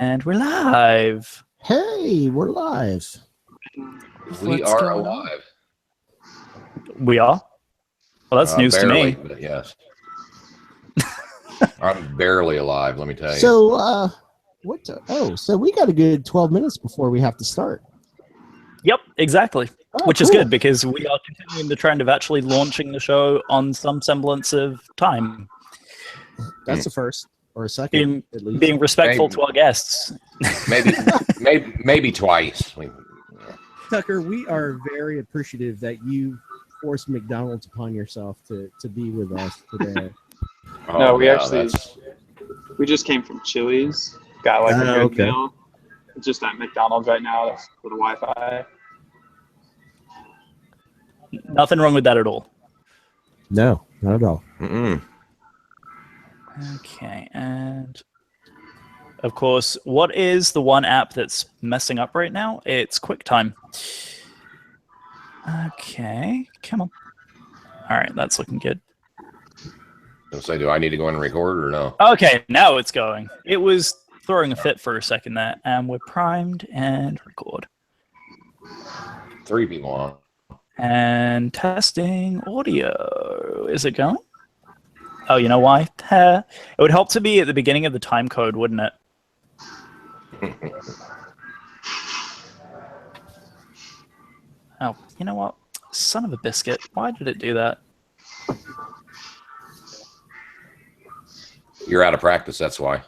And we're live. Hey, we're live. We are alive. We are? Well, that's news barely, to me. But yes. I'm barely alive, let me tell you. So, so we got a good 12 minutes before we have to start. Yep, exactly. Oh, Which is cool. good because we are continuing the trend of actually launching the show on some semblance of time. That's a first or a second, at least. Being respectful to our guests. Maybe twice. Tucker, we are very appreciative that you forced McDonald's upon yourself to be with us today. No, we just came from Chili's. Got like a good meal. It's just at McDonald's right now for the Wi-Fi. Nothing wrong with that at all. No, not at all. Mm-mm. Okay, and of course, what is the one app that's messing up right now? It's QuickTime. Okay, come on. All right, that's looking good. I'll say, do I need to go in and record or no? Okay, now it's going. It was throwing a fit for a second there, and we're primed and record. 3 people on. And testing audio. Is it going? Oh, you know why? It would help to be at the beginning of the time code, wouldn't it? Oh, you know what? Son of a biscuit. Why did it do that? You're out of practice, that's why.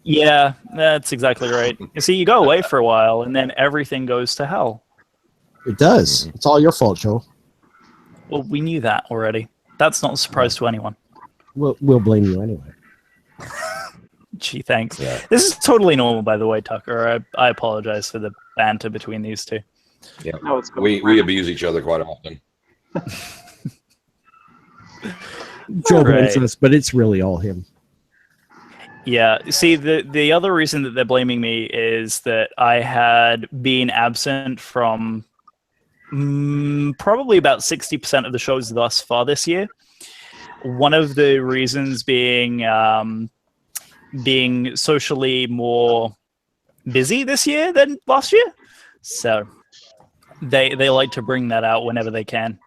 Yeah, that's exactly right. You see, you go away for a while, and then everything goes to hell. It does. It's all your fault, Joel. Well, we knew that already. That's not a surprise to anyone. We'll blame you anyway. Gee, thanks. Yeah. This is totally normal, by the way, Tucker. I apologize for the banter between these two. Yeah, No, it's cool. we abuse each other quite often. Joel blames us, but it's really all him. Yeah. See, the other reason that they're blaming me is that I had been absent from probably about 60% of the shows thus far this year. One of the reasons being being socially more busy this year than last year. So they like to bring that out whenever they can.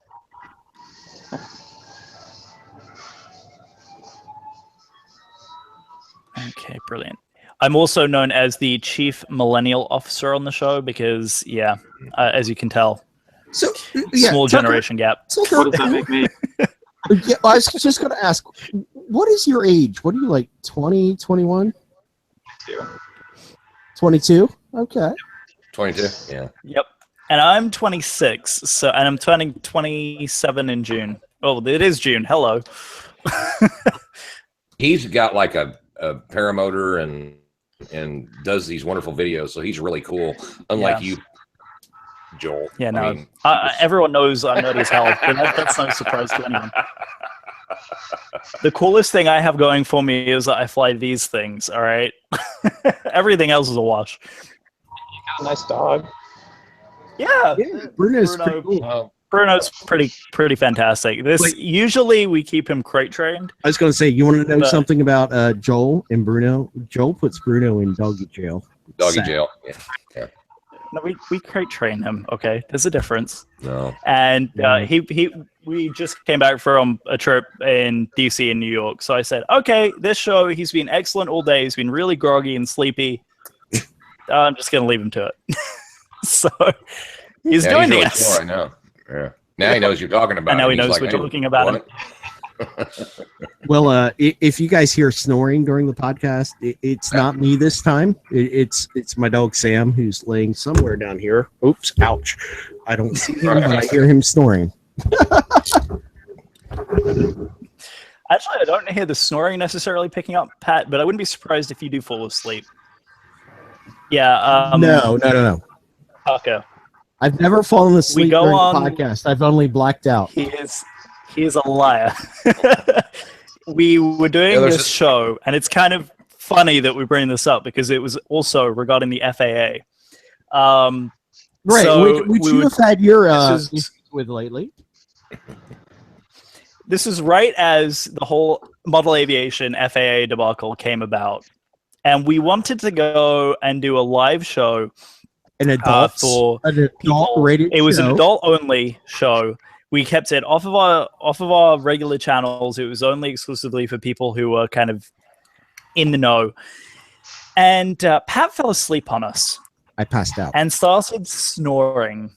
Okay, brilliant. I'm also known as the chief millennial officer on the show because, yeah, as you can tell, small generation gap. What does that make me? Yeah, I was just going to ask, what is your age? What are you, like, 20, 21? 22? Okay. 22? Yeah. Yep. And I'm 26, and I'm turning 27 in June. Oh, it is June. Hello. He's got like a paramotor and does these wonderful videos, so he's really cool. Unlike you, Joel. Yeah, no. I mean, everyone knows I'm nerdy as hell, but that's no surprise to anyone. The coolest thing I have going for me is that I fly these things, all right? Everything else is a wash. You got a nice dog. Yeah. Bruno's pretty cool. Bruno's pretty fantastic. Usually we keep him crate trained. I was going to say, you want to know something about Joel and Bruno? Joel puts Bruno in doggy jail. Jail. Yeah. No, we crate train him. Okay, there's a difference. No. And we just came back from a trip in DC and New York. So I said, okay, this show, he's been excellent all day. He's been really groggy and sleepy. I'm just gonna leave him to it. So he's doing really this. Cool, I know. Yeah. Now he knows you're talking about. And now he knows like, we're talking about him. Well, if you guys hear snoring during the podcast, it's not me this time. It's my dog Sam, who's laying somewhere down here. Oops, ouch! I don't see him, but I hear him snoring. Actually, I don't hear the snoring necessarily picking up, Pat, but I wouldn't be surprised if you do fall asleep. Yeah. No. Okay. I've never fallen asleep during the podcast. I've only blacked out. He is a liar. We were doing this show, and it's kind of funny that we bring this up because it was also regarding the FAA. Right, so which you have had your issues with lately. This is right as the whole model aviation FAA debacle came about. and we wanted to go and do a live show An adult people. rated It was an show. adult only show. We kept it off of our regular channels. It was only exclusively for people who were kind of in the know. And Pat fell asleep on us I passed out. and started snoring.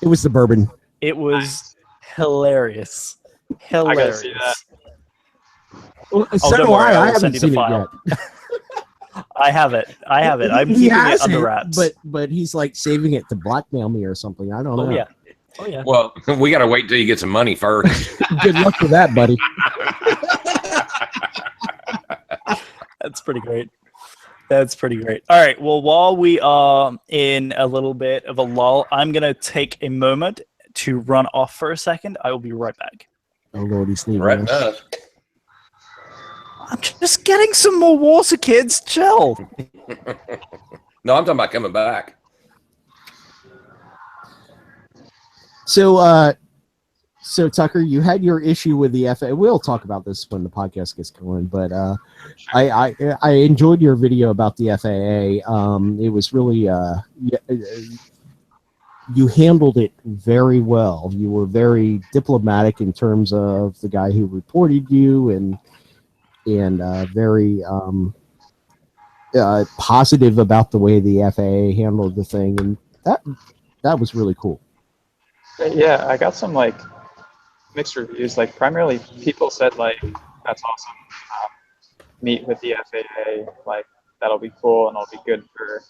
It was the bourbon. It was hilarious. I gotta see that. Well, so don't do worry, I. I I will haven't send you the seen it file. yet. I have it. I'm He keeping it has under wraps. but he's like saving it to blackmail me or something. I don't know. Oh yeah. Well, we got to wait till you get some money first. Good luck with that, buddy. That's pretty great. That's pretty great. All right. Well, while we are in a little bit of a lull, I'm going to take a moment to run off for a second. I will be right back. Oh, Lord, he's leaving Right us. enough. I'm just getting some more water, kids. Chill. No, I'm talking about coming back. So Tucker, you had your issue with the FAA. We'll talk about this when the podcast gets going, but I enjoyed your video about the FAA. It was really you handled it very well. You were very diplomatic in terms of the guy who reported you, and very positive about the way the FAA handled the thing, and that was really cool. Yeah, I got some like mixed reviews. Like primarily, people said like that's awesome. Meet with the FAA, like that'll be cool and it'll be good for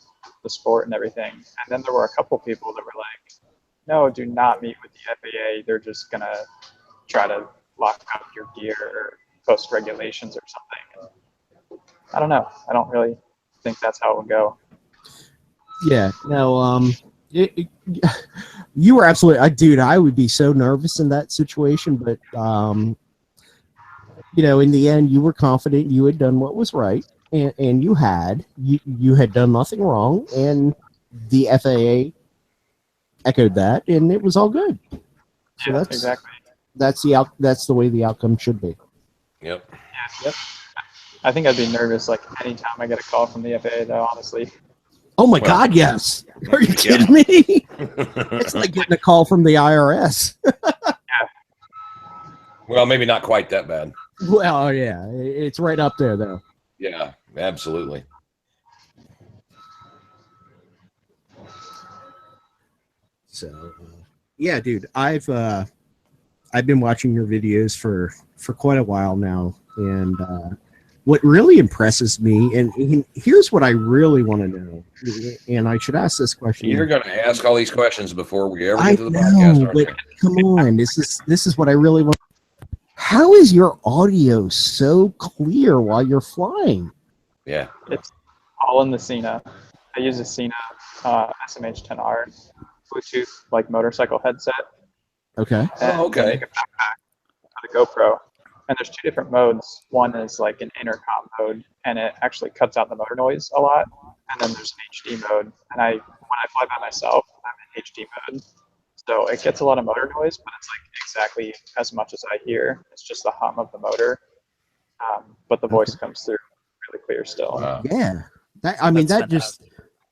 the sport and everything. And then there were a couple people that were like, no, do not meet with the FAA. They're just gonna try to lock up your gear or post regulations or something. And I don't know. I don't really think that's how it would go. Yeah. No. You were absolutely, dude. I would be so nervous in that situation, but in the end, you were confident you had done what was right, and you had done nothing wrong, and the FAA echoed that, and it was all good. So Yeah, exactly. That's the way the outcome should be. Yep. Yeah, yep. I think I'd be nervous like anytime I get a call from the FAA, though. Honestly. Oh my God, yes. Are you kidding me? It's like getting a call from the IRS. Well, maybe not quite that bad. Well, yeah, it's right up there, though. Yeah, absolutely. So, yeah, dude, I've been watching your videos for quite a while now, and what really impresses me, and here's what I really want to know, and I should ask this question. You're going to ask all these questions before we ever I get to the know, podcast. Aren't but you? come on, this is what I really want. How is your audio so clear while you're flying? Yeah. It's all in the Cena. I use a Cena SMH-10R Bluetooth like motorcycle headset. Okay. And Oh, okay. make a backpack with a GoPro. And there's two different modes. One is like an intercom mode, and it actually cuts out the motor noise a lot. And then there's an HD mode. And when I fly by myself, I'm in HD mode. So it gets a lot of motor noise, but it's like exactly as much as I hear. It's just the hum of the motor. But the voice comes through really clear still. Wow. Yeah.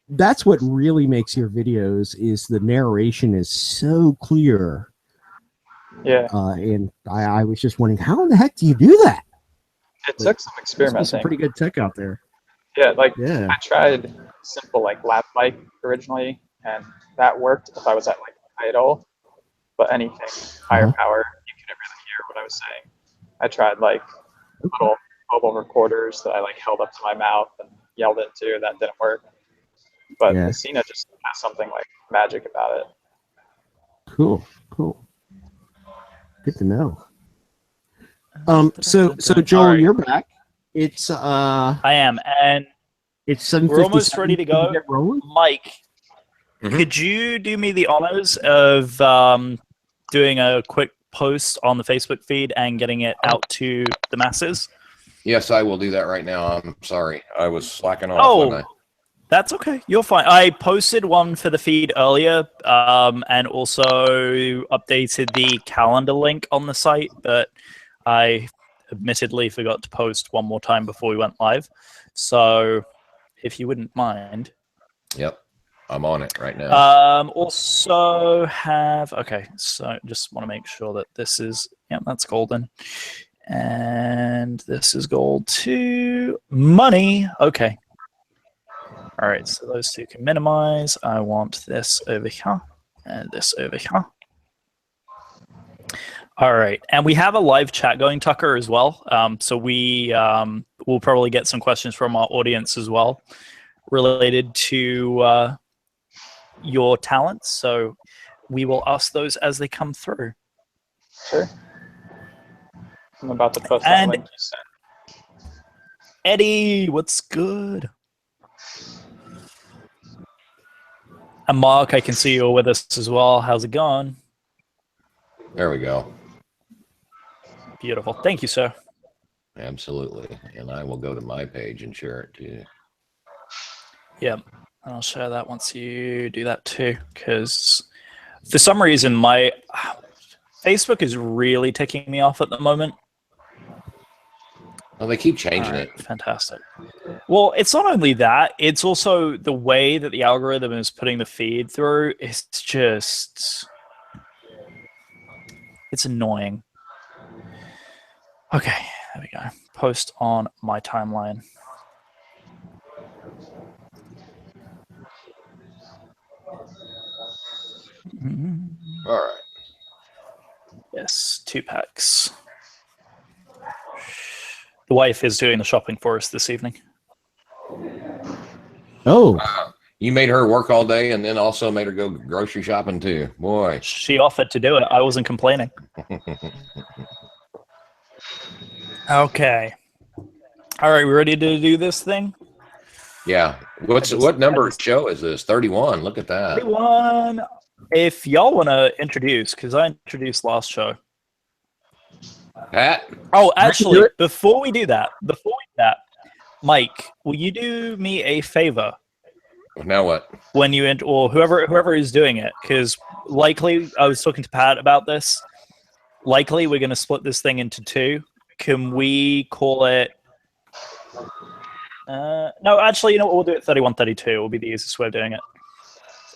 That's what really makes your videos is the narration is so clear. Yeah. And I was just wondering, how in the heck do you do that? It took some There's experimenting. some pretty good tech out there. Yeah, Yeah. I tried simple like lap mic originally, and that worked if I was at like idle. But anything higher power, you couldn't really hear what I was saying. I tried like little mobile recorders that I like held up to my mouth and yelled into. That didn't work. But the Cena just has something like magic about it. Cool. Good to know. So Joel, All right. you're back. It's I am, and it's 7:57. we're almost ready to go. Get rolling? Mike, Mhm. could you do me the honors of doing a quick post on the Facebook feed and getting it out to the masses? Yes, I will do that right now. I'm sorry. I was slacking off. Oh, wasn't I? that's okay. You're fine. I posted one for the feed earlier, and also updated the calendar link on the site, but I admittedly forgot to post one more time before we went live. So if you wouldn't mind. Yep. I'm on it right now. Also have, okay, so just want to make sure that this is, that's golden. And this is gold too. Money. Okay. All right, so those two can minimize. I want this over here and this over here. All right, and we have a live chat going, Tucker, as well. So we will probably get some questions from our audience as well related to your talents. So we will ask those as they come through. Sure. I'm about to post that link you sent. Eddie, what's good? And Mark, I can see you're with us as well. How's it going? There we go. Beautiful. Thank you, sir. Absolutely. And I will go to my page and share it too. Yep. I'll share that once you do that too, because for some reason my Facebook is really ticking me off at the moment. Well, they keep changing it. Fantastic. Well, it's not only that, it's also the way that the algorithm is putting the feed through. It's just, it's annoying. Okay, there we go. Post on my timeline. All right. Yes, 2 packs. The wife is doing the shopping for us this evening. Oh, You made her work all day and then also made her go grocery shopping too. Boy. She offered to do it. I wasn't complaining. Okay. All right, we ready to do this thing? Yeah. What number show is this? 31. Look at that. 31. If y'all want to introduce, because I introduced last show. Pat? Oh, actually, before we do that, Mike, will you do me a favor? Now what? When you or whoever is doing it, because likely I was talking to Pat about this. Likely we're going to split this thing into 2. Can we call it? No, actually, you know what? We'll do it 31, 32. It will be the easiest way of doing it.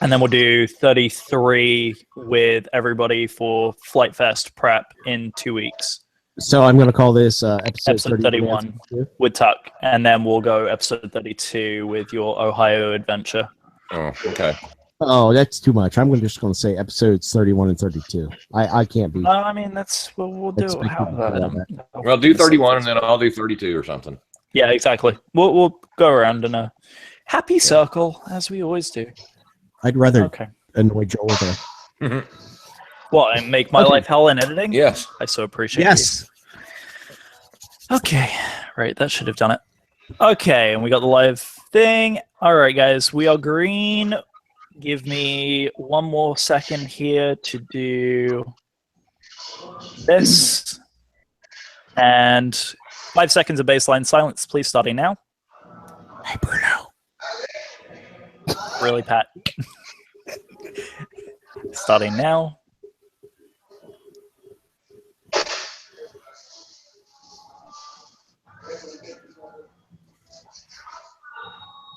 And then we'll do 33 with everybody for Flight Fest prep in 2 weeks. so I'm going to call this episode 31 with Tuck, and then we'll go episode 32 with your Ohio adventure. Oh, okay. Oh, that's too much. I'm just going to say episodes 31 and 32. I can't be. I mean, we'll do it. Well, do 31 and then I'll do 32 or something. Yeah, exactly. We'll go around in a happy circle as we always do. I'd rather annoy Joel with that. What, and make my life hell in editing? Yes. I so appreciate Yes. you. Okay. Right, that should have done it. Okay, and we got the live thing. All right, guys, we are green. Give me 1 more second here to do this. And 5 seconds of baseline silence, please, starting now. Hey, Bruno. Really, Pat? Starting now.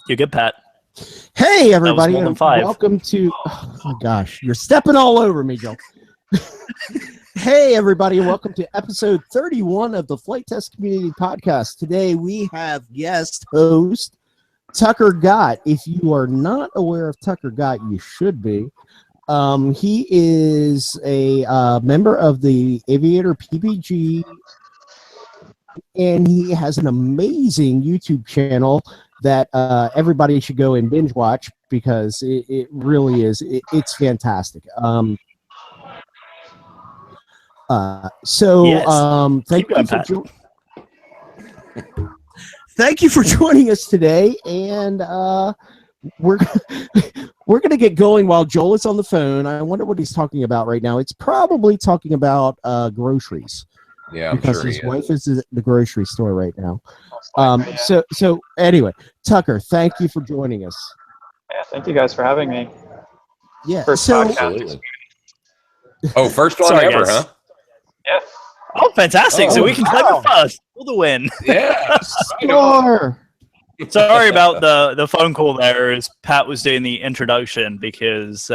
You're good, Pat. Hey, everybody, more than and 5. welcome to. Oh my gosh, you're stepping all over me, Joel. Hey, everybody, and welcome to episode 31 of the Flight Test Community Podcast. Today we have guest host Tucker Gott. If you are not aware of Tucker Gott, you should be. He is a member of the Aviator PPG, and he has an amazing YouTube channel that everybody should go and binge watch because it really is. It's fantastic. Thank you for joining us today, and we're gonna get going while Joel is on the phone. I wonder what he's talking about right now. It's probably talking about groceries. Yeah, I'm because sure his wife is at the grocery store right now. So anyway, Tucker, thank you for joining us. Yeah, thank you guys for having me. Yeah, First so podcast. Absolutely. Oh, first one Sorry, ever, guys. huh? Yeah. Oh, fantastic. So Oh, we can claim wow. it first for the win. Yeah. score. Sorry about the phone call there as Pat was doing the introduction because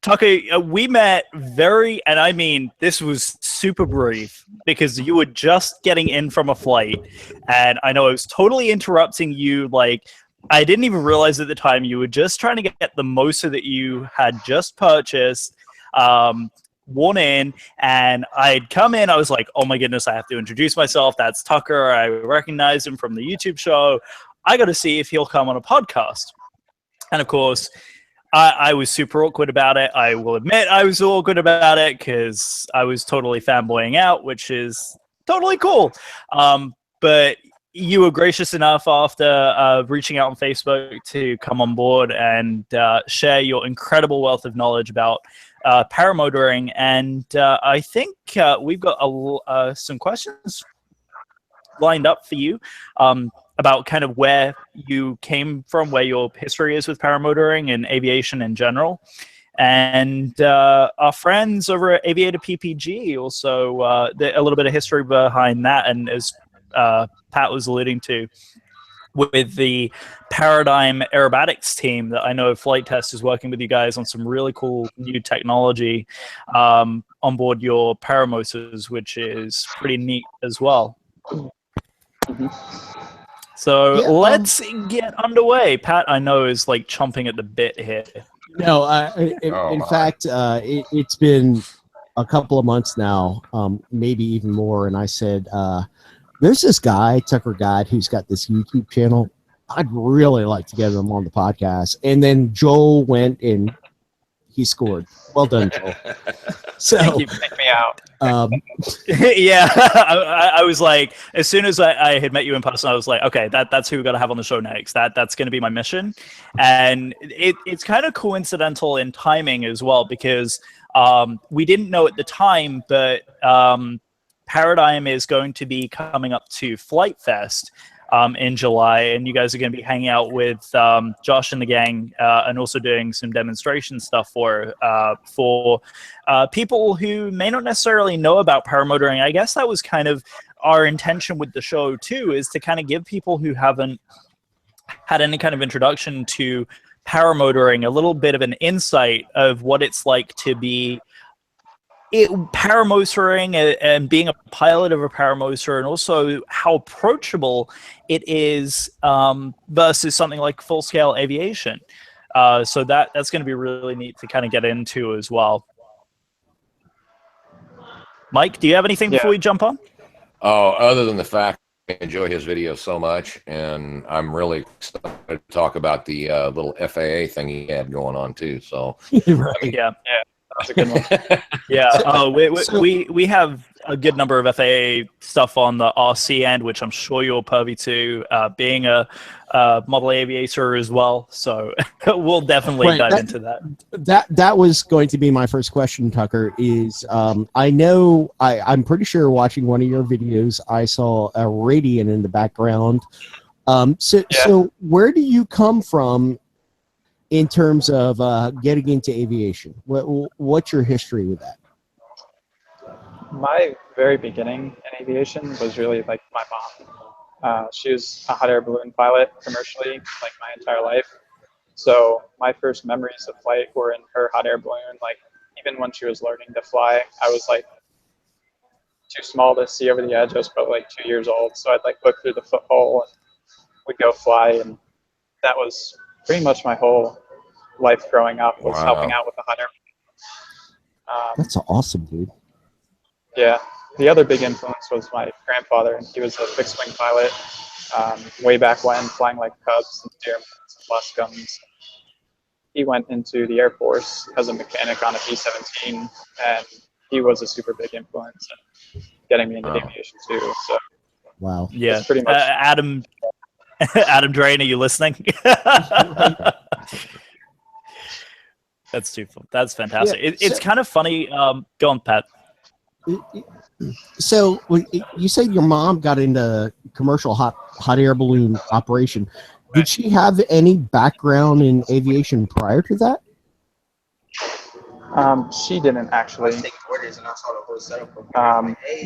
Tucker, we met and I mean, this was super brief because you were just getting in from a flight, and I know I was totally interrupting you. Like, I didn't even realize at the time you were just trying to get the Mosa that you had just purchased. One in, and I'd come in, I was like, oh my goodness, I have to introduce myself. That's Tucker. I recognized him from the YouTube show. I got to see if he'll come on a podcast. And of course, I was super awkward about it. I will admit I was awkward about it because I was totally fanboying out, which is totally cool. But you were gracious enough after reaching out on Facebook to come on board and share your incredible wealth of knowledge about paramotoring, and I think we've got some questions lined up for you about kind of where you came from, where your history is with paramotoring and aviation in general. And our friends over at Aviator PPG also a little bit of history behind that, and as Pat was alluding to, with the Paradigm Aerobatics team that I know Flight Test is working with you guys on some really cool new technology on board your Paramotors, which is pretty neat as well. Mm-hmm. So let's get underway. Pat, I know, is like chomping at the bit here. No, in fact, it's been a couple of months now, maybe even more, and I said, there's this guy, Tucker Gott, who's got this YouTube channel. I'd really like to get him on the podcast. And then Joel went and he scored. Well done, Joel. So Thank you. Take me out. Yeah, I was like, as soon as I had met you in person, I was like, okay, that's who we're gonna have on the show next. That's gonna be my mission. And it's kind of coincidental in timing as well, because we didn't know at the time, but Paradigm is going to be coming up to Flight Fest in July, and you guys are going to be hanging out with Josh and the gang, and also doing some demonstration stuff for people who may not necessarily know about paramotoring. I guess that was kind of our intention with the show too, is to kind of give people who haven't had any kind of introduction to paramotoring a little bit of an insight of what it's like to be paramotoring and being a pilot of a paramotor, and also how approachable it is versus something like full-scale aviation. So that's going to be really neat to kind of get into as well. Mike, do you have anything before we jump on? Oh, other than the fact I enjoy his videos so much, and I'm really excited to talk about the little FAA thing he had going on too. So right. Yeah. That's a good one. Yeah, we have a good number of FAA stuff on the RC end, which I'm sure you're privy to, being a model aviator as well. So we'll definitely dive into that. That was going to be my first question, Tucker. Is I know I'm pretty sure watching one of your videos, I saw a Radian in the background. So where do you come from in terms of getting into aviation? What's your history with that? My very beginning in aviation was really like my mom. She was a hot air balloon pilot commercially, like my entire life. So my first memories of flight were in her hot air balloon. Like, even when she was learning to fly, I was like too small to see over the edge. I was probably like 2 years old. So I'd like look through the foothole and we'd go fly. And that was pretty much my whole life growing up, was helping out with the hot air balloon. That's awesome, dude. Yeah. The other big influence was my grandfather, and he was a fixed wing pilot way back when, flying like Cubs and Dearmans and Luscombe's. He went into the Air Force as a mechanic on a B-17, and he was a super big influence in getting me into aviation too. So, wow. Yeah, pretty much Adam Drain, are you listening? That's too fun. That's fantastic. Yeah, it's kind of funny. Go on, Pat. So you said your mom got into commercial hot air balloon operation. Did she have any background in aviation prior to that? She didn't actually.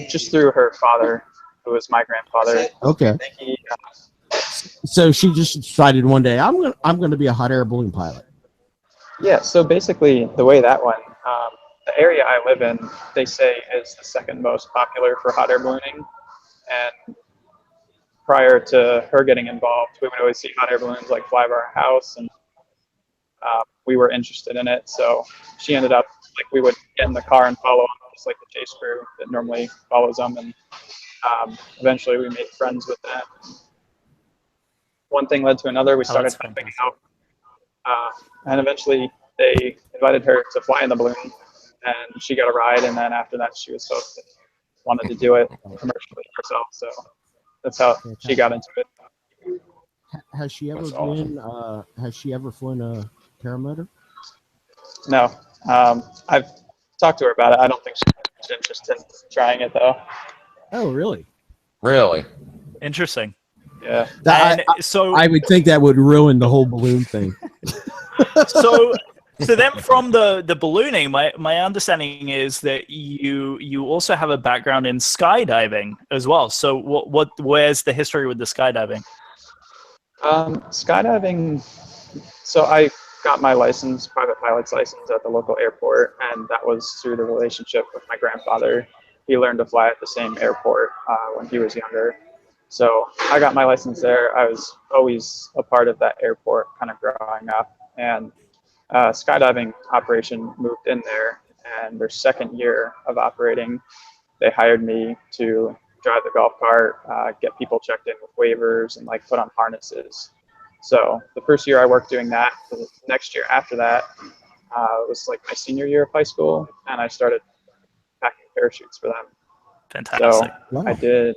Just through her father, who was my grandfather. Okay. So she just decided one day, I'm gonna be a hot air balloon pilot. Yeah, so basically the way that went, the area I live in, they say is the second most popular for hot air ballooning. And prior to her getting involved, we would always see hot air balloons like fly by our house, and we were interested in it. So she ended up, like, we would get in the car and follow them, just like the chase crew that normally follows them. And eventually we made friends with them. One thing led to another. We started helping out. And eventually they invited her to fly in the balloon, and she got a ride. And then after that, she was hooked and wanted to do it commercially herself. So that's how she got into it. Has she ever Has she ever flown a paramotor? No, I've talked to her about it. I don't think she's interested in trying it though. Oh, really? Really? Interesting. Yeah. So I would think that would ruin the whole balloon thing. so then from the ballooning, my understanding is that you also have a background in skydiving as well. So where's the history with the skydiving? Skydiving. So I got my license, private pilot's license, at the local airport, and that was through the relationship with my grandfather. He learned to fly at the same airport when he was younger. So I got my license there. I was always a part of that airport kind of growing up. And skydiving operation moved in there, and their second year of operating, they hired me to drive the golf cart, get people checked in with waivers, and like put on harnesses. So the first year I worked doing that. The next year after that was like my senior year of high school, and I started packing parachutes for them. Fantastic. So Wow. I did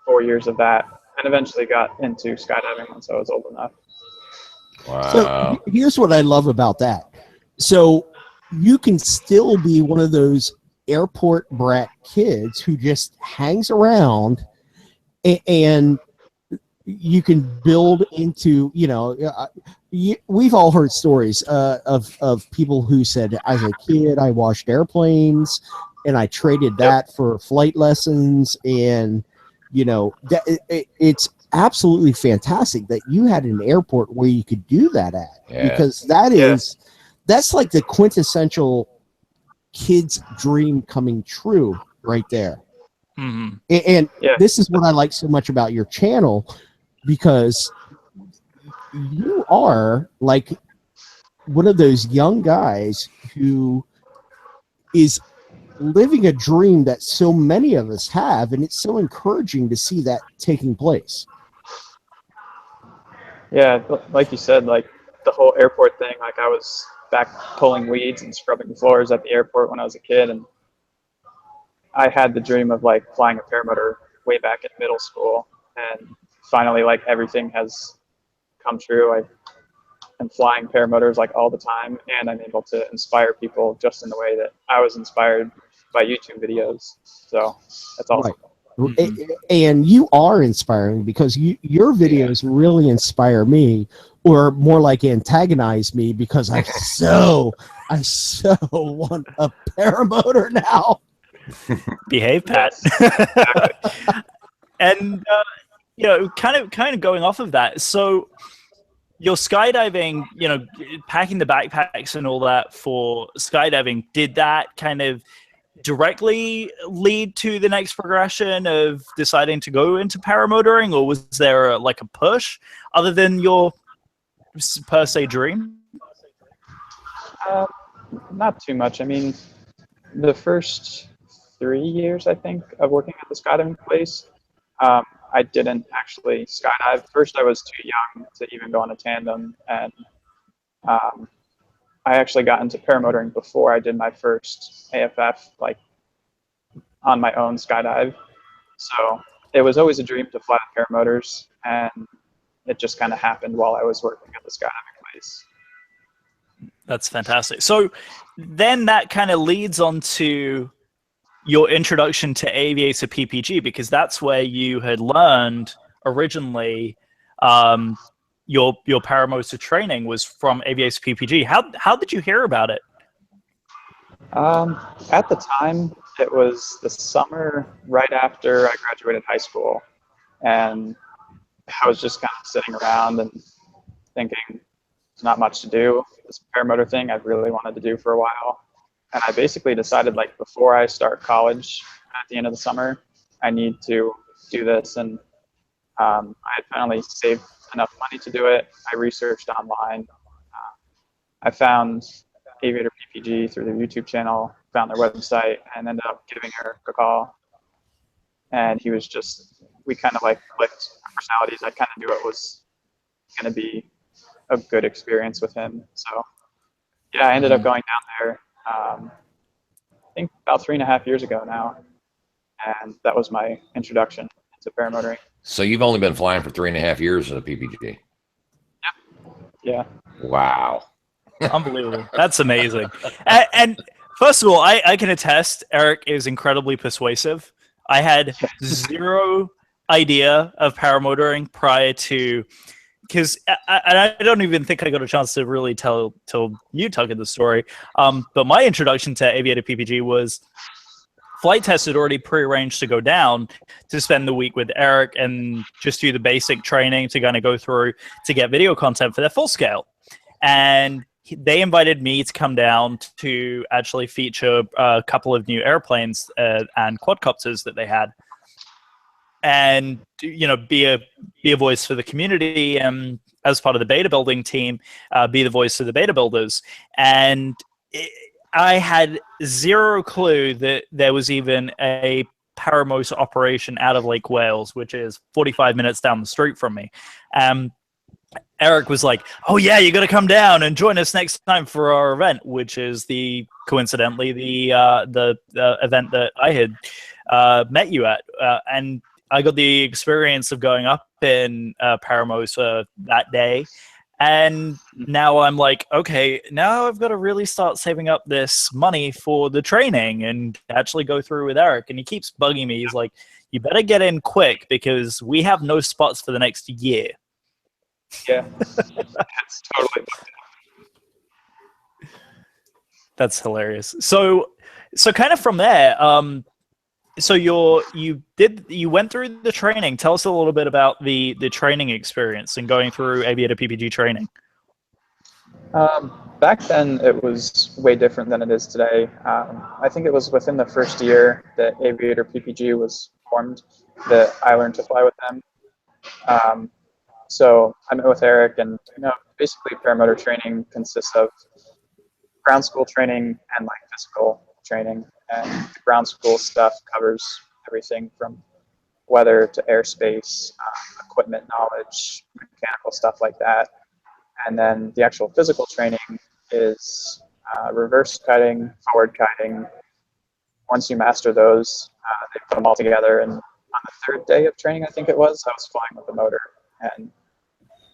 4 years of that, and eventually got into skydiving once I was old enough. Wow. So here's what I love about that. So you can still be one of those airport brat kids who just hangs around, and you can build into, we've all heard stories of people who said, as a kid, I watched airplanes and I traded that for flight lessons. And, it's absolutely fantastic that you had an airport where you could do that at, because that's like the quintessential kid's dream coming true right there. Mm-hmm. And this is what I like so much about your channel, because you are like one of those young guys who is living a dream that so many of us have, and it's so encouraging to see that taking place. Yeah, like you said, like the whole airport thing, like I was back pulling weeds and scrubbing floors at the airport when I was a kid, and I had the dream of like flying a paramotor way back in middle school, and finally like everything has come true. I am flying paramotors like all the time, and I'm able to inspire people just in the way that I was inspired by YouTube videos. So that's awesome. Right. And you are inspiring, because your videos really inspire me, or more like antagonize me, because I so want a paramotor now. Behave, Pat. And kind of going off of that. So your skydiving, packing the backpacks and all that for skydiving, did that kind of directly lead to the next progression of deciding to go into paramotoring, or was there a push other than your per se dream? Not too much. I mean, the first 3 years, I think, of working at the skydiving place, I didn't actually skydive. First, I was too young to even go on a tandem, and I actually got into paramotoring before I did my first AFF, like on my own skydive. So it was always a dream to fly paramotors, and it just kind of happened while I was working at the skydiving place. That's fantastic. So then that kind of leads on to your introduction to Aviator PPG, because that's where you had learned originally. Your paramotor training was from Aviator PPG. How did you hear about it? At the time, it was the summer right after I graduated high school, and I was just kind of sitting around and thinking there's not much to do. This paramotor thing I've really wanted to do for a while. And I basically decided, like, before I start college at the end of the summer, I need to do this. And I had finally saved enough money to do it. I researched online. I found Aviator PPG through their YouTube channel, found their website, and ended up giving Eric a call. And he was just, we kind of like clicked personalities. I kind of knew it was going to be a good experience with him. So yeah, I ended up going down there, I think about 3.5 years ago now. And that was my introduction to paramotoring. So you've only been flying for 3.5 years as a PPG? Yep. Yeah. Wow. Unbelievable. That's amazing. And first of all, I can attest, Eric is incredibly persuasive. I had zero idea of paramotoring prior to, because I don't even think I got a chance to really tell you, Tucker, the story. But my introduction to Aviator PPG was Flight Test had already prearranged to go down to spend the week with Eric and just do the basic training to kind of go through to get video content for their full scale. And they invited me to come down to actually feature a couple of new airplanes and quadcopters that they had, and be a voice for the community, and as part of the beta building team, be the voice of the beta builders. And I had zero clue that there was even a Paramotor operation out of Lake Wales, which is 45 minutes down the street from me. Eric was like, "Oh yeah, you got to come down and join us next time for our event," which is coincidentally the event that I had met you at, and I got the experience of going up in Paramotor that day. And now I'm like, okay, now I've got to really start saving up this money for the training and actually go through with Eric. And he keeps bugging me. He's like, "You better get in quick because we have no spots for the next year." Yeah, that's totally. That's hilarious. So kind of from there, so you went through the training. Tell us a little bit about the training experience and going through Aviator PPG training. Back then, it was way different than it is today. I think it was within the first year that Aviator PPG was formed that I learned to fly with them. So I met with Eric, and basically paramotor training consists of ground school training and like physical training. And the ground school stuff covers everything from weather to airspace, equipment knowledge, mechanical stuff like that. And then the actual physical training is reverse kiting, forward kiting. Once you master those, they put them all together. And on the third day of training, I think it was, I was flying with the motor. And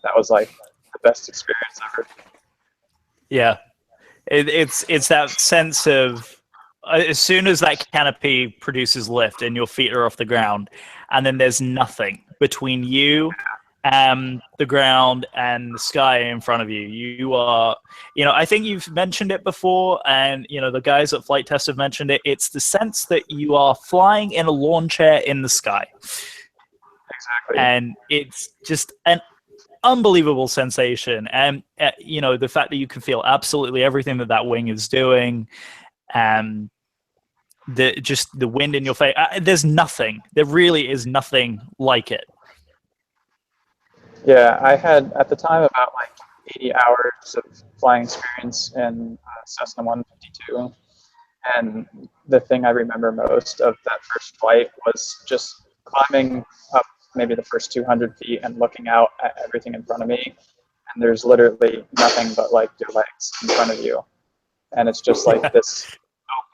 that was like the best experience ever. Yeah, it's that sense of as soon as that canopy produces lift and your feet are off the ground, and then there's nothing between you and the ground and the sky in front of you. You are, I think you've mentioned it before, and the guys at Flight Test have mentioned it. It's the sense that you are flying in a lawn chair in the sky. Exactly. And it's just an unbelievable sensation. And, the fact that you can feel absolutely everything that wing is doing, and the wind in your face. There really is nothing like it. Yeah, I had at the time about like 80 hours of flying experience in Cessna 152. And the thing I remember most of that first flight was just climbing up maybe the first 200 feet and looking out at everything in front of me. And there's literally nothing but like your legs in front of you. And it's just like this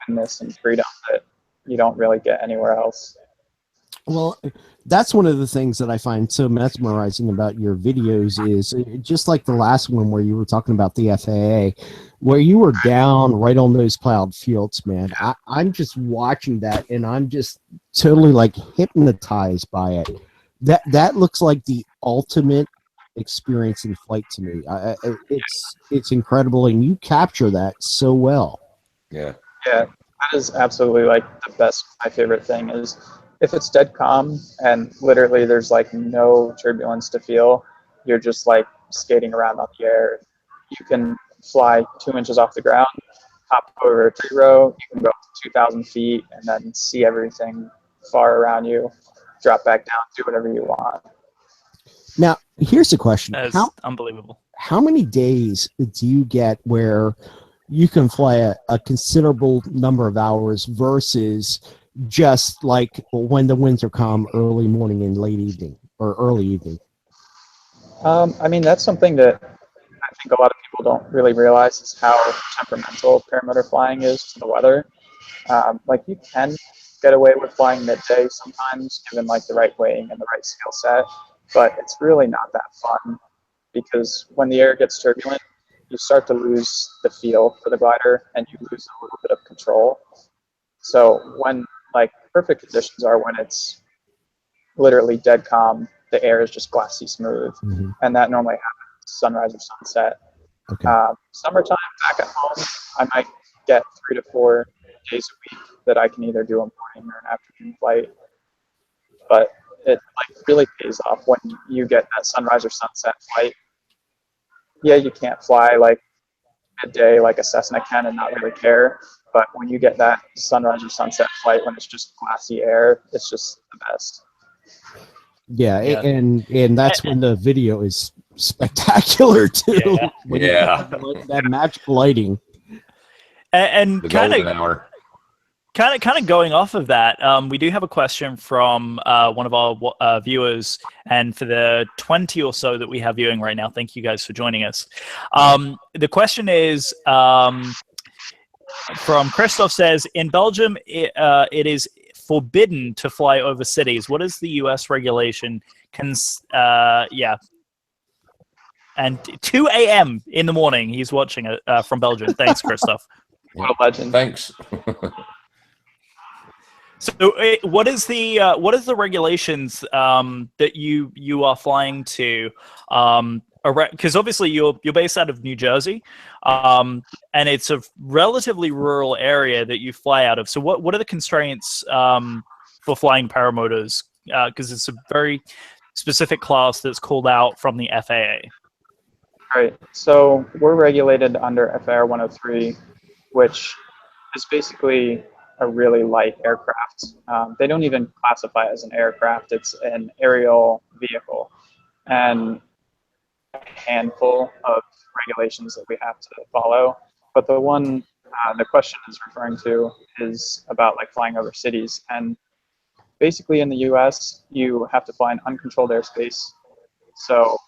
openness and freedom that you don't really get anywhere else. Well, that's one of the things that I find so mesmerizing about your videos is just like the last one where you were talking about the FAA, where you were down right on those plowed fields, man. I'm just watching that and I'm just totally like hypnotized by it. That looks like the ultimate experience in flight to me. It's incredible, and you capture that so well. Yeah. Yeah, that is absolutely like the best. My favorite thing is if it's dead calm and literally there's like no turbulence to feel, you're just like skating around on the air. You can fly 2 inches off the ground, hop over a tree row, you can go up to 2,000 feet and then see everything far around you, drop back down, do whatever you want. Now, here's a question. That's unbelievable. How many days do you get where you can fly a considerable number of hours versus just like when the winds are calm, early morning and late evening or early evening? I mean, that's something that I think a lot of people don't really realize is how temperamental paramotor flying is to the weather. Like you can get away with flying midday sometimes, given like the right wing and the right skill set, but it's really not that fun because when the air gets turbulent, you start to lose the feel for the glider and you lose a little bit of control. So when like perfect conditions are when it's literally dead calm, the air is just glassy smooth, and that normally happens sunrise or sunset. Okay. Summertime, back at home, I might get 3 to 4 days a week that I can either do a morning or an afternoon flight, but it like really pays off when you get that sunrise or sunset flight. Yeah, you can't fly like midday like a Cessna can and not really care, but when you get that sunrise or sunset flight when it's just glassy air, it's just the best. Yeah. And that's when the video is spectacular too. Yeah. That magic lighting. And The kind golden of hour. going off of that, we do have a question from one of our viewers, and for the 20 or so that we have viewing right now, thank you guys for joining us. The question is from Christoph, says, in Belgium, it is forbidden to fly over cities. What is the U.S. regulation? Yeah. And 2 a.m. in the morning, he's watching it from Belgium. Thanks, Christoph. What a legend. Thanks. So, what is the regulations that you are flying to? Because obviously you're based out of New Jersey, and it's a relatively rural area that you fly out of. So, what are the constraints for flying paramotors? Because it's a very specific class that's called out from the FAA. Right. So we're regulated under FAR 103, which is basically a really light aircraft. They don't even classify it as an aircraft. It's an aerial vehicle. And a handful of regulations that we have to follow. But the one the question is referring to is about like flying over cities. And basically in the US, you have to fly in uncontrolled airspace. So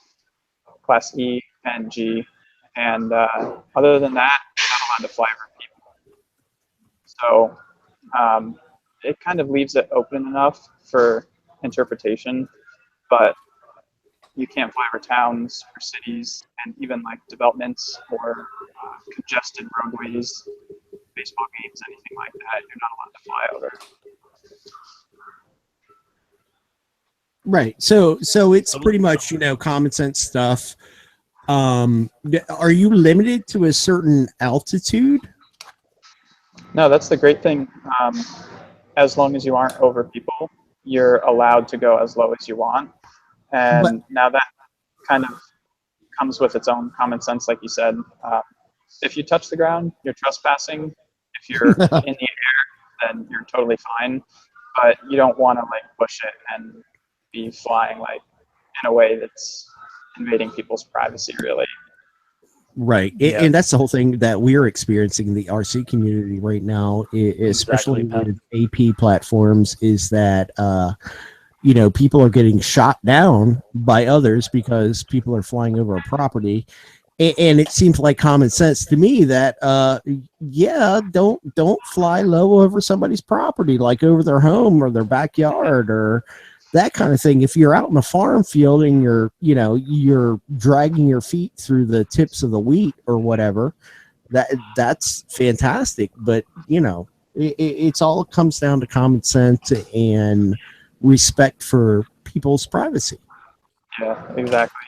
class E and G. And other than that, you're not allowed to fly over people. So it kind of leaves it open enough for interpretation, but you can't fly over towns or cities and even like developments or congested roadways, baseball games, anything like that. You're not allowed to fly over. Right. So it's pretty much, common sense stuff. Are you limited to a certain altitude? No, that's the great thing. As long as you aren't over people, you're allowed to go as low as you want. And now that kind of comes with its own common sense, like you said. If you touch the ground, you're trespassing. If you're in the air, then you're totally fine. But you don't want to like push it and be flying like in a way that's invading people's privacy, really. Right. Yeah. And that's the whole thing that we're experiencing in the RC community right now, especially Exactly, with AP platforms, is that people are getting shot down by others because people are flying over a property. And it seems like common sense to me that don't fly low over somebody's property, like over their home or their backyard or that kind of thing. If you're out in a farm field and you're dragging your feet through the tips of the wheat or whatever, that's fantastic. But it's all comes down to common sense and respect for people's privacy. Yeah, exactly.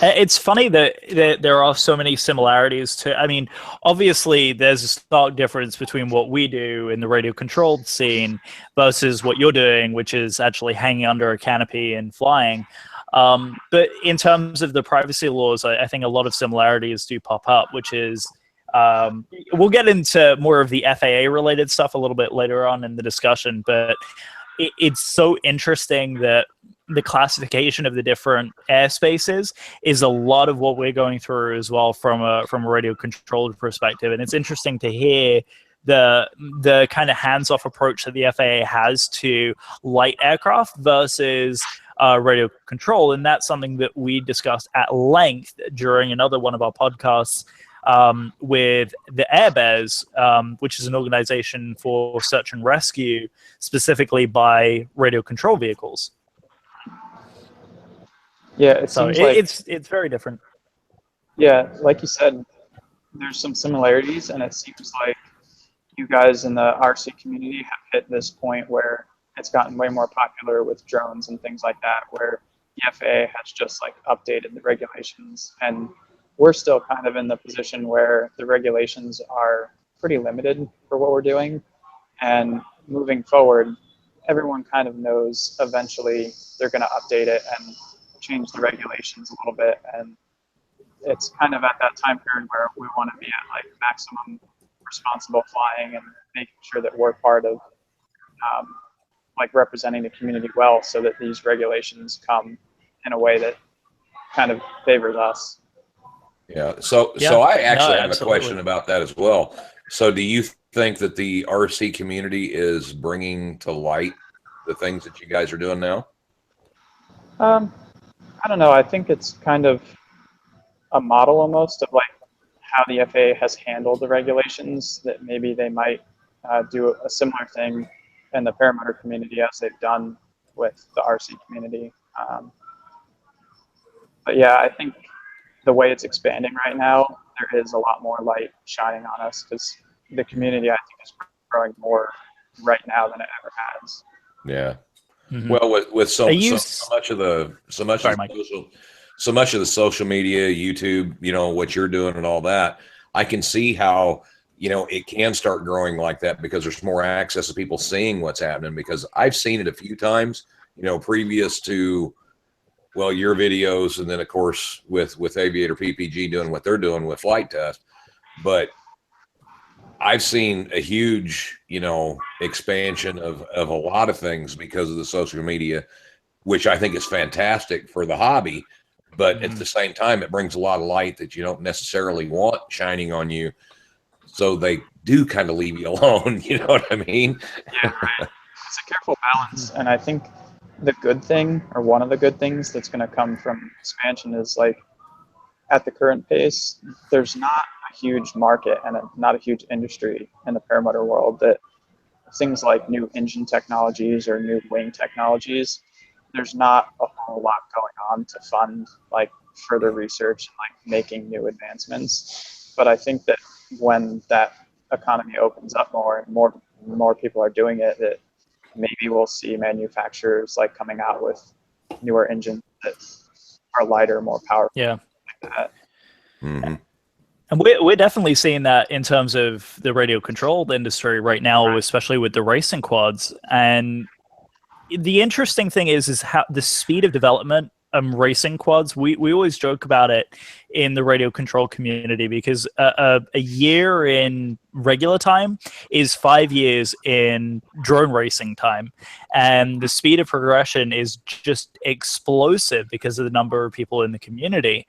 It's funny that there are so many similarities to. I mean, obviously, there's a stark difference between what we do in the radio-controlled scene versus what you're doing, which is actually hanging under a canopy and flying. But in terms of the privacy laws, I think a lot of similarities do pop up, which is we'll get into more of the FAA-related stuff a little bit later on in the discussion, but it's so interesting that the classification of the different airspaces is a lot of what we're going through as well from a radio controlled perspective. And it's interesting to hear the kind of hands-off approach that the FAA has to light aircraft versus radio control. And that's something that we discussed at length during another one of our podcasts with the Air Bears, which is an organization for search and rescue specifically by radio control vehicles. Yeah, it So seems like it's very different. yeah, like you said, there's some similarities, and it seems like you guys in the RC community have hit this point where it's gotten way more popular with drones and things like that, where the FAA has just like updated the regulations, and we're still kind of in the position where the regulations are pretty limited for what we're doing. And moving forward, everyone kind of knows eventually they're going to update it and change the regulations a little bit. And it's kind of at that time period where we want to be at like maximum responsible flying and making sure that we're part of like representing the community well, so that these regulations come in a way that kind of favors us. Yeah. So I actually have a question about that as well. So do you think that the RC community is bringing to light the things that you guys are doing now? I don't know. I think it's kind of a model almost of like how the FAA has handled the regulations, that maybe they might do a similar thing in the paramotor community as they've done with the RC community. But yeah, I think the way it's expanding right now, there is a lot more light shining on us, because the community, I think, is growing more right now than it ever has. Yeah. Mm-hmm. Well, with so much of the social media, YouTube, you know, what you're doing and all that, I can see how, you know, it can start growing like that because there's more access to people seeing what's happening. Because I've seen it a few times, you know, previous to, well, your videos, and then of course with Aviator PPG doing what they're doing with Flight Test. But I've seen a huge, you know, expansion of a lot of things because of the social media, which I think is fantastic for the hobby. But at the same time, it brings a lot of light that you don't necessarily want shining on you. So they do kind of leave you alone. You know what I mean? Yeah, right. It's a careful balance. And I think the good thing, or one of the good things that's going to come from expansion, is like at the current pace, there's not a huge market and not a huge industry in the paramotor world that things like new engine technologies or new wing technologies, there's not a whole lot going on to fund like further research and like making new advancements. But I think that when that economy opens up more and more people are doing it, that maybe we'll see manufacturers like coming out with newer engines that are lighter, more powerful. Yeah. Like that. Mm-hmm. And we're definitely seeing that in terms of the radio controlled industry right now, especially with the racing quads. And the interesting thing is how the speed of development racing quads, we always joke about it in the radio control community, because a year in regular time is 5 years in drone racing time. And the speed of progression is just explosive because of the number of people in the community.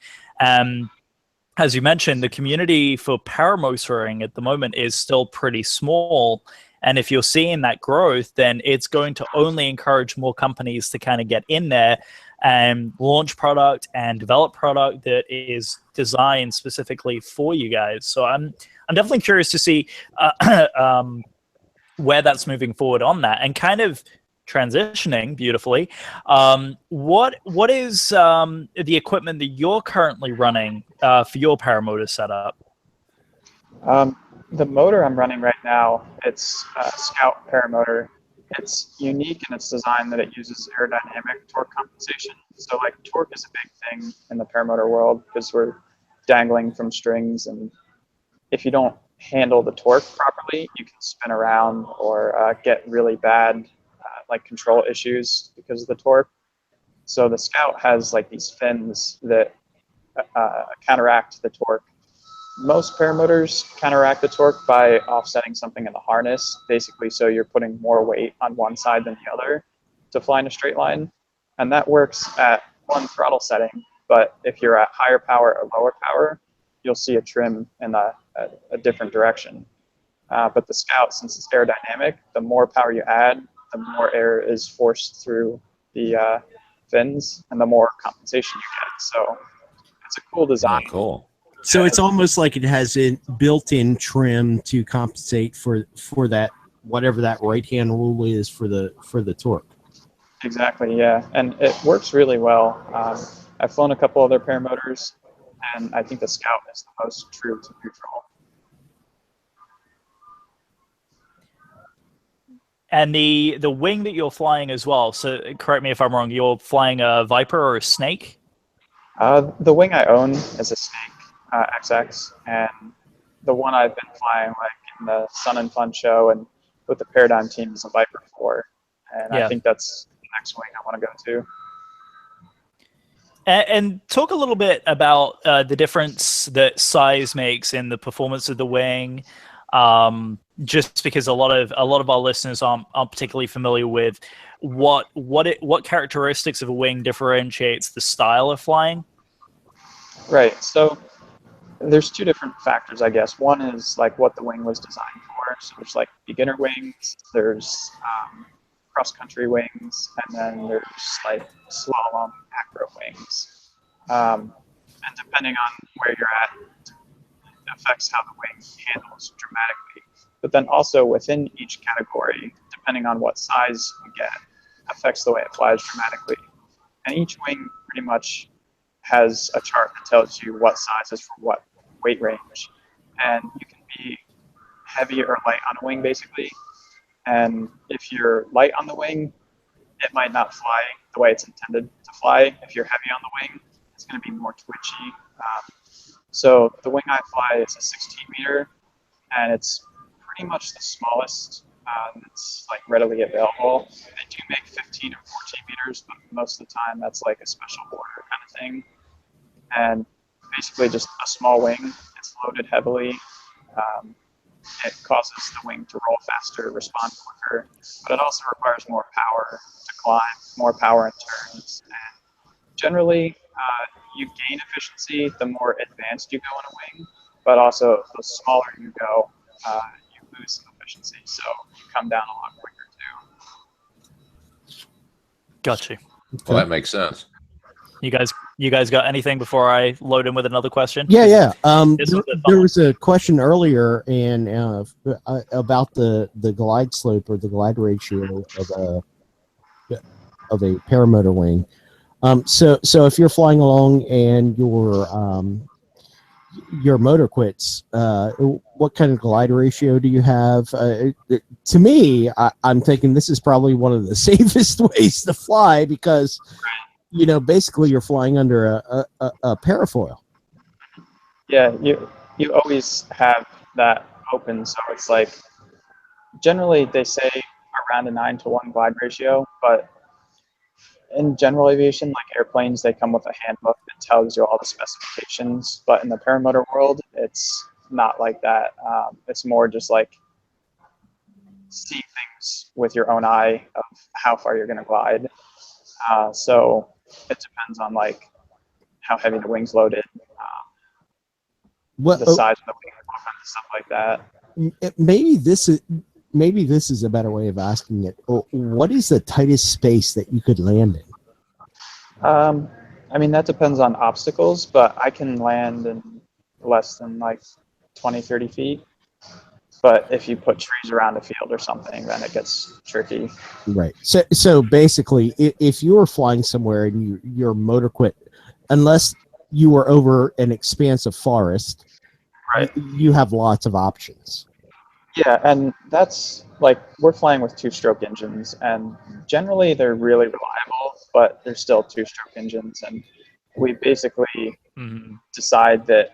As you mentioned, the community for paramotoring at the moment is still pretty small. And if you're seeing that growth, then it's going to only encourage more companies to kind of get in there and launch product and develop product that is designed specifically for you guys. So I'm definitely curious to see where that's moving forward on that, and kind of transitioning beautifully. What is the equipment that you're currently running for your paramotor setup? The motor I'm running right now, it's a Scout paramotor. it's unique in its design that it uses aerodynamic torque compensation. So like torque is a big thing in the paramotor world because we're dangling from strings, and if you don't handle the torque properly, you can spin around or get really bad like control issues because of the torque. So the Scout has like these fins that counteract the torque. Most paramotors counteract the torque by offsetting something in the harness, basically so you're putting more weight on one side than the other to fly in a straight line. And that works at one throttle setting, but if you're at higher power or lower power, you'll see a trim in a different direction. But the Scout, since it's aerodynamic, the more power you add, the more air is forced through the fins, and the more compensation you get. So it's a cool design. Oh, cool. So it's almost like it has a built-in trim to compensate for that, whatever that right-hand rule is for the torque. Exactly, yeah, and it works really well. I've flown a couple other paramotors, and I think the Scout is the most true to neutral. And the wing that you're flying as well. So correct me if I'm wrong. You're flying a Viper or a Snake? The wing I own is a Snake XX, and the one I've been flying like in the Sun and Fun show and with the Paradigm team is a Viper 4, and I think that's the next wing I want to go to. And talk a little bit about the difference that size makes in the performance of the wing. Just because a lot of our listeners aren't particularly familiar with what characteristics of a wing differentiates the style of flying. Right. So there's two different factors, I guess. One is like what the wing was designed for. So there's like beginner wings, there's cross-country wings, and then there's like slalom acro wings. And depending on where you're at, it affects how the wing handles dramatically. But then also within each category, depending on what size you get, affects the way it flies dramatically. And each wing pretty much has a chart that tells you what size is for what weight range. And you can be heavy or light on a wing, basically. And if you're light on the wing, it might not fly the way it's intended to fly. If you're heavy on the wing, it's going to be more twitchy. So the wing I fly is a 16 meter, and it's pretty much the smallest that's like readily available. They do make 15 or 14 meters, but most of the time that's like a special order kind of thing. And basically just a small wing. It's loaded heavily. It causes the wing to roll faster, respond quicker, but it also requires more power to climb, more power in turns. And generally, you gain efficiency the more advanced you go in a wing, but also the smaller you go, you lose some efficiency, so you come down a lot quicker too. Gotcha. Well, that makes sense. You guys got anything before I load in with another question? Yeah. There was a question earlier and about the glide slope or the glide ratio of a paramotor wing. So if you're flying along and your motor quits, what kind of glide ratio do you have? To me, I'm thinking this is probably one of the safest ways to fly because, basically you're flying under a parafoil. Yeah, you always have that open, so it's like generally they say around a 9-to-1 glide ratio, but in general aviation, like airplanes, they come with a handbook that tells you all the specifications, but in the paramotor world, it's not like that. It's more just like see things with your own eye of how far you're going to glide. So it depends on like how heavy the wing's loaded, the size of the wing, all kinds of stuff like that. Maybe this is a better way of asking it. What is the tightest space that you could land in? I mean, that depends on obstacles, but I can land in less than like 20, 30 feet. But if you put trees around a field or something, then it gets tricky. Right. So basically, if you were flying somewhere and your motor quit, unless you were over an expanse of forest, right, you have lots of options. Yeah, and that's like we're flying with two-stroke engines, and generally they're really reliable, but they're still two-stroke engines, and we basically Mhm. decide that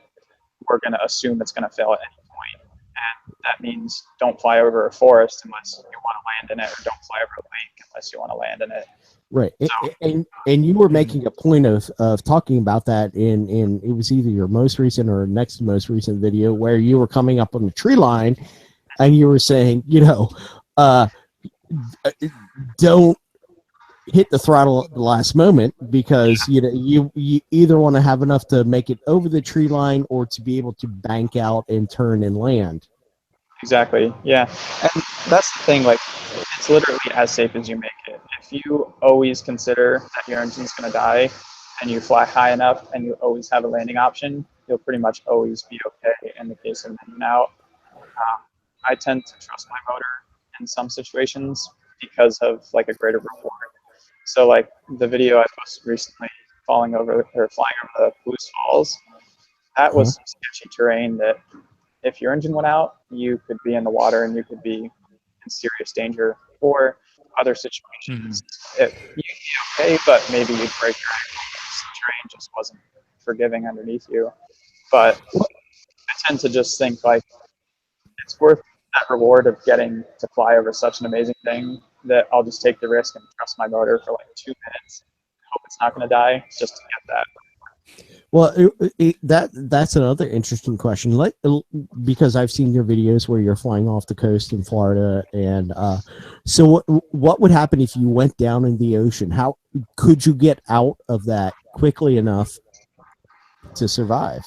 we're going to assume it's going to fail at any point, and that means don't fly over a forest unless you want to land in it, or don't fly over a lake unless you want to land in it. Right. So, And you were making a point of talking about that in it was either your most recent or next most recent video where you were coming up on the tree line and you were saying, uh, don't hit the throttle at the last moment because you either want to have enough to make it over the tree line or to be able to bank out and turn and land. exactly, yeah, and that's the thing. Like, it's literally as safe as you make it. If you always consider that your engine's going to die, and you fly high enough, and you always have a landing option, you'll pretty much always be okay in the case of an in and out. I tend to trust my motor in some situations because of like a greater reward. So like the video I posted recently, flying over the Blues Falls, that was some sketchy terrain that if your engine went out, you could be in the water and you could be in serious danger. Or other situations, you'd be okay, but maybe you'd break your ankle because the terrain just wasn't forgiving underneath you. But I tend to just think like it's worth that reward of getting to fly over such an amazing thing that I'll just take the risk and trust my motor for like 2 minutes. Hope it's not going to die just to get that. Well, that's another interesting question. Because I've seen your videos where you're flying off the coast in Florida, and so what would happen if you went down in the ocean? How could you get out of that quickly enough to survive?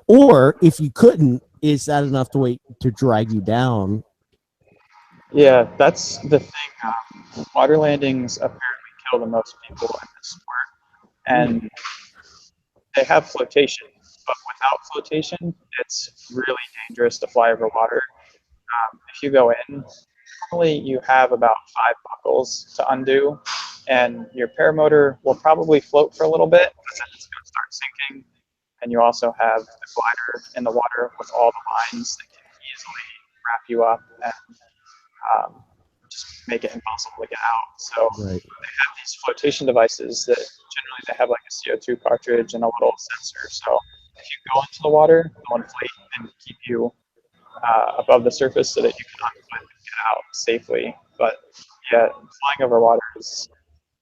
Or if you couldn't, is that enough to drag you down? Yeah, that's the thing. Water landings apparently kill the most people in this sport, and they have flotation, but without flotation, it's really dangerous to fly over water. If you go in, normally you have about 5 buckles to undo, and your paramotor will probably float for a little bit, but then it's going to start sinking. And you also have the glider in the water with all the lines that can easily wrap you up and just make it impossible to get out. So they have these flotation devices that generally they have like a CO2 cartridge and a little sensor. So if you go into the water, they'll inflate and keep you above the surface so that you can unflip and get out safely. But yeah, flying over water is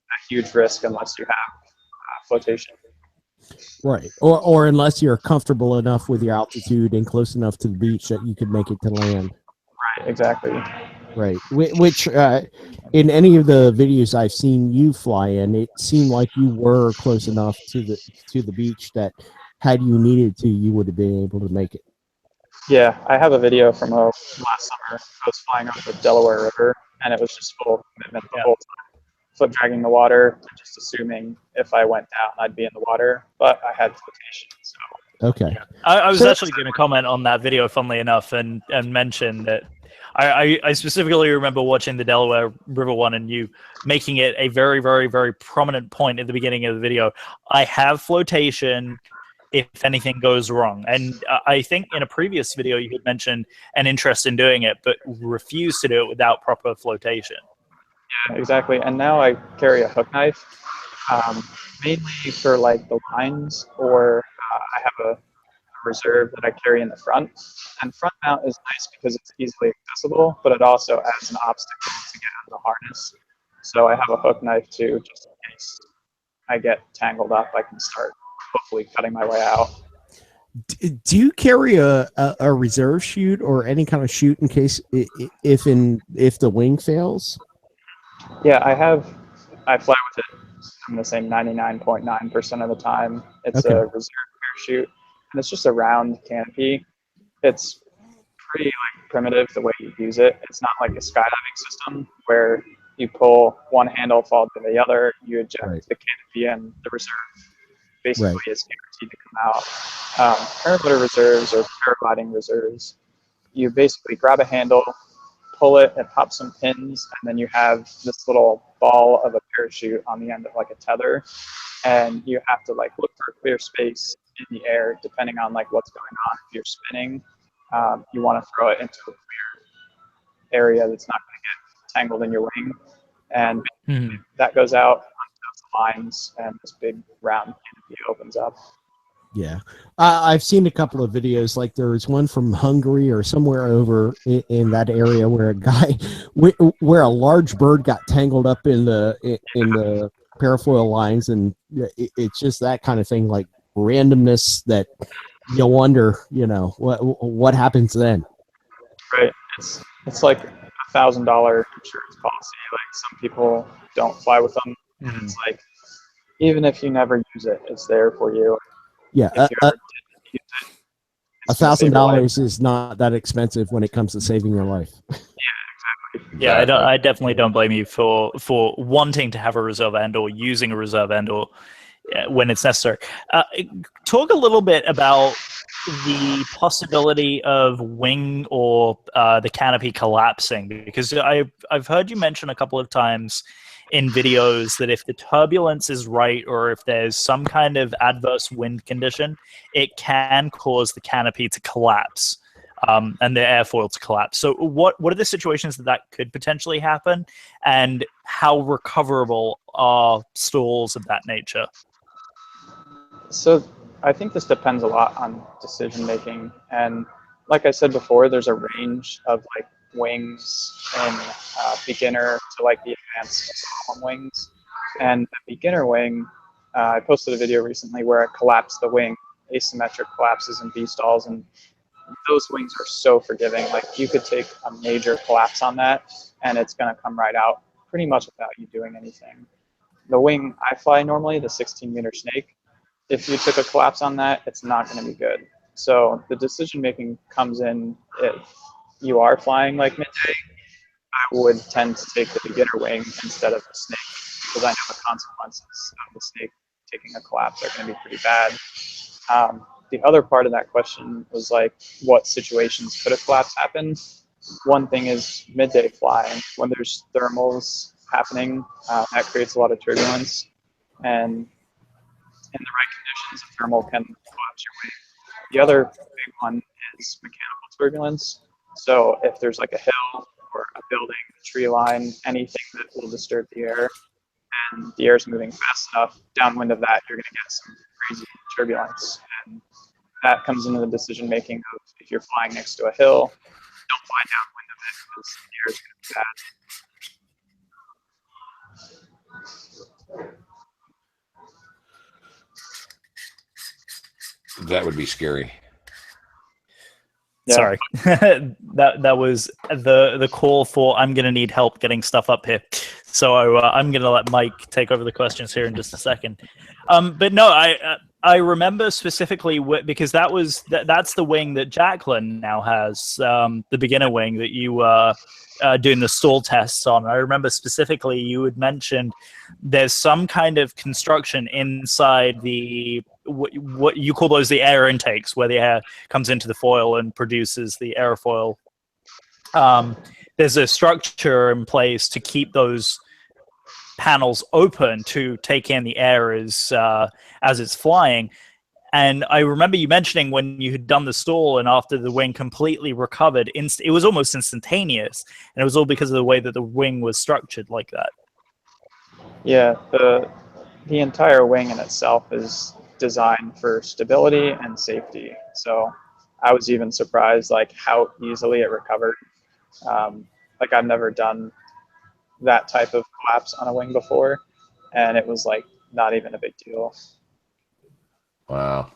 a huge risk unless you have flotation. Right. Or unless you're comfortable enough with your altitude and close enough to the beach that you could make it to land. Right, exactly. Right. Which in any of the videos I've seen you fly in, it seemed like you were close enough to the beach that had you needed to, you would have been able to make it. Yeah, I have a video from last summer. I was flying over the Delaware River, and it was just full commitment the whole time. Foot dragging the water, just assuming if I went down, I'd be in the water, but I had flotation, so. Okay. I was actually going to comment on that video, funnily enough, and mention that I specifically remember watching the Delaware River one and you making it a very, very, very prominent point at the beginning of the video. I have flotation if anything goes wrong. And I think in a previous video you had mentioned an interest in doing it, but refused to do it without proper flotation. Yeah, exactly. And now I carry a hook knife, mainly for like the lines, or I have a reserve that I carry in the front. And front mount is nice because it's easily accessible, but it also adds an obstacle to get out of the harness. So I have a hook knife too, just in case I get tangled up, I can start hopefully cutting my way out. Do you carry a reserve chute or any kind of chute in case if the wing fails? Yeah, I fly with it, I'm going to say 99.9% of the time. It's a reserve parachute, and it's just a round canopy. It's pretty like primitive the way you use it. It's not like a skydiving system where you pull one handle followed by the other, you eject the canopy, and the reserve basically is guaranteed to come out. Paramotor reserves or paragliding reserves, you basically grab a handle, pull it, and pop some pins, and then you have this little ball of a parachute on the end of like a tether, and you have to like look for a clear space in the air depending on like what's going on. If you're spinning, you want to throw it into a clear area that's not going to get tangled in your wing. And that goes out onto those lines, and this big round canopy opens up. Yeah, I've seen a couple of videos. Like there was one from Hungary or somewhere over in that area where a guy, where a large bird got tangled up in the parafoil lines, and it's just that kind of thing, like randomness that you wonder, what happens then. Right. It's like $1,000 insurance policy. Like some people don't fly with them. And it's like, even if you never use it, it's there for you. Yeah, $1,000 is not that expensive when it comes to saving your life. Yeah, exactly. Yeah, I definitely don't blame you for wanting to have a reserve end or using a reserve end or when it's necessary. Talk a little bit about the possibility of wing or the canopy collapsing, because I've heard you mention a couple of times in videos that if the turbulence is right or if there's some kind of adverse wind condition, it can cause the canopy to collapse and the airfoil to collapse. So what are the situations that could potentially happen, and how recoverable are stalls of that nature? So I think this depends a lot on decision making, and like I said before, there's a range of like wings in beginner to like the advanced slalom wings. And the beginner wing, I posted a video recently where I collapsed the wing, asymmetric collapses in V stalls, and those wings are so forgiving. Like you could take a major collapse on that and it's going to come right out pretty much without you doing anything. The wing I fly normally, the 16-meter snake, if you took a collapse on that, it's not going to be good. So the decision making comes in if you are flying like midday. I would tend to take the beginner wing instead of the snake, because I know the consequences of the snake taking a collapse are going to be pretty bad. The other part of that question was like, what situations could a collapse happen? One thing is midday flying. When there's thermals happening, that creates a lot of turbulence, and in the right conditions, a thermal can collapse your wing. The other big one is mechanical turbulence. So if there's like a hill or a building, a tree line, anything that will disturb the air, and the air is moving fast enough, downwind of that, you're going to get some crazy turbulence. And that comes into the decision making of if you're flying next to a hill, don't fly downwind of it because the air is going to be bad. That would be scary. Yeah. Sorry, that was the call for I'm going to need help getting stuff up here. So I'm going to let Mike take over the questions here in just a second. But no, I remember specifically because that's the wing that Jacqueline now has, the beginner wing that you were doing the stall tests on. I remember specifically you had mentioned there's some kind of construction inside the what you call those the air intakes, where the air comes into the foil and produces the airfoil. There's a structure in place to keep those panels open to take in the air as it's flying. And I remember you mentioning when you had done the stall and after the wing completely recovered, it was almost instantaneous, and it was all because of the way that the wing was structured like that. Yeah, the entire wing in itself is designed for stability and safety. So I was even surprised like how easily it recovered. Like I've never done that type of collapse on a wing before, and it was like not even a big deal. Wow.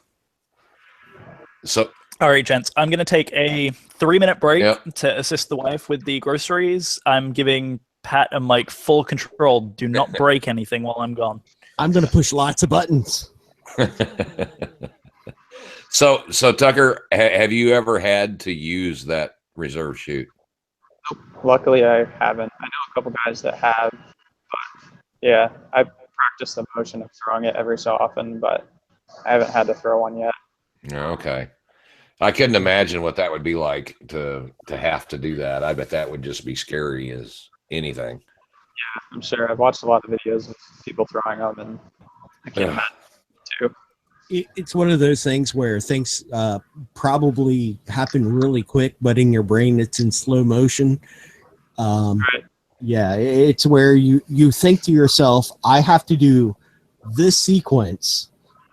So, all right, gents, I'm going to take a 3-minute break Yep. to assist the wife with the groceries. I'm giving Pat and Mike full control. Do not break anything while I'm gone. I'm going to push lots of buttons. so Tucker, have you ever had to use that reserve chute? Luckily, I haven't. I know a couple guys that have, but yeah, I practice the motion of throwing it every so often, but I haven't had to throw one yet. Okay. I couldn't imagine what that would be like to have to do that. I bet that would just be scary as anything. Yeah, I'm sure. I've watched a lot of videos of people throwing them, and I can't imagine too. It's one of those things where things probably happen really quick, but in your brain it's in slow motion, Right. Yeah, it's where you think to yourself, I have to do this sequence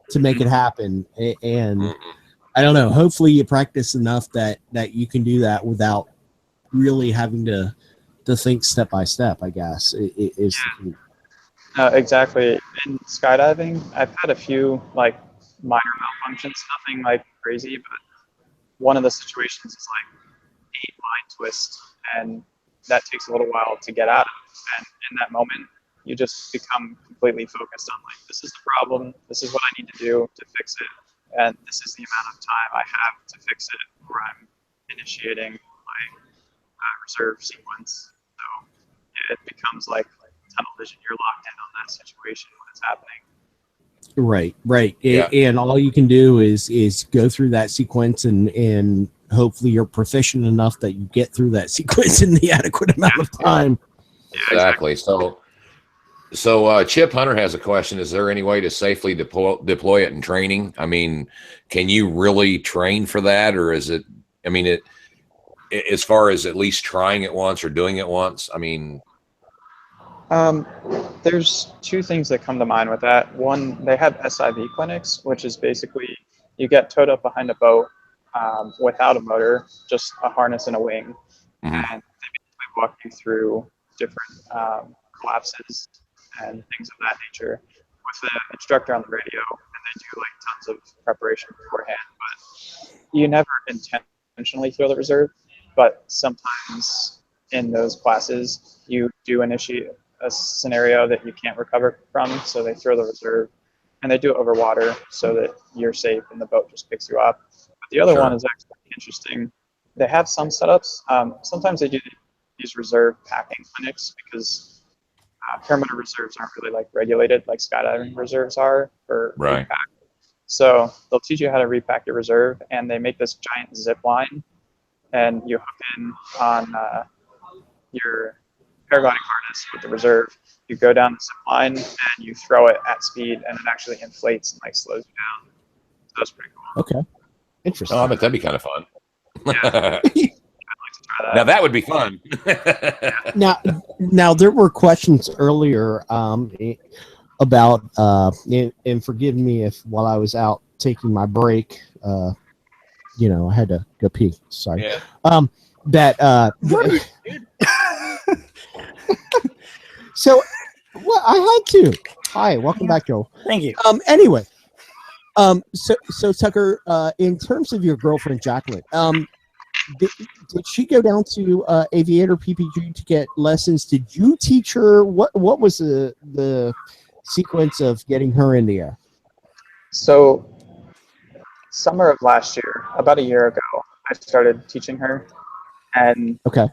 to make it happen, and I don't know. Hopefully, you practice enough that you can do that without really having to think step by step. I guess is the key. Exactly. In skydiving, I've had a few like minor malfunctions, nothing like crazy, but one of the situations is like 8-line twist, and that takes a little while to get out of. And in that moment, you just become completely focused on like, this is the problem, this is what I need to do to fix it, and this is the amount of time I have to fix it, or I'm initiating my reserve sequence. So it becomes like tunnel vision. You're locked in on that situation when it's happening. Right. Yeah. And all you can do is go through that sequence, and hopefully you're proficient enough that you get through that sequence in the adequate amount of time. Exactly. So Chip Hunter has a question. Is there any way to safely deploy it in training? I mean, can you really train for that, or is it? I mean, it as far as at least trying it once or doing it once. I mean, There's two things that come to mind with that. One, they have SIV clinics, which is basically you get towed up behind a boat without a motor, just a harness and a wing, and they basically walk you through different collapses and things of that nature with the instructor on the radio, and they do like tons of preparation beforehand. But you never intentionally throw the reserve, but sometimes in those classes you do initiate a scenario that you can't recover from, so they throw the reserve, and they do it over water so that you're safe and the boat just picks you up. But the other one is actually interesting. They have some setups. Sometimes they do these reserve packing clinics because paramotor reserves aren't really like regulated like skydiving reserves are for repack. So they'll teach you how to repack your reserve, and they make this giant zip line, and you hook in on your paragliding harness with the reserve. You go down the zip line and you throw it at speed, and it actually inflates and like slows you down. So that's pretty cool. Okay, interesting. Oh, I bet that'd be kind of fun. Yeah. I'd like to try that. Now that would be fun. Now there were questions earlier about and forgive me if while I was out taking my break, I had to go pee. Sorry. Yeah. So, well, I had to. Hi, welcome back, Joel. Thank you. Anyway, so Tucker, in terms of your girlfriend Jacqueline, did she go down to Aviator PPG to get lessons? Did you teach her? What was the sequence of getting her in the air? So, summer of last year, about a year ago, I started teaching her, and okay,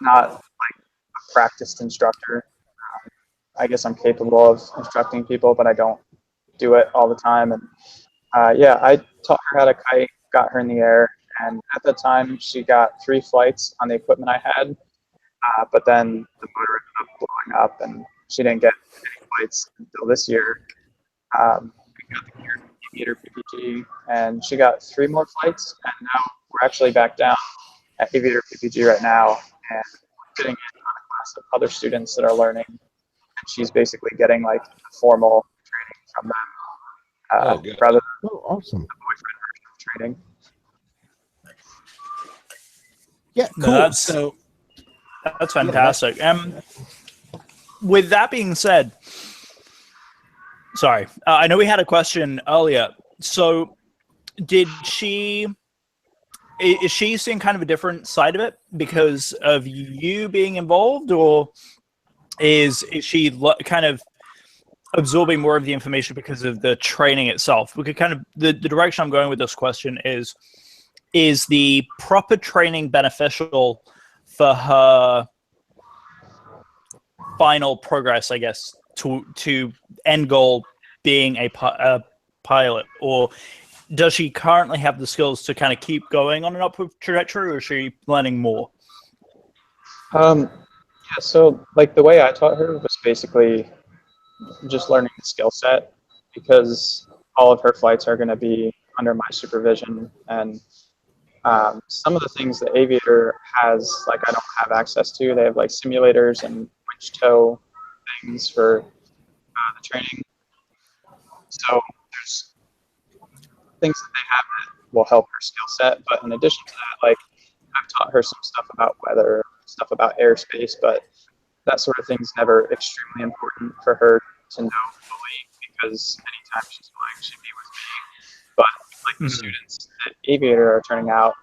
not like a practiced instructor. I guess I'm capable of instructing people, but I don't do it all the time. And I taught her how to kite, got her in the air, and at the time she got 3 flights on the equipment I had, but then the motor ended up blowing up, and she didn't get any flights until this year. We got the gear from Aviator PPG, and she got 3 more flights, and now we're actually back down at Aviator PPG right now, and we're getting in on a class of other students that are learning. And she's basically getting like formal training from them, rather than awesome. the boyfriend version of training. Yeah, cool. That's fantastic. With that being said, sorry, I know we had a question earlier. So, is she seeing kind of a different side of it because of you being involved, or is she kind of absorbing more of the information because of the training itself? We could kind of the direction I'm going with this question is the proper training beneficial for her final progress, I guess, to end goal being a pilot, or does she currently have the skills to kind of keep going on an upward trajectory, or is she learning more? So like the way I taught her was basically just learning the skill set, because all of her flights are going to be under my supervision, and Some of the things the Aviator has, like, I don't have access to. They have like simulators and winch tow things for the training. So there's things that they have that will help her skill set. But in addition to that, like, I've taught her some stuff about weather, stuff about airspace, but that sort of thing's never extremely important for her to know fully, because anytime she's flying, she'd be with me. But like the students that Aviator are turning out,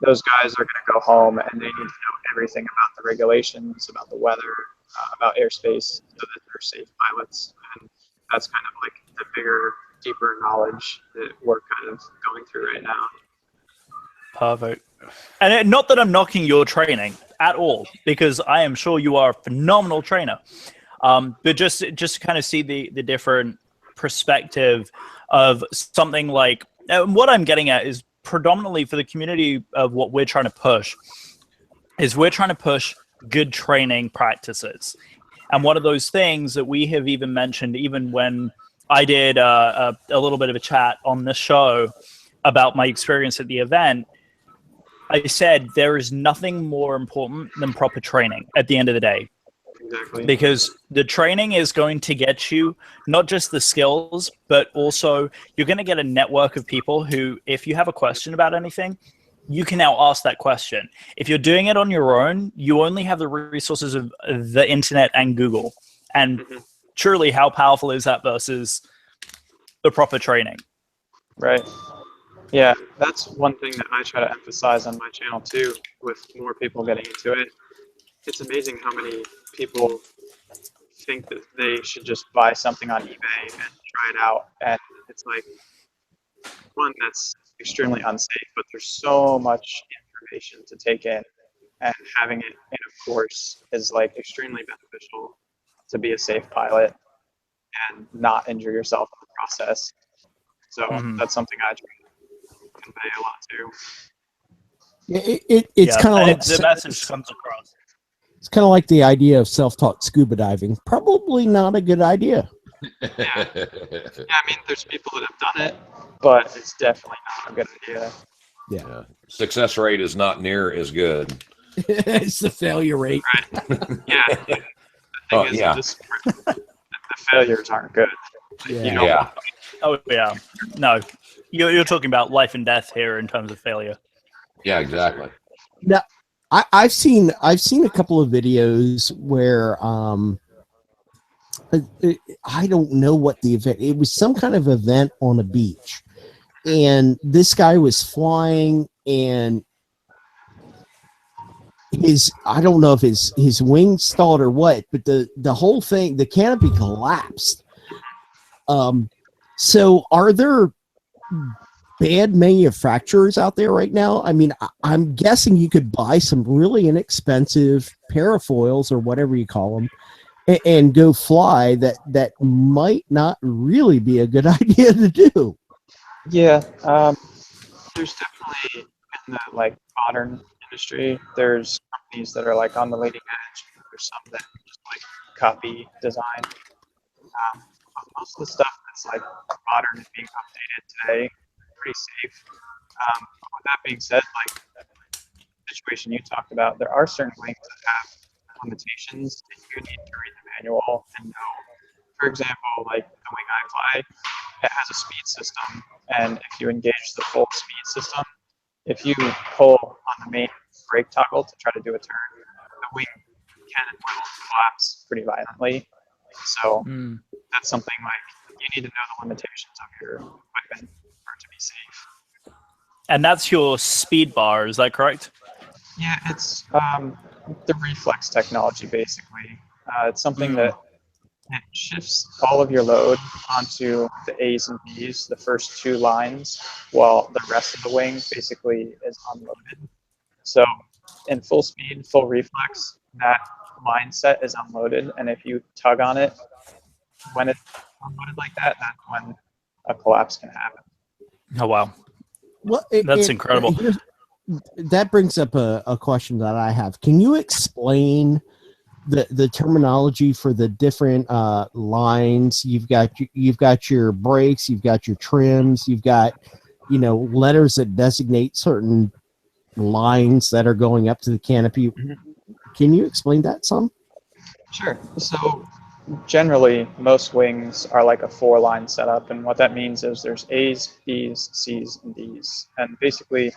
those guys are going to go home and they need to know everything about the regulations, about the weather, about airspace, so that they're safe pilots. And that's kind of like the bigger, deeper knowledge that we're kind of going through right now. Perfect. And not that I'm knocking your training at all, because I am sure you are a phenomenal trainer. But just to kind of see the different perspective of something like, what I'm getting at is predominantly for the community of what we're trying to push, is we're trying to push good training practices. And one of those things that we have even mentioned, even when I did a little bit of a chat on this show about my experience at the event, I said there is nothing more important than proper training at the end of the day. Exactly. Because the training is going to get you not just the skills, but also you're going to get a network of people who, if you have a question about anything, you can now ask that question. If you're doing it on your own, you only have the resources of the internet and Google. And truly, how powerful is that versus the proper training? Right. Yeah, that's one thing that I try to emphasize on my channel too, with more people getting into it. It's amazing how many people think that they should just buy something on eBay and try it out. And it's like, one, that's extremely unsafe, but there's so much information to take in, and having it in a course is like extremely beneficial to be a safe pilot and not injure yourself in the process. So that's something I try to convey a lot too. It's kind of like the message comes across. It's kind of like the idea of self-taught scuba diving. Probably not a good idea. Yeah, I mean, there's people that have done it, but it's definitely not a good idea. Yeah. Success rate is not near as good. It's the failure rate. Right. Yeah. The thing is, the failures aren't good. Yeah. Oh, yeah. No, you're talking about life and death here in terms of failure. Yeah, exactly. Now, I've seen a couple of videos where I don't know what the event. It was some kind of event on a beach, and this guy was flying, and I don't know if his wing stalled or what, but the whole thing, the canopy collapsed. So are there bad manufacturers out there right now? I mean, I'm guessing you could buy some really inexpensive parafoils or whatever you call them and go fly. That might not really be a good idea to do. Yeah, there's definitely in the like modern industry, there's companies that are like on the leading edge. There's some that just like copy design. But most of the stuff that's like modern and being updated today, pretty safe. With that being said, like the situation you talked about, there are certain wings that have limitations that you need to read the manual and know. For example, like the wing I fly, it has a speed system, and if you engage the full speed system, if you pull on the main brake toggle to try to do a turn, the wing can and will collapse pretty violently. So that's something like you need to know the limitations of your equipment for it to be safe. And that's your speed bar, is that correct? Yeah, it's the reflex technology, basically. It's something that it shifts all of your load onto the A's and B's, the first two lines, while the rest of the wing basically is unloaded. So in full speed, full reflex, that line set is unloaded, and if you tug on it, when it's unloaded like that, that's when a collapse can happen. Oh, wow. Well, That's incredible. That brings up a question that I have. Can you explain the terminology for the different lines? You've got your brakes, you've got your trims, you've got letters that designate certain lines that are going up to the canopy. Can you explain that some? Sure. So generally, most wings are like a 4-line setup, and what that means is there's A's, B's, C's, and D's. And basically,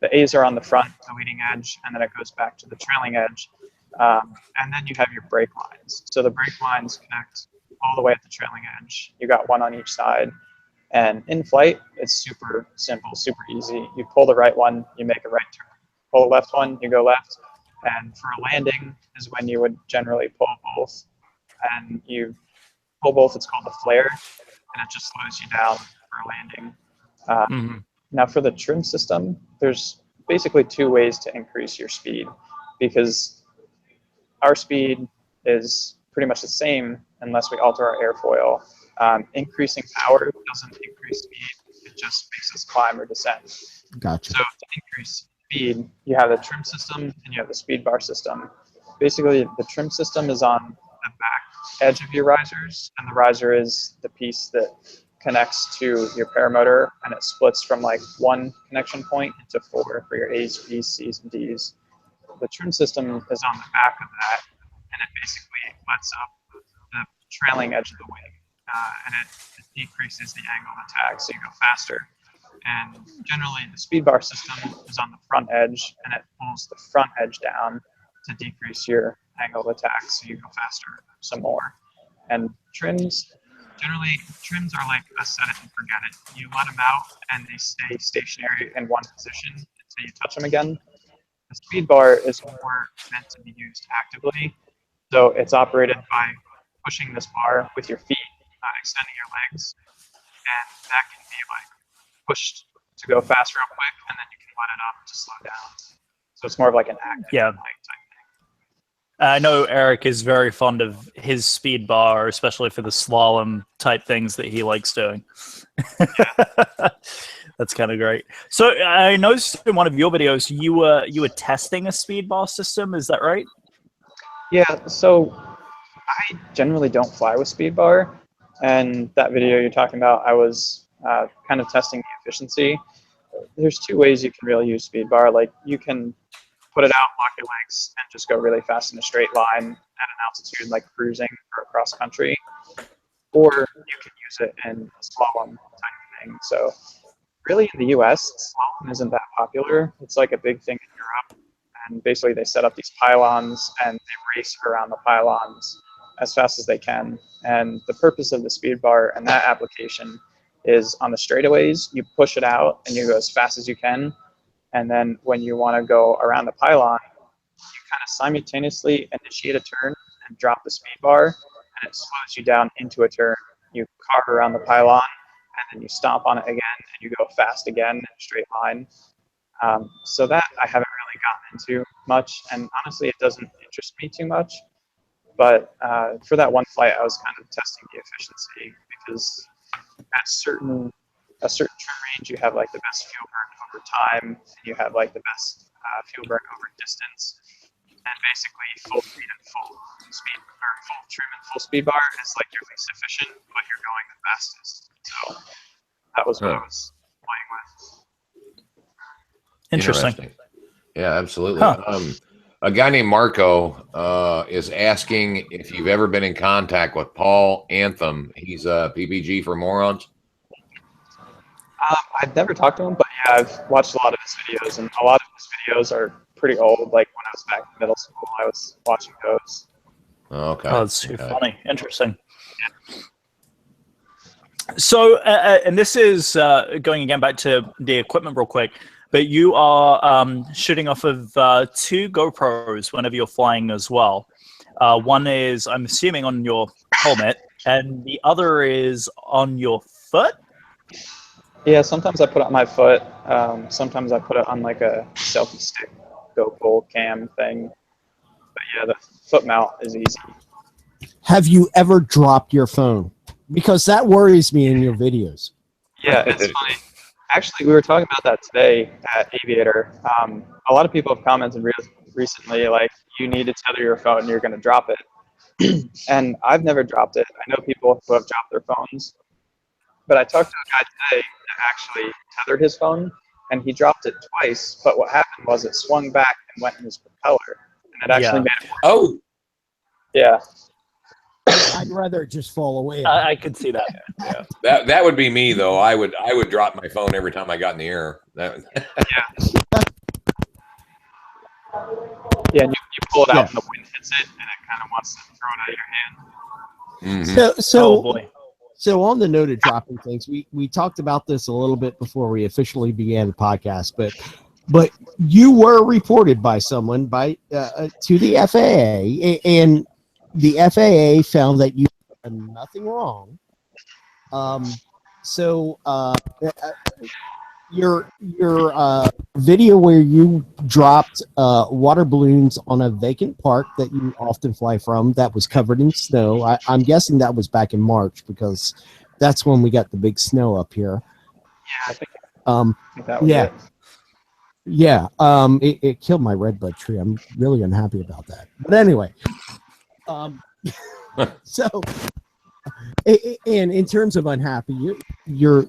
the A's are on the front, the leading edge, and then it goes back to the trailing edge. And then you have your brake lines. So the brake lines connect all the way at the trailing edge. You got one on each side. And in flight, it's super simple, super easy. You pull the right one, you make a right turn. Pull the left one, you go left. And for a landing is when you would generally pull both. And you pull both, it's called a flare, and it just slows you down for a landing. Now for the trim system, there's basically 2 ways to increase your speed, because our speed is pretty much the same unless we alter our airfoil. Increasing power doesn't increase speed, it just makes us climb or descend. Gotcha. So to increase speed, you have the trim system and you have the speed bar system. Basically, the trim system is on the back edge of your risers, and the riser is the piece that connects to your paramotor, and it splits from like 1 connection point into 4 for your A's, B's, C's, and D's. The trim system is on the back of that, and it basically lets up the trailing edge of the wing, and it decreases the angle of attack, so you go faster. And generally, the speed bar system is on the front edge, and it pulls the front edge down to decrease your angle of attack, so you go faster some more. And trims, generally, trims are like a set it and forget it. You let them out, and they stay stationary in one position until you touch them again. The speed bar is more meant to be used actively, so it's operated by pushing this bar with your feet, extending your legs, and that can be like pushed to go fast real quick, and then you can let it up to slow down. So it's more of like an active type thing. I know Eric is very fond of his speed bar, especially for the slalom type things that he likes doing. That's kind of great. So I noticed in one of your videos you were testing a speed bar system. Is that right? Yeah. So I generally don't fly with speed bar, and that video you're talking about, I was kind of testing the efficiency. There's 2 ways you can really use speed bar. Like, you can put it out, lock your legs, and just go really fast in a straight line at an altitude, like cruising or cross country, or you can use it in a slalom type thing. So really in the US, slalom isn't that popular. It's like a big thing in Europe, and basically they set up these pylons and they race around the pylons as fast as they can. And the purpose of the speed bar and that application is on the straightaways, you push it out and you go as fast as you can. And then when you want to go around the pylon, you kind of simultaneously initiate a turn and drop the speed bar, and it slows you down into a turn. You carve around the pylon, and then you stomp on it again, and you go fast again in a straight line. So that I haven't really gotten into much, and honestly, it doesn't interest me too much. But for that one flight, I was kind of testing the efficiency, because at a certain trim range, you have like the best fuel burn over time, and you have like the best fuel burn over distance. And basically, full speed and full speed, or full trim and full speed bar is like your least efficient, but you're going the fastest. So that was what I was playing with. Interesting. Yeah, absolutely. A guy named Marco is asking if you've ever been in contact with Paul Anthem. He's a PPG for Morons. I've never talked to him, but yeah, I've watched a lot of his videos, and a lot of his videos are pretty old. Like when I was back in middle school, I was watching those. Okay. Oh, that's too funny. Interesting. So, and this is going again back to the equipment real quick, but you are shooting off of 2 GoPros whenever you're flying as well. One is, I'm assuming, on your helmet, and the other is on your foot? Yeah, sometimes I put it on my foot. Sometimes I put it on like a selfie stick, GoPro cam thing. But yeah, the foot mount is easy. Have you ever dropped your phone? Because that worries me in your videos. Yeah, it's funny. Actually, we were talking about that today at Aviator. A lot of people have commented recently, like, you need to tether your phone, you're going to drop it. And I've never dropped it. I know people who have dropped their phones. But I talked to a guy today that actually tethered his phone, and he dropped it twice. But what happened was it swung back and went in his propeller, and it actually made it. Oh, Yeah. I'd rather it just fall away. I could see that. yeah. That would be me though. I would drop my phone every time I got in the air. That, Yeah, and you pull it out and the wind hits it, and it kind of wants to throw it out of your hand. Oh boy. So on the note of dropping things, we talked about this a little bit before we officially began the podcast, but you were reported by someone to the FAA, and the FAA found that you did nothing wrong. Your video where you dropped water balloons on a vacant park that you often fly from that was covered in snow. I'm guessing that was back in March because that's when we got the big snow up here. Yeah, I think that was it. Yeah. It killed my redbud tree. I'm really unhappy about that. But anyway, so. And in terms of unhappy, your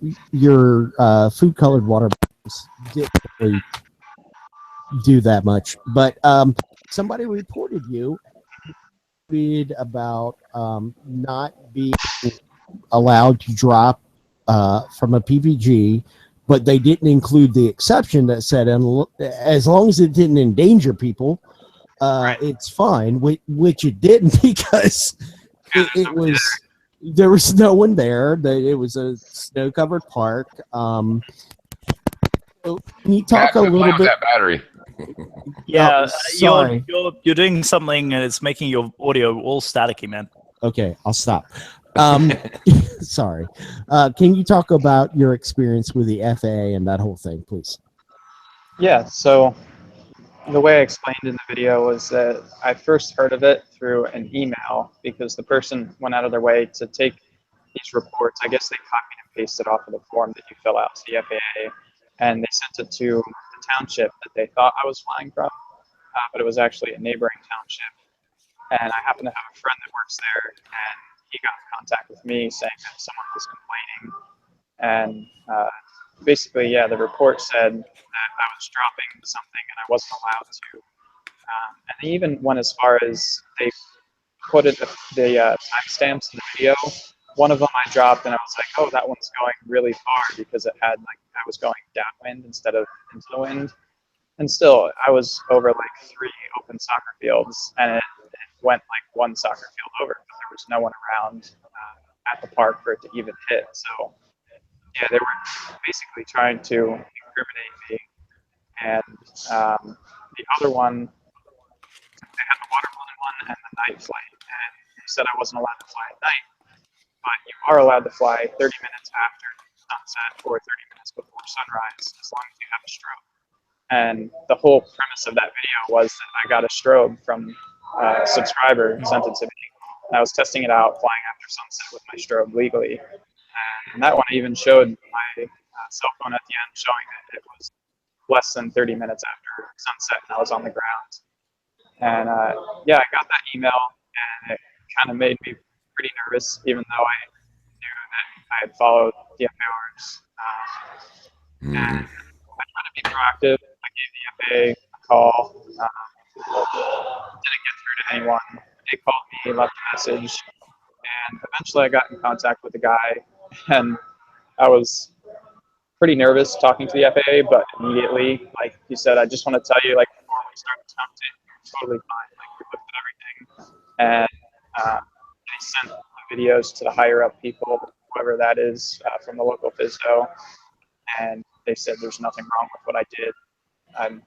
food colored water balloons didn't really do that much. But somebody reported you about not being allowed to drop from a PVG, but they didn't include the exception that said as long as it didn't endanger people, it's fine. Which it didn't because it was. There was no one there. It was a snow-covered park. Can you talk a little bit? That battery. Yeah, sorry. You're doing something and it's making your audio all staticky, man. Okay, I'll stop. Sorry. Can you talk about your experience with the FAA and that whole thing, please? Yeah, so the way I explained in the video was that I first heard of it through an email because the person went out of their way to take these reports. I guess they copied and pasted off of the form that you fill out to the FAA, and they sent it to the township that they thought I was flying from, but it was actually a neighboring township. And I happen to have a friend that works there, and he got in contact with me saying that someone was complaining. And basically, yeah, the report said that I was dropping something and I wasn't allowed to. And they even went as far as they put the timestamps in the video. One of them I dropped and I was like, oh, that one's going really far because it had I was going downwind instead of into the wind. And still, I was over 3 open soccer fields, and it went one soccer field over, but there was no one around at the park for it to even hit. So yeah, they were basically trying to incriminate me. And the other one, they had the water balloon one and the night flight. And they said I wasn't allowed to fly at night, but you are allowed to fly 30 minutes after sunset or 30 minutes before sunrise, as long as you have a strobe. And the whole premise of that video was that I got a strobe from a subscriber sent it to me. And I was testing it out, flying after sunset with my strobe legally. And that one I even showed my cell phone at the end, showing that it was less than 30 minutes after sunset and I was on the ground. And yeah, I got that email and it kind of made me pretty nervous, even though I knew that I had followed DFA orders. And I tried to be proactive. I gave the FAA a call. Didn't get through to anyone. They called me, left a message, and eventually I got in contact with the guy, and I was pretty nervous talking to the FAA, but immediately, he said, I just want to tell you, before we start the testing, you're totally fine. We looked at everything, and they sent the videos to the higher up people, whoever that is, from the local FSDO, and they said there's nothing wrong with what I did. I'm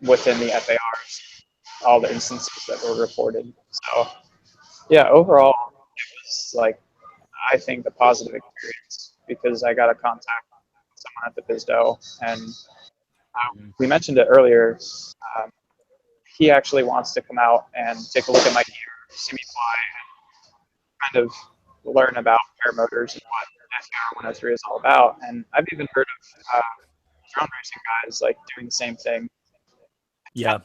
within the FARs, all the instances that were reported. So, yeah, overall, it was I think a positive experience because I got a contact with someone at the FSDO, and we mentioned it earlier. He actually wants to come out and take a look at my gear, see me fly, and kind of learn about paramotors and what FAR 103 is all about. And I've even heard of drone racing guys doing the same thing. Yeah,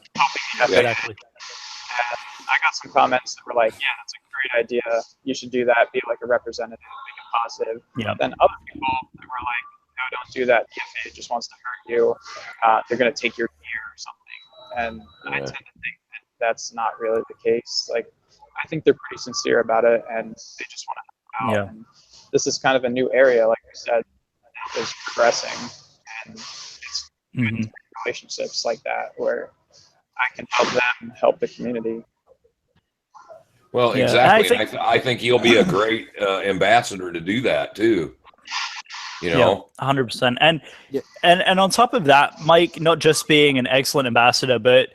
exactly. And I got some comments that were yeah, that's a great idea. You should do that. Be a representative, make it positive. Yeah. Then other people that were don't do that. The FAA just wants to hurt you. They're going to take your gear or something. And I tend to think that that's not really the case. Like, I think they're pretty sincere about it, and they just want to help out. And this is kind of a new area, like we said, that is progressing, and it's relationships like that where I can help them help the community. Well, exactly. I think you'll be a great ambassador to do that too. You know, 100%. And on top of that, Mike, not just being an excellent ambassador, but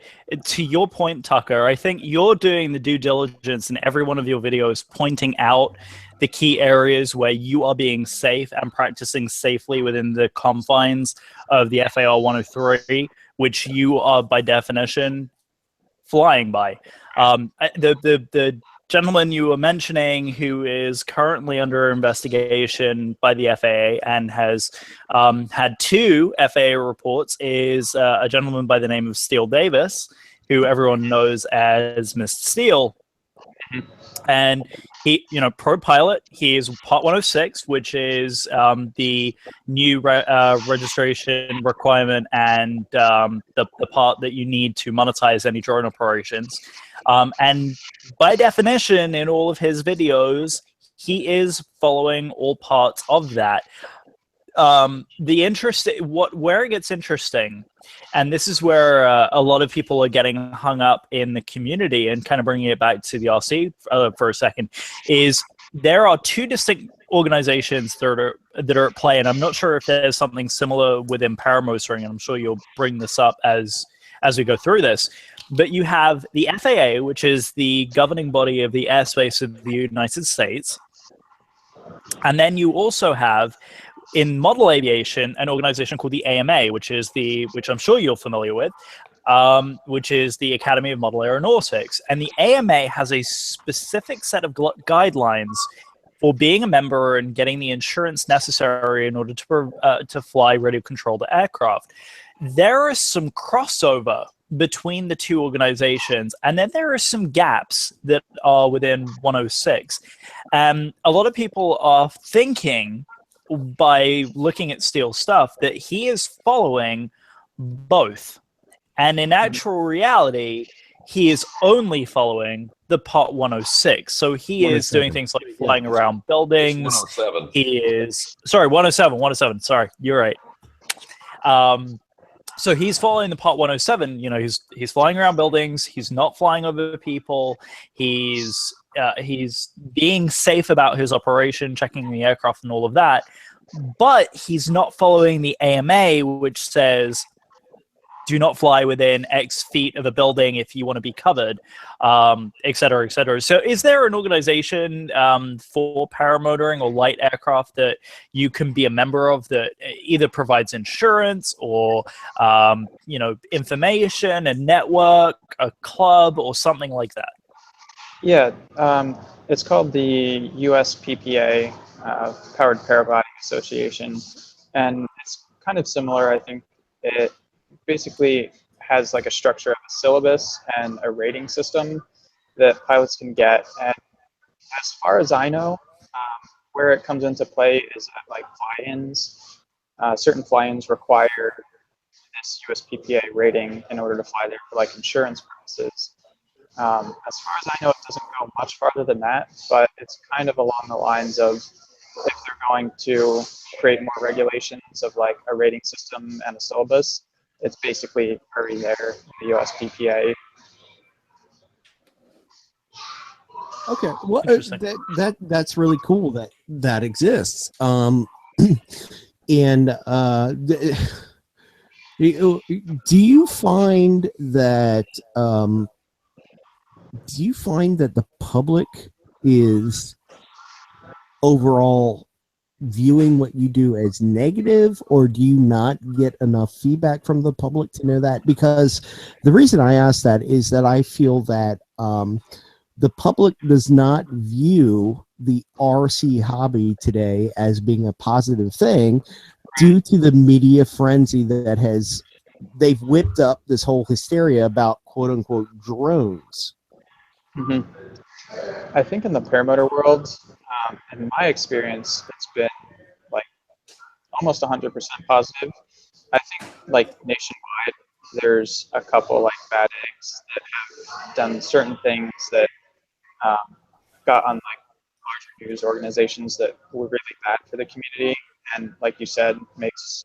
to your point, Tucker, I think you're doing the due diligence in every one of your videos, pointing out the key areas where you are being safe and practicing safely within the confines of the FAR 103, which you are by definition flying by. The gentleman you were mentioning, who is currently under investigation by the FAA and has had 2 FAA reports, is a gentleman by the name of Steele Davis, who everyone knows as Mr. Steele. And he, pro pilot, he is Part 106, which is the new registration requirement and the part that you need to monetize any drone operations. And by definition, in all of his videos, he is following all parts of that. Where it gets interesting, and this is where a lot of people are getting hung up in the community, and kind of bringing it back to the RC for a second, is there are 2 distinct organizations that are at play, and I'm not sure if there's something similar within paramotoring, and I'm sure you'll bring this up as we go through this. But you have the FAA, which is the governing body of the airspace of the United States, and then you also have, in model aviation, an organization called the AMA, which I'm sure you're familiar with, which is the Academy of Model Aeronautics. And the AMA has a specific set of guidelines for being a member and getting the insurance necessary in order to fly radio-controlled aircraft. There is some crossover between the 2 organizations, and then there are some gaps that are within 106. A lot of people are thinking, by looking at Steele's stuff, that he is following both. And in actual reality, he is only following the Part 106. So he is doing things like flying around buildings. 107. He is, sorry, 107. Sorry, you're right. So he's following the Part 107. He's flying around buildings. He's not flying over people. He's being safe about his operation, checking the aircraft and all of that. But he's not following the AMA, which says, do not fly within X feet of a building if you want to be covered, et cetera, et cetera. So is there an organization for paramotoring or light aircraft that you can be a member of that either provides insurance or, information, a network, a club, or something like that? Yeah, it's called the USPPA, Powered Parabody Association, and it's kind of similar. I think it basically has like a structure of a syllabus and a rating system that pilots can get. And as far as I know, where it comes into play is at like fly-ins. Certain fly-ins require this USPPA rating in order to fly there for like insurance purposes. As far as I know, it doesn't go much farther than that, but it's kind of along the lines of, if they're going to create more regulations of like a rating system and a syllabus, it's basically already there, the USPPA. Okay, well, that's really cool that exists. And do you find that the public is overall viewing what you do as negative, or do you not get enough feedback from the public to know that? Because the reason I ask that is that I feel that the public does not view the RC hobby today as being a positive thing due to the media frenzy that they've whipped up this whole hysteria about quote unquote drones. Mm-hmm. I think in the paramotor world, in my experience, it's been like almost 100% positive. I think like nationwide, there's a couple like bad eggs that have done certain things that got on like larger news organizations that were really bad for the community, and like you said, makes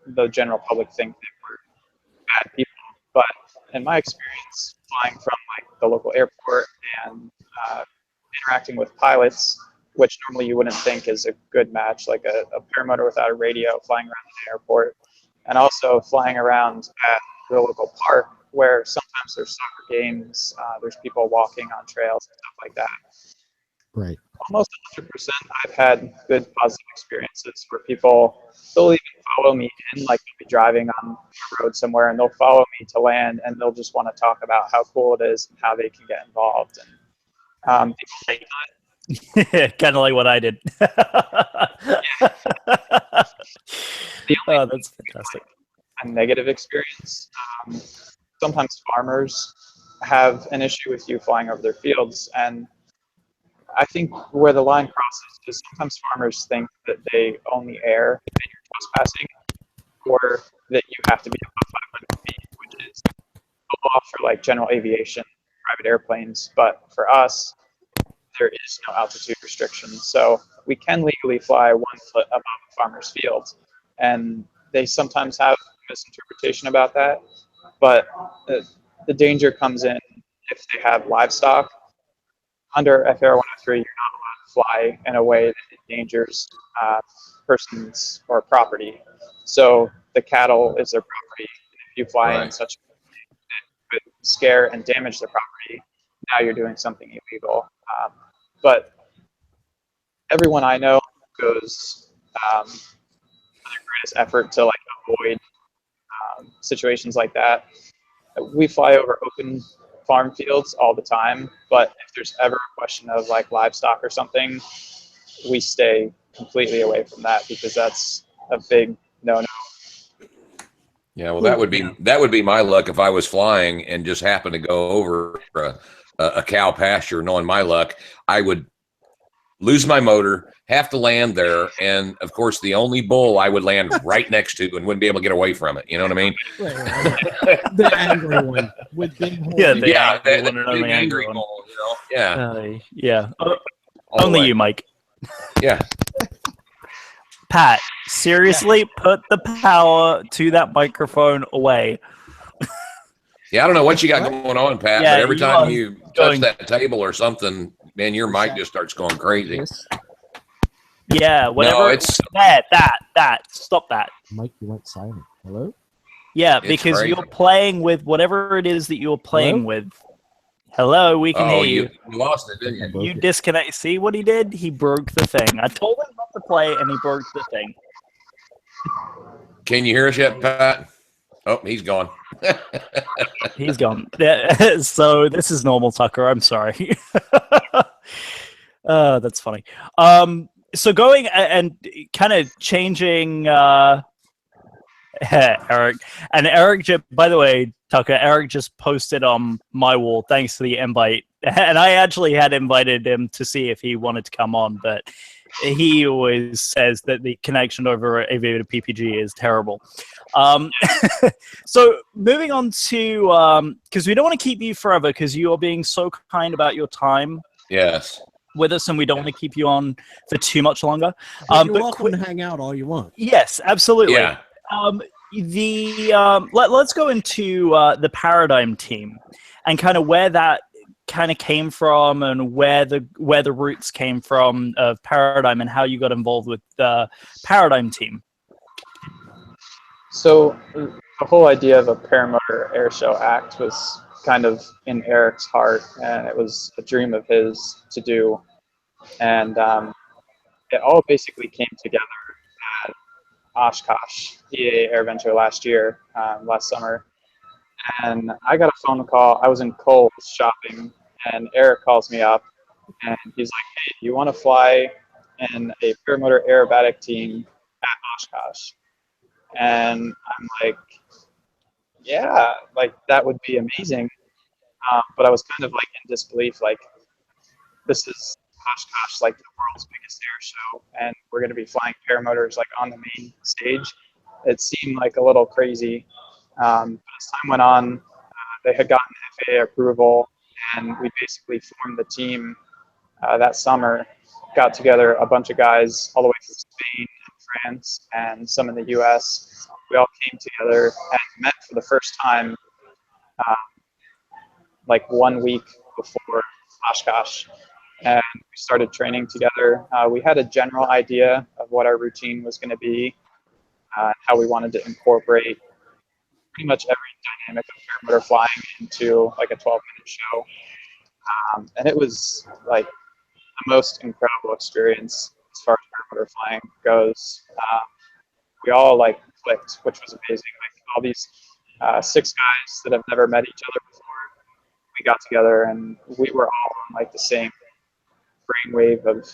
the general public think that we're bad people. But in my experience, flying from like the local airport and interacting with pilots, which normally you wouldn't think is a good match, like a paramotor without a radio flying around the airport, and also flying around at the local park where sometimes there's soccer games, there's people walking on trails and stuff like that. Right. Almost 100%, I've had good positive experiences where people, they'll even follow me in, like they'll be driving on a road somewhere and they'll follow me to land and they'll just want to talk about how cool it is and how they can get involved. And people take that. Kind of like what I did. Oh, that's fantastic. A negative experience. Sometimes farmers have an issue with you flying over their fields, and I think where the line crosses is sometimes farmers think that they own the air and you're trespassing, or that you have to be above 500 feet, which is a law for like general aviation, private airplanes. But for us, there is no altitude restriction, so we can legally fly 1 foot above a farmer's field, and they sometimes have misinterpretation about that. But the danger comes in if they have livestock. Under FAR 103, you're not allowed to fly in a way that endangers persons or property. So the cattle is their property. If you fly in such a way that could scare and damage the property, now you're doing something illegal. But everyone I know goes to their greatest effort to like avoid situations like that. We fly over open farm fields all the time, but if there's ever a question of like livestock or something, we stay completely away from that because that's a big no-no. Yeah, well, that would be my luck if I was flying and just happened to go over a cow pasture. Knowing my luck, I would lose my motor, have to land there, and of course, the only bull I would land right next to and wouldn't be able to get away from it. You know what I mean? Right. The angry one with big horns. Yeah, The big angry bull. You know? Yeah. Yeah. All the Only way. you, Mike. Yeah. Pat, seriously, put the power to that microphone away. Yeah, I don't know what you got going on, Pat, Yeah, but every you time are you touch going- that table or something, man, your mic just starts going crazy. Yes. Yeah, whatever. No, it's that. Stop that. Mike, you went silent. Hello? Yeah, It's because crazy. you're playing with whatever it is that you're playing with. Hello, we can hear you. You lost it, didn't you? You disconnect. See what he did? He broke the thing. I told him not to play, and he broke the thing. Can you hear us yet, Pat? Oh, he's gone. He's gone. Yeah, so this is normal, Tucker. I'm sorry. That's funny. So going and kind of changing Eric. And Eric, by the way, Tucker, Eric just posted on my wall, thanks for the invite. And I actually had invited him to see if he wanted to come on, but he always says that the connection over Aviator PPG is terrible. So moving on to, because we don't want to keep you forever because you are being so kind about your time. Yes. With us, and we don't want to keep you on for too much longer. You're welcome to hang out all you want. Yes, absolutely. Yeah. Let's go into the Paradigm team and kind of where that kind of came from and where the roots came from of Paradigm and how you got involved with the Paradigm team. So the whole idea of a Paramotor Air Show Act was kind of in Eric's heart, and it was a dream of his to do. And it all basically came together at Oshkosh, EA AirVenture last summer. And I got a phone call. I was in Kohl's shopping, and Eric calls me up, and he's like, "Hey, do you want to fly in a Paramotor aerobatic team at Oshkosh?" And I'm like, "Yeah, like that would be amazing." But I was kind of like in disbelief, like this is Oshkosh, like the world's biggest air show, and we're going to be flying paramotors like on the main stage. It seemed like a little crazy. But as time went on, they had gotten FAA approval, and we basically formed the team that summer. Got together a bunch of guys all the way from Spain and France and some in the US. We all came together and met for the first time like 1 week before Oshkosh, and we started training together. We had a general idea of what our routine was going to be, how we wanted to incorporate pretty much every dynamic of paramotor flying into like a 12-minute show. And it was like the most incredible experience as far as paramotor flying goes. We all like clicked, which was amazing. Like all these 6 guys that have never met each other before, we got together and we were all on like the same brainwave of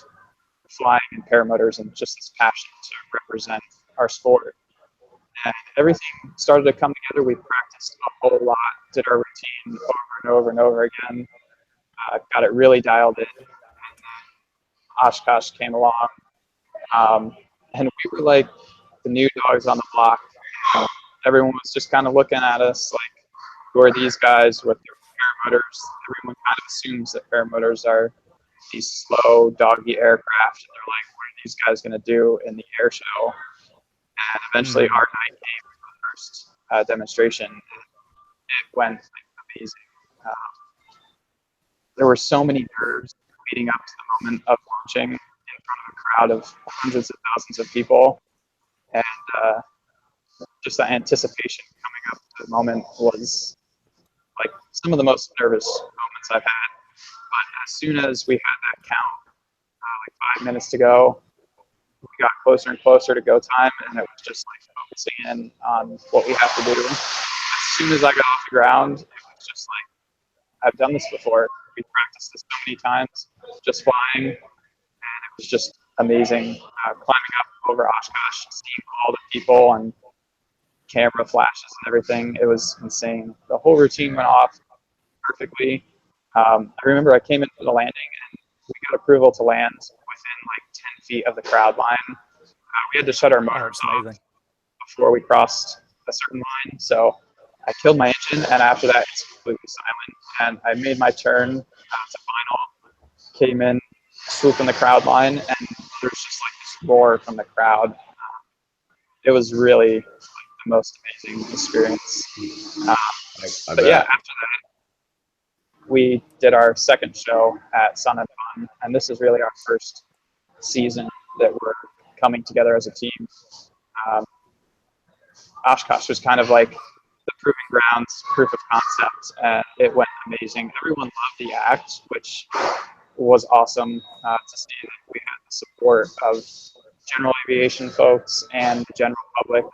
flying and paramotors and just this passion to represent our sport. And everything started to come together. We practiced a whole lot, did our routine over and over and over again, got it really dialed in. And then Oshkosh came along, and we were like the new dogs on the block. Everyone was just kind of looking at us like, who are these guys with their paramotors? Everyone kind of assumes that paramotors are these slow, doggy aircraft, and they're like, what are these guys going to do in the air show? And eventually our night came for the first demonstration. It went like, amazing. There were so many nerves leading up to the moment of launching in front of a crowd of hundreds of thousands of people. And just the anticipation coming up to the moment was like some of the most nervous moments I've had. But as soon as we had that count, like 5 minutes to go, we got closer and closer to go time, and it was just like focusing in on what we have to do. As soon as I got off the ground, it was just like, I've done this before. We practiced this so many times, just flying, and it was just amazing. Climbing up over Oshkosh, seeing all the people and camera flashes and everything. It was insane. The whole routine went off perfectly. I remember I came into the landing and we got approval to land within like 10 feet of the crowd line. We had to shut our motors off before we crossed a certain line. So I killed my engine, and after that it's completely silent. And I made my turn to final, came in, swooped in the crowd line, and there was just like this roar from the crowd. It was really like the most amazing experience. But yeah, after that, we did our second show at Sun and Fun, and this is really our first season that we're coming together as a team. Oshkosh was kind of like the proving grounds, proof of concept, and it went amazing. Everyone loved the act, which was awesome to see that we had the support of general aviation folks and the general public.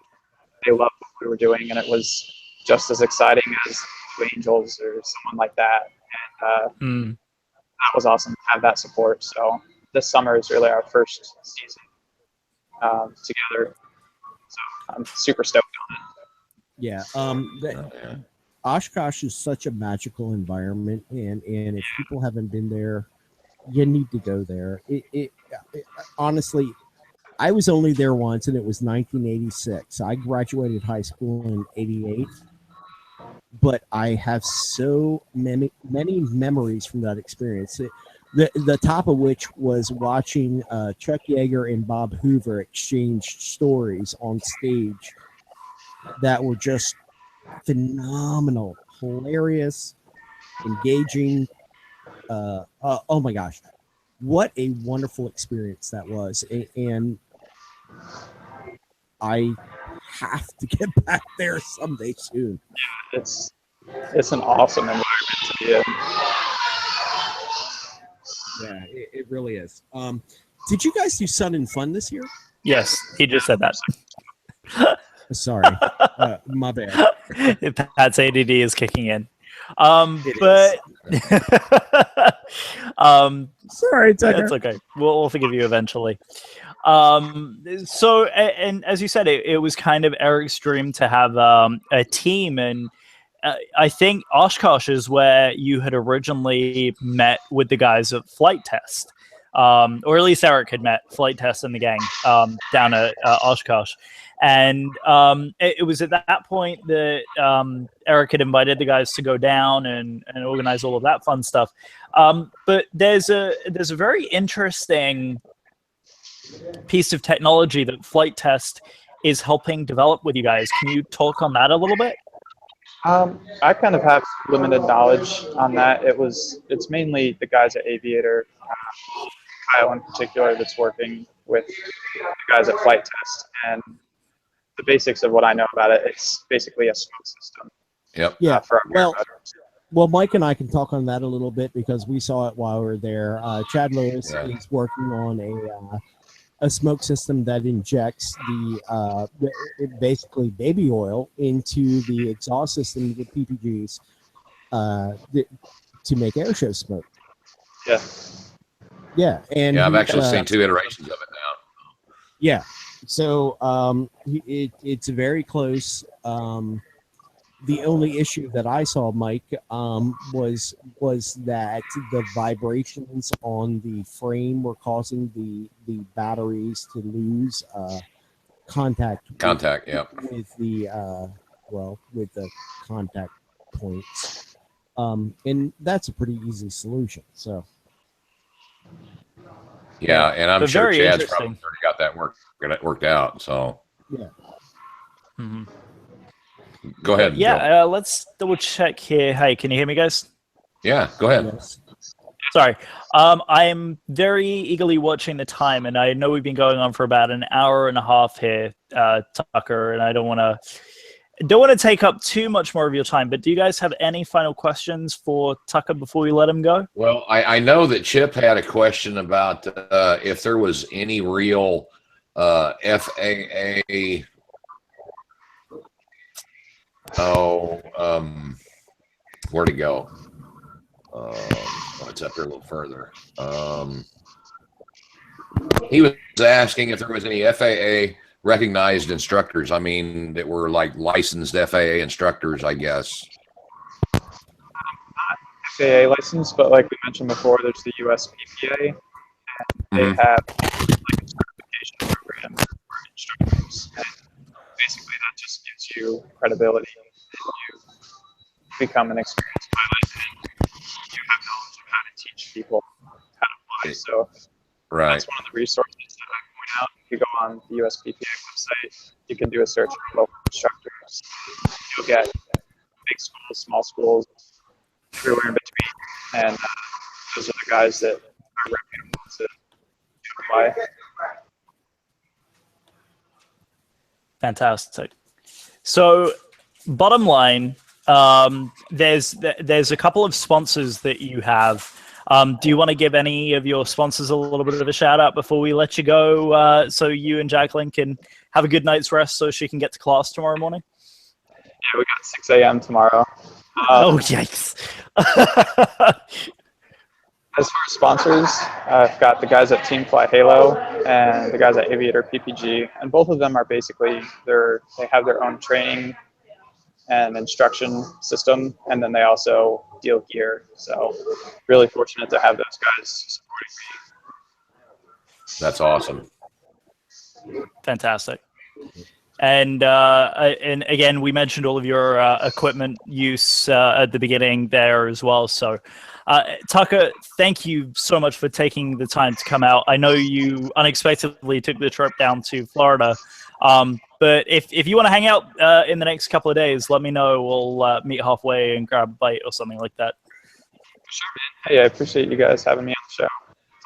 They loved what we were doing, and it was just as exciting as Blue Angels or someone like that. And that was awesome to have that support. So this summer is really our first season together. So I'm super stoked on it. Yeah. Oshkosh is such a magical environment, and if people haven't been there, you need to go there. It honestly, I was only there once, and it was 1986. I graduated high school in '88, but I have so many memories from that experience. The top of which was watching Chuck Yeager and Bob Hoover exchange stories on stage that were just phenomenal, hilarious, engaging. Oh my gosh, what a wonderful experience that was. And I have to get back there someday soon. Yeah, it's an awesome environment to be in. Yeah, it really is. Did you guys do Sun and Fun this year? Yes, he just said that. Sorry, my bad. Pat's ADD is kicking in. Sorry, Tucker. That's okay. We'll forgive you eventually. So, and as you said, it was kind of Eric's dream to have a team, and I think Oshkosh is where you had originally met with the guys at Flight Test. or at least Eric had met Flight Test and the gang down at Oshkosh. And it was at that point that Eric had invited the guys to go down and organize all of that fun stuff. But there's a very interesting piece of technology that Flight Test is helping develop with you guys. Can you talk on that a little bit? I kind of have limited knowledge on that. It's mainly the guys at Aviator, Kyle in particular, that's working with the guys at Flight Test. And the basics of what I know about it, it's basically a smoke system. Yep. Yeah. For our veterans. Well, Mike and I can talk on that a little bit because we saw it while we were there. Chad Lewis is working on a smoke system that injects the basically baby oil into the exhaust system with PPGs to make air show smoke. Yeah. Yeah, and I've actually seen 2 iterations of it now. Yeah, so it's very close. The only issue that I saw, Mike, was that the vibrations on the frame were causing the batteries to lose contact. With the with the contact points, and that's a pretty easy solution. So. Yeah, and I'm sure very Chad's probably already got that worked out. So. Yeah. Mm-hmm. Go ahead. Yeah, let's double check here. Hey, can you hear me, guys? Yeah, go ahead. Yes. Sorry. I'm very eagerly watching the time, and I know we've been going on for about an hour and a half here, Tucker, and I don't want to take up too much more of your time, but do you guys have any final questions for Tucker before we let him go? Well, I know that Chip had a question about if there was any real FAA where'd it go? It's up here a little further. He was asking if there was any FAA recognized instructors. I mean, that were like licensed FAA instructors, I guess. Not FAA licensed, but like we mentioned before, there's the USPPA, and they have like a certification program for instructors. And basically, that just gives you credibility. You become an experienced pilot, and you have knowledge of how to teach people how to fly. So that's one of the resources that I point out. If you go on the USPPA website, you can do a search for local instructors. You'll get big schools, small schools, everywhere in between, and those are the guys that are reputable to apply. Fantastic. So, bottom line, there's a couple of sponsors that you have. Do you want to give any of your sponsors a little bit of a shout out before we let you go, so you and Jacqueline can have a good night's rest so she can get to class tomorrow morning? Yeah, we got 6 a.m. tomorrow. Oh, yikes. As far as sponsors, I've got the guys at Team Fly Halo and the guys at Aviator PPG, and both of them are basically they have their own training and instruction system, and then they also deal gear. So really fortunate to have those guys supporting me. That's awesome. Fantastic. And again, we mentioned all of your equipment use at the beginning there as well. So, Tucker, thank you so much for taking the time to come out. I know you unexpectedly took the trip down to Florida, but if you want to hang out in the next couple of days, let me know. We'll meet halfway and grab a bite or something like that. Sure, man. Hey, I appreciate you guys having me on the show.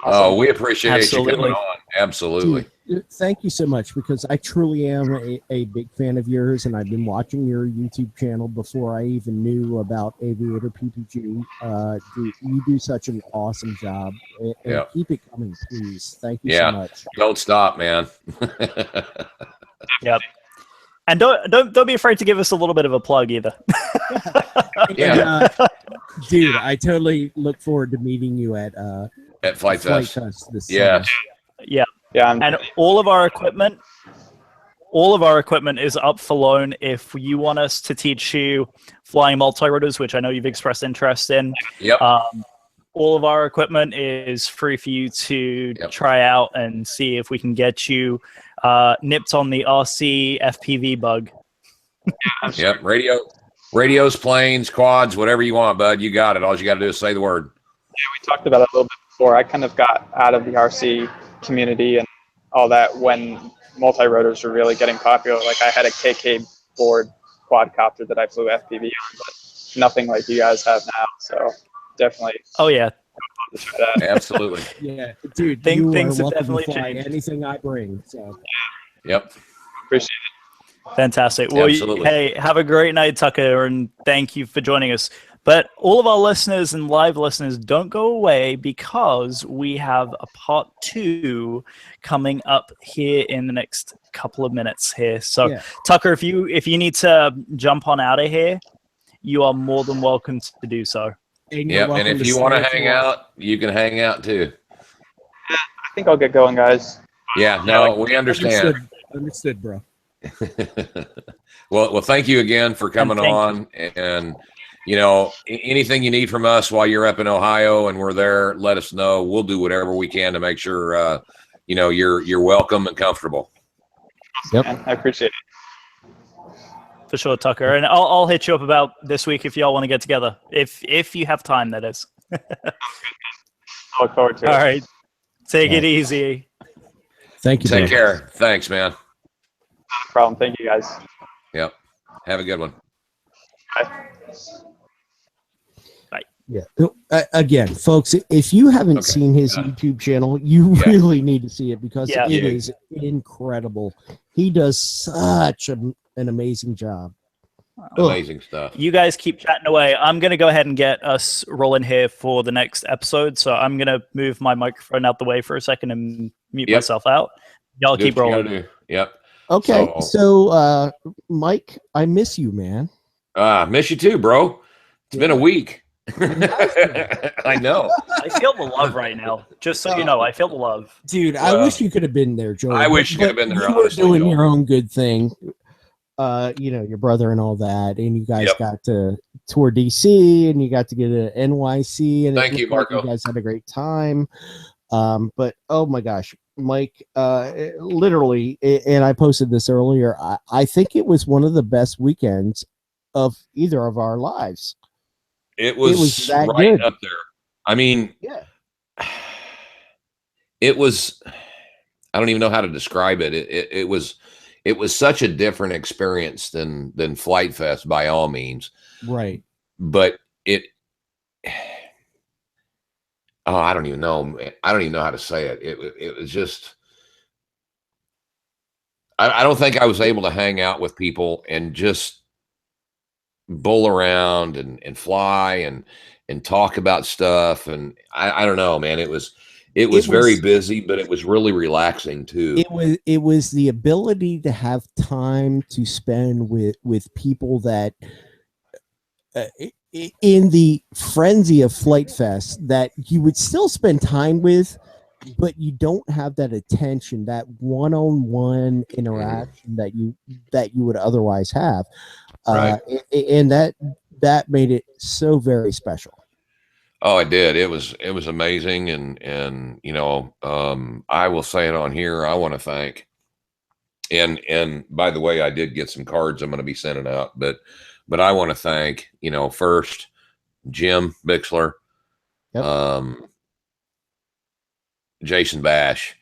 Awesome. Oh, we appreciate you coming on. Absolutely. Dude, thank you so much, because I truly am a big fan of yours, and I've been watching your YouTube channel before I even knew about Aviator PPG. You do such an awesome job, and keep it coming, please. Thank you so much. Don't stop, man. Yep. And don't be afraid to give us a little bit of a plug either. Dude, I totally look forward to meeting you at Flite Test this summer. Yeah, and all of our equipment is up for loan if you want us to teach you flying multi-rotors, which I know you've expressed interest in. Yep. all of our equipment is free for you to try out and see if we can get you nipped on the RC FPV bug. Yep, radios, planes, quads, whatever you want, bud. You got it. All you got to do is say the word. Yeah, we talked about it a little bit before. I kind of got out of the RC community and all that when multi-rotors were really getting popular. Like I had a KK board quadcopter that I flew FPV on, but nothing like you guys have now. So definitely. Oh yeah. Try that. Absolutely. Yeah, dude. Things you are have welcome definitely to fly changed. anything I bring. So. Yep. Appreciate Fantastic. Well, Absolutely. hey, have a great night, Tucker, and thank you for joining us. But all of our listeners and live listeners, don't go away because we have a part 2 coming up here in the next couple of minutes here. So, Tucker, if you need to jump on out of here, you are more than welcome to do so. And and if you want to hang out, you can hang out too. I think I'll get going, guys. Yeah, no, we understand. Understood, bro. well, thank you again for coming on. And anything you need from us while you're up in Ohio and we're there, let us know. We'll do whatever we can to make sure you're welcome and comfortable. Yep, I appreciate it. For sure, Tucker. And I'll hit you up about this week if y'all want to get together. If you have time, that is. I look forward to it. All right. Take it easy. Thank you. Take care. Thanks, man. Not a problem. Thank you, guys. Yep. Have a good one. Bye. Yeah. Again, folks, if you haven't seen his YouTube channel, you really need to see it because it is incredible. He does such an amazing job. Amazing stuff. You guys keep chatting away. I'm going to go ahead and get us rolling here for the next episode. So I'm going to move my microphone out the way for a second and mute myself out. Y'all keep rolling. Yep. Okay. So, Mike, I miss you, man. Miss you too, bro. It's been a week. I know. I feel the love right now. Just so you know, I feel the love. Dude, I wish you could have been there, Joe. I wish you could have been there. You were doing your own good thing. Your brother and all that, and you guys got to tour DC, and you got to get to NYC, and thank you, Marco. You guys had a great time. But oh my gosh, Mike, literally, and I posted this earlier. I think it was one of the best weekends of either of our lives. It was that right good. up there. I mean, it was. I don't even know how to describe it. It was such a different experience than Flite Fest by all means. Right. But I don't even know. I don't even know how to say it. It was just, I don't think I was able to hang out with people and just bull around and fly and talk about stuff. And I don't know, man, it was very busy, but it was really relaxing too. It was the ability to have time to spend with people that in the frenzy of Flite Fest that you would still spend time with, but you don't have that attention, that one-on-one interaction that you would otherwise have. Right. And that made it so very special. Oh, it did. It was amazing. And I will say it on here. I want to thank, and by the way, I did get some cards I'm going to be sending out, but I want to thank, first Jim Bixler, Jason Bash,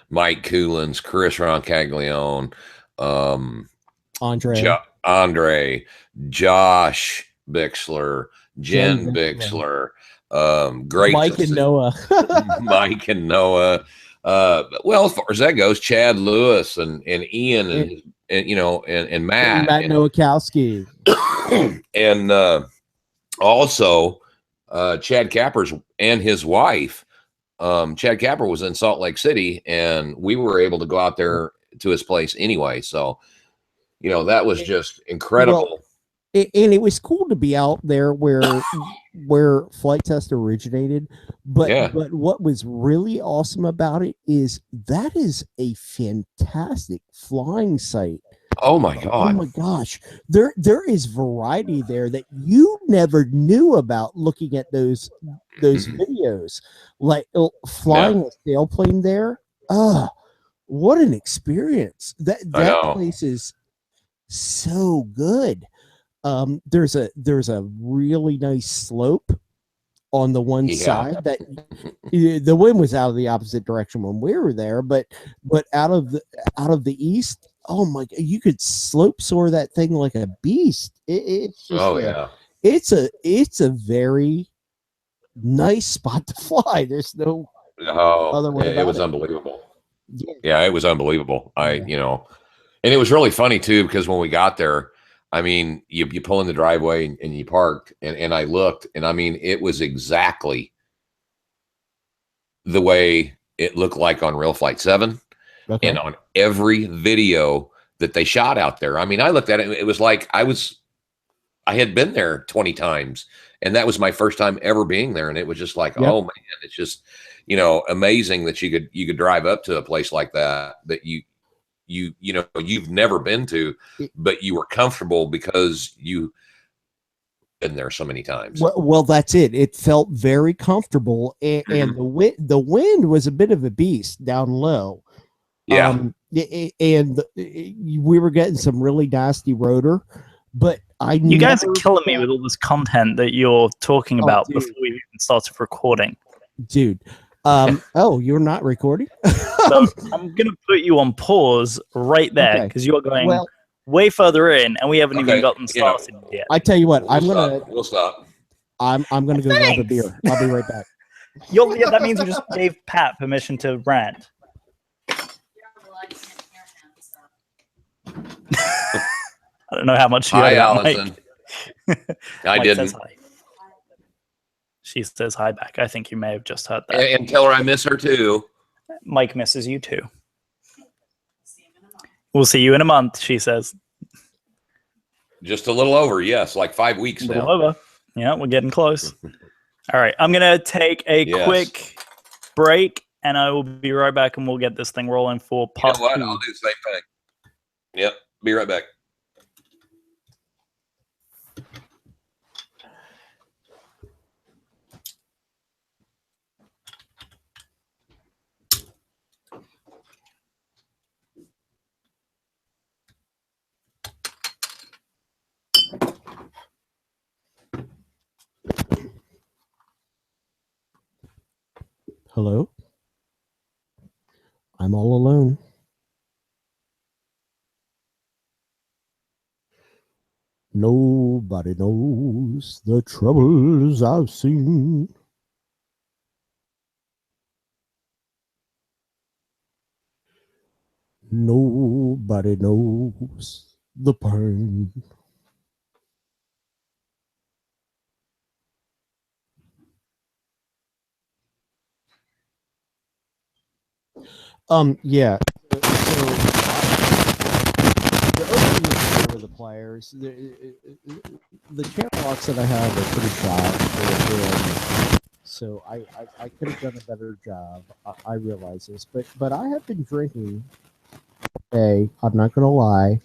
Mike Coolins, Chris Roncaglione, Andre, Josh Bixler, Jen Bixler, great Mike and Noah. Mike and Noah. Well, as far as that goes, Chad Lewis and Ian and Matt Nowakowski. And also Chad Capper's and his wife. Chad Capper was in Salt Lake City, and we were able to go out there to his place anyway. So, that was just incredible. Well, and it was cool to be out there where Flite Test originated. But what was really awesome about it is that is a fantastic flying site Oh my Oh God. my gosh, there is variety there that you never knew about looking at those videos, like flying a sailplane there. Oh, what an experience! I That know. place is so good. There's a really nice slope on the one Yeah. side that the wind was out of the opposite direction when we were there, but out of the east, oh my god, you could slope soar that thing like a beast. It's just Yeah. it's a very nice spot to fly. There's no other way It about was it. unbelievable. Yeah. Yeah, it was unbelievable. Yeah. And it was really funny too, because when we got there, I mean, you pull in the driveway and you parked, and I looked, and I mean, it was exactly the way it looked like on Real Flight 7 Okay. and on every video that they shot out there. I mean, I looked at it, it was like I had been there 20 times, and that was my first time ever being there. And it was just like, Yep. oh man, it's just, amazing that you could drive up to a place like that you've never been to, but you were comfortable because you've been there so many times. Well, that's it. It felt very comfortable, and the wind was a bit of a beast down low. Yeah. And we were getting some really nasty rotor, but you guys are killing me with all this content that you're talking about before we even started recording, dude. Oh, you're not recording? So I'm gonna put you on pause right there because you're going way further in, and we haven't even gotten started yet. I tell you what, We'll stop. I'm gonna go grab a beer. I'll be right back. That means you just gave Pat permission to rant. I don't know how much you heard about Allison. I Mike didn't. says hi. She says hi back. I think you may have just heard that. And tell her I miss her too. Mike misses you too. We'll see you in a month, she says. Just a little over, yes, like 5 weeks A little now. over. Yeah, we're getting close. All right, I'm going to take a quick break, and I will be right back, and we'll get this thing rolling for part 2. I'll do the same thing. Yep, be right back. Hello? I'm all alone. Nobody knows the troubles I've seen. Nobody knows the pain. Yeah. So the overview for the players, the channel locks that I have are pretty shot. So I could have done a better job. I realize this, but I have been drinking. Hey, I'm not gonna lie.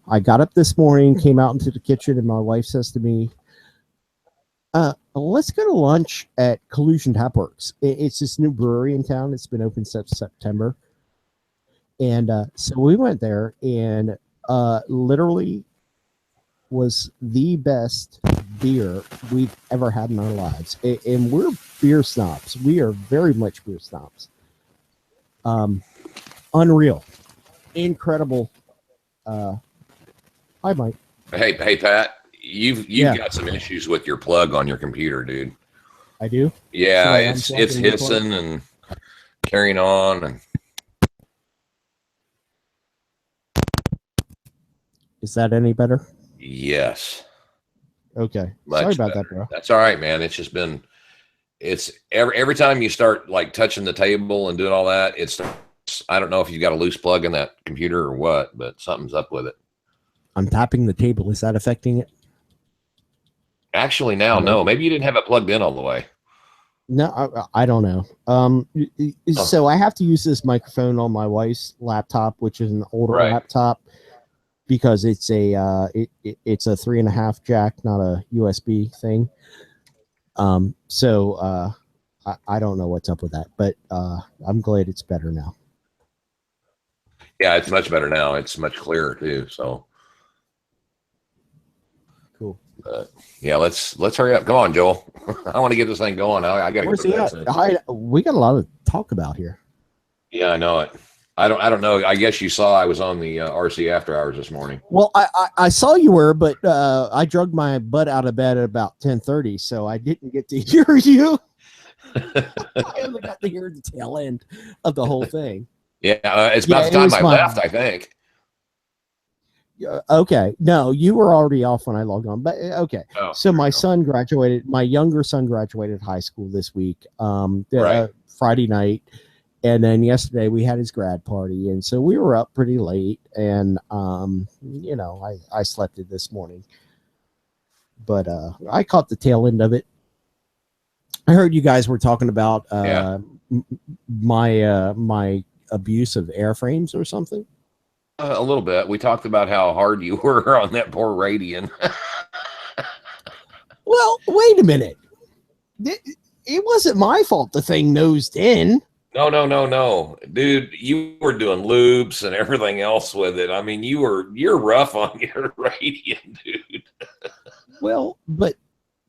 I got up this morning, came out into the kitchen, and my wife says to me, let's go to lunch at Collusion Tapworks. It's this new brewery in town. It's been open since September. And so we went there, and literally was the best beer we've ever had in our lives. And we're beer snobs. We are very much beer snobs. Unreal. Incredible. Hi, Mike. Hey, Pat. You've got some issues with your plug on your computer, dude. I do? Yeah, it's hissing and carrying on. And is that any better? yes. Okay. Much Sorry about better. that, bro. That's all right, man. It's just been, it's every time you start like touching the table and doing all that, it's, I don't know if you've got a loose plug in that computer or what, but something's up with it. I'm tapping the table. Is that affecting it? Actually, now, no. Maybe you didn't have it plugged in all the way. No, I don't know. So I have to use this microphone on my wife's laptop, which is an older laptop. because it's a it's a 3.5 jack, not a USB thing. So I don't know what's up with that, but I'm glad it's better now. Yeah, it's much better now. It's much clearer too. So cool. Yeah, let's hurry up. Come on, Joel. I want to get this thing going. I got to Where's go he to at? bed. We got a lot to talk about here. Yeah, I know it. I don't know. I guess you saw I was on the RC after hours this morning. Well, I saw you were, but I drugged my butt out of bed at about 10:30, so I didn't get to hear you. I only got to hear the tail end of the whole thing. Yeah, it's about the time I left, I think. Okay. No, you were already off when I logged on, but okay. Oh, so my son graduated, my younger son graduated high school this week, Right. Friday night. And then yesterday we had his grad party. And so we were up pretty late, and, you know, I slept it this morning, but, I caught the tail end of it. I heard you guys were talking about, my abuse of airframes or something. A little bit. We talked about how hard you were on that poor Radian. Well, wait a minute. It wasn't my fault the thing nosed in. No. Dude, you were doing loops and everything else with it. I mean, you're rough on your Radian, dude. Well, but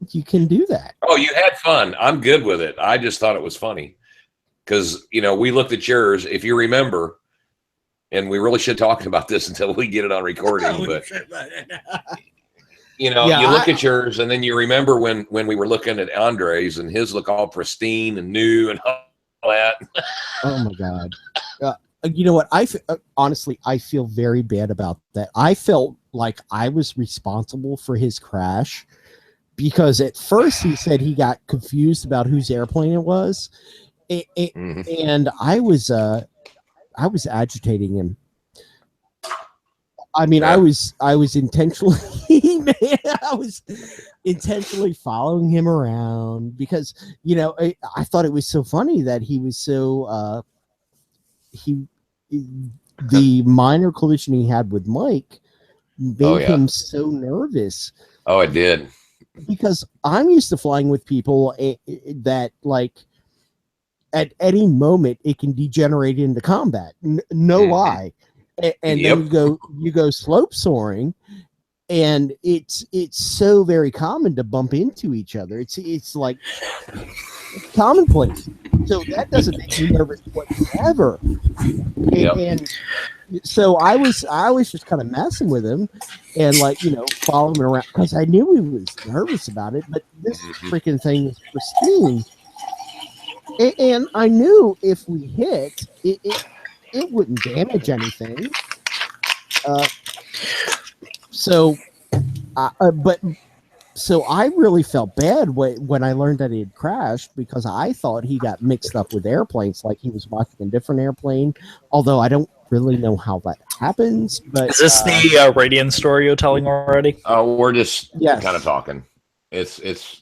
you can do that. Oh, you had fun. I'm good with it. I just thought it was funny. Because, you know, we looked at yours, if you remember, and we really should talk about this until we get it on recording, but you know, you look at yours and then you remember when we were looking at Andre's and his look all pristine and new and all that. Oh my God. You know what? Honestly, I feel very bad about that. I felt like I was responsible for his crash because at first he said he got confused about whose airplane it was. And I was agitating him. I mean, yeah. I was intentionally, I was intentionally following him around because, you know, I thought it was so funny that he was so, the minor collision he had with Mike made him so nervous. Oh, it did. Because I'm used to flying with people that like, at any moment it can degenerate into combat. No lie. And then you go slope soaring, and it's so very common to bump into each other. It's like commonplace. So that doesn't make me nervous whatsoever. And so I was just kind of messing with him and, like, you know, following him around because I knew he was nervous about it, but this freaking thing was pristine. And I knew if we hit, it wouldn't damage anything. So I really felt bad when I learned that he had crashed because I thought he got mixed up with airplanes, like he was watching a different airplane. Although I don't really know how that happens. But is this the Radian story you're telling already? Oh, we're just kind of talking. It's.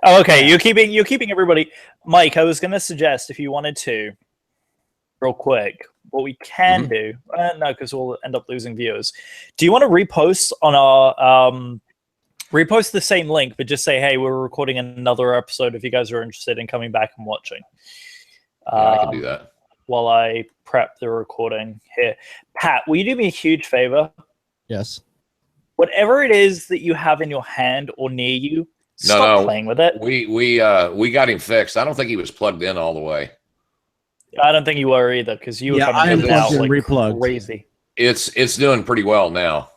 Oh, okay. You're keeping everybody. Mike, I was going to suggest if you wanted to, real quick, what we can do. No, because we'll end up losing viewers. Do you want to repost on our repost the same link, but just say, hey, we're recording another episode if you guys are interested in coming back and watching. I can do that while I prep the recording here. Pat, will you do me a huge favor? Yes. Whatever it is that you have in your hand or near you, stop playing with it. We got him fixed. I don't think he was plugged in all the way. I don't think you were either, because you were coming out like replugged. Crazy. It's doing pretty well now.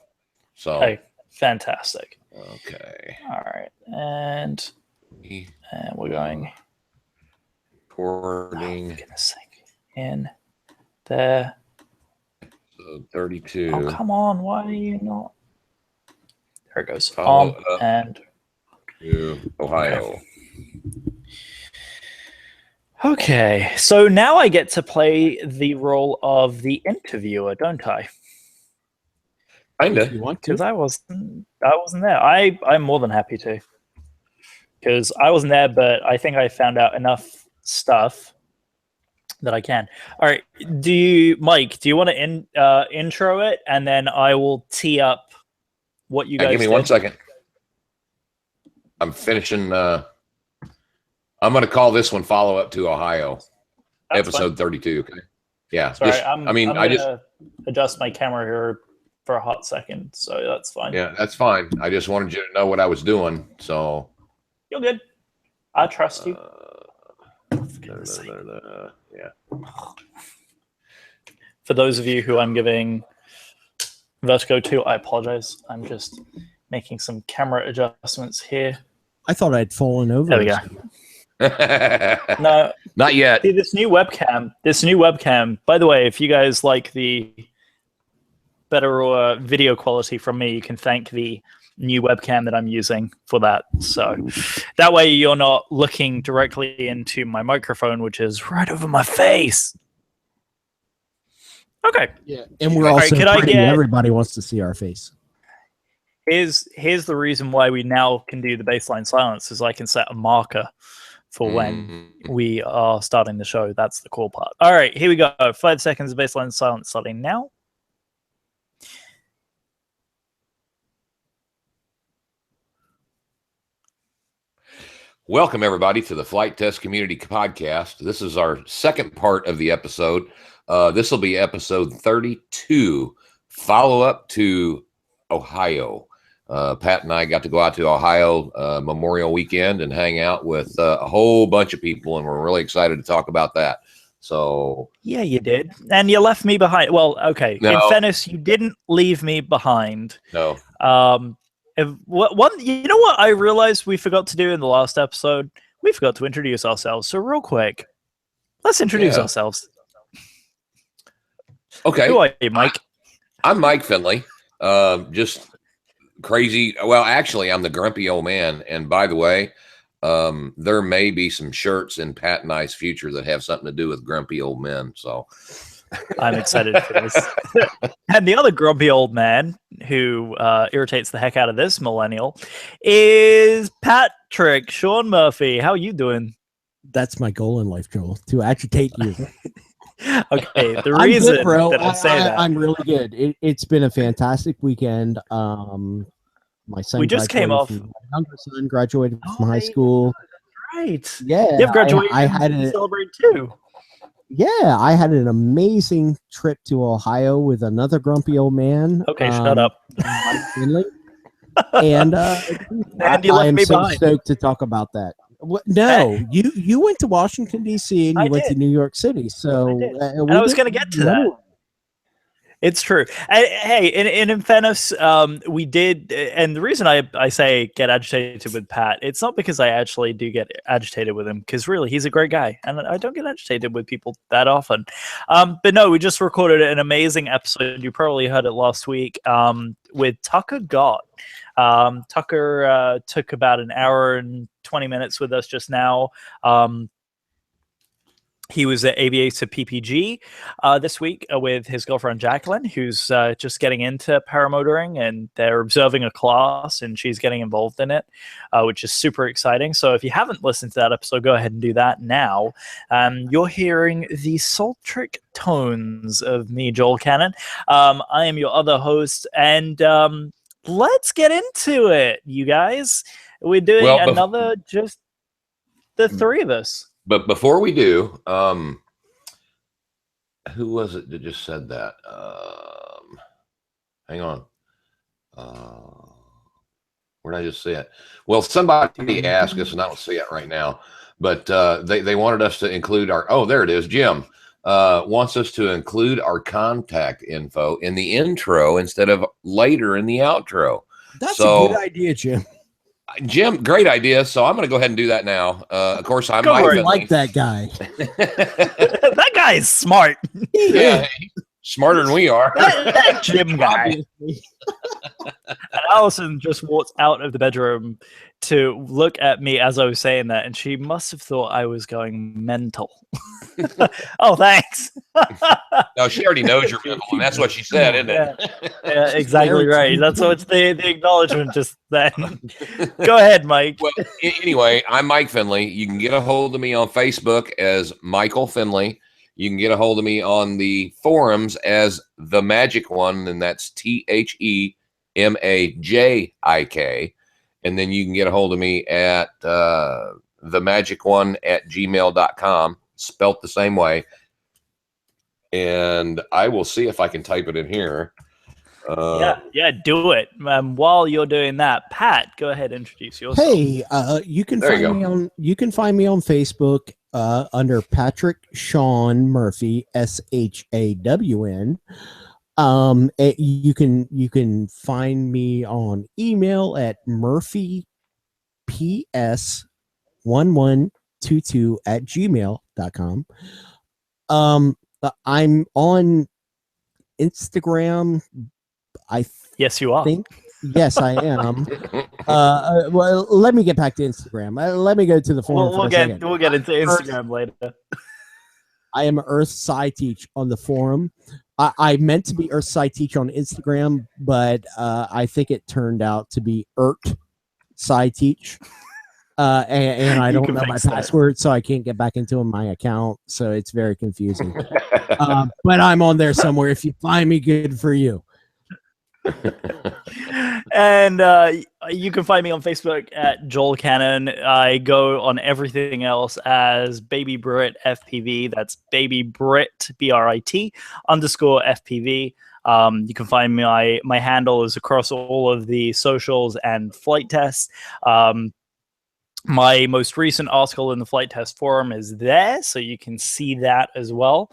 So hey, fantastic. Okay. All right, and we're going recording. Oh, goodness sake. In there. So 32. Oh, come on! Why are you not? There it goes. And to Ohio. Okay, so now I get to play the role of the interviewer, don't I? Kinda. You want to? Because I wasn't there. I'm more than happy to. Because I wasn't there, but I think I found out enough stuff that I can. All right. Mike, do you want to intro it, and then I will tee up what you guys give me did? 1 second. I'm finishing. I'm going to call this one "Follow Up to Ohio," That's episode fine. 32. Okay. Yeah. Sorry, I'm I just adjust my camera here for a hot second, so that's fine. Yeah, that's fine. I just wanted you to know what I was doing. So You're good. I trust you. Yeah. For those of you who I'm giving vertigo to, I apologize. I'm just making some camera adjustments here. I thought I'd fallen over. There we go. No, not yet. See, this new webcam, by the way, if you guys like the better video quality from me, you can thank the new webcam that I'm using for that. So that way you're not looking directly into my microphone, which is right over my face. Okay. Yeah, and we're also pretty. Everybody wants to see our face. Here's the reason why we now can do the baseline silence, is I can set a marker for when we are starting the show. That's the cool part. All right, here we go. 5 seconds of baseline silence starting now. Welcome, everybody, to the Flight Test Community Podcast. This is our second part of the episode. This will be episode 32, follow-up to Ohio. Pat and I got to go out to Ohio Memorial Weekend and hang out with a whole bunch of people, and we're really excited to talk about that. So yeah, you did, and you left me behind. Well, okay. No. In fairness, you didn't leave me behind. No. You know what I realized we forgot to do in the last episode? We forgot to introduce ourselves. So real quick, let's introduce ourselves. Okay. Who are you, Mike? I'm Mike Finley. Just crazy. Well, actually, I'm the grumpy old man. And by the way, there may be some shirts in Pat and I's future that have something to do with grumpy old men. So I'm excited for this. And the other grumpy old man who irritates the heck out of this millennial is Patrick Sean Murphy. How are you doing? That's my goal in life, Joel, to agitate you. Okay, the reason good, bro. that I say that. I'm really good. It's been a fantastic weekend. My son, we just came off. My younger son graduated from high school. Right. Yeah. You've graduated. I had to celebrate too. Yeah, I had an amazing trip to Ohio with another grumpy old man. Okay, shut up. And I am so stoked to talk about that. No, you went to Washington, D.C., and you went to New York City. So and I was going to get to that. It's true. Hey, in fairness, we did, and the reason I say get agitated with Pat, it's not because I actually do get agitated with him, because really he's a great guy, and I don't get agitated with people that often. But no, we just recorded an amazing episode. You probably heard it last week with Tucker Gott. Tucker took about an hour and 20 minutes with us just now. He was at Aviator PPG this week with his girlfriend Jacqueline, who's just getting into paramotoring, and they're observing a class, and she's getting involved in it, which is super exciting. So if you haven't listened to that episode, go ahead and do that now. You're hearing the sultry tones of me, Joel Cannon. I am your other host, and let's get into it, you guys. We're doing another, just the three of us. But before we do, who was it that just said that? Hang on. Where did I just see it? Well, somebody asked us, and I don't see it right now, but they wanted us to include our, there it is, Jim. Wants us to include our contact info in the intro instead of later in the outro. That's a good idea, Jim. Jim, great idea. So I'm going to go ahead and do that now. Of course, I'm like that guy. That guy is smart. Yeah, he's smarter than we are. that Jim guy. And Allison just walked out of the bedroom to look at me as I was saying that, and she must have thought I was going mental. Oh, thanks. No, she already knows you're mental, and that's what she said, isn't it? Yeah, exactly right. That's what's the acknowledgement just then. Go ahead, Mike. Well, anyway, I'm Mike Finley. You can get a hold of me on Facebook as Michael Finley. You can get a hold of me on the forums as The Magic One, and that's TheMajik. And then you can get a hold of me at themagicone@gmail.com, spelt the same way. And I will see if I can type it in here. Yeah, do it. While you're doing that, Pat, go ahead and introduce yourself. Hey, you can find me on Facebook under Patrick Sean Murphy, SHAWN. You can find me on email at murphyps1122@gmail.com. I'm on Instagram. Yes, you are. Yes, I am. Well, let me get back to Instagram. Let me go to the forum. We'll get into Instagram later. I am Earth Sci Teach on the forum. I meant to be Earth Sci Teach on Instagram, but I think it turned out to be Earth Sci Teach. And I don't know my password, so I can't get back into my account. So it's very confusing. But I'm on there somewhere. If you find me, good for you. And you can find me on Facebook at Joel Cannon. I go on everything else as Baby Brit FPV. That's Baby Brit BRIT _FPV. You can find my handle is across all of the socials and flight tests. My most recent article in the Flight Test Forum is there, so you can see that as well,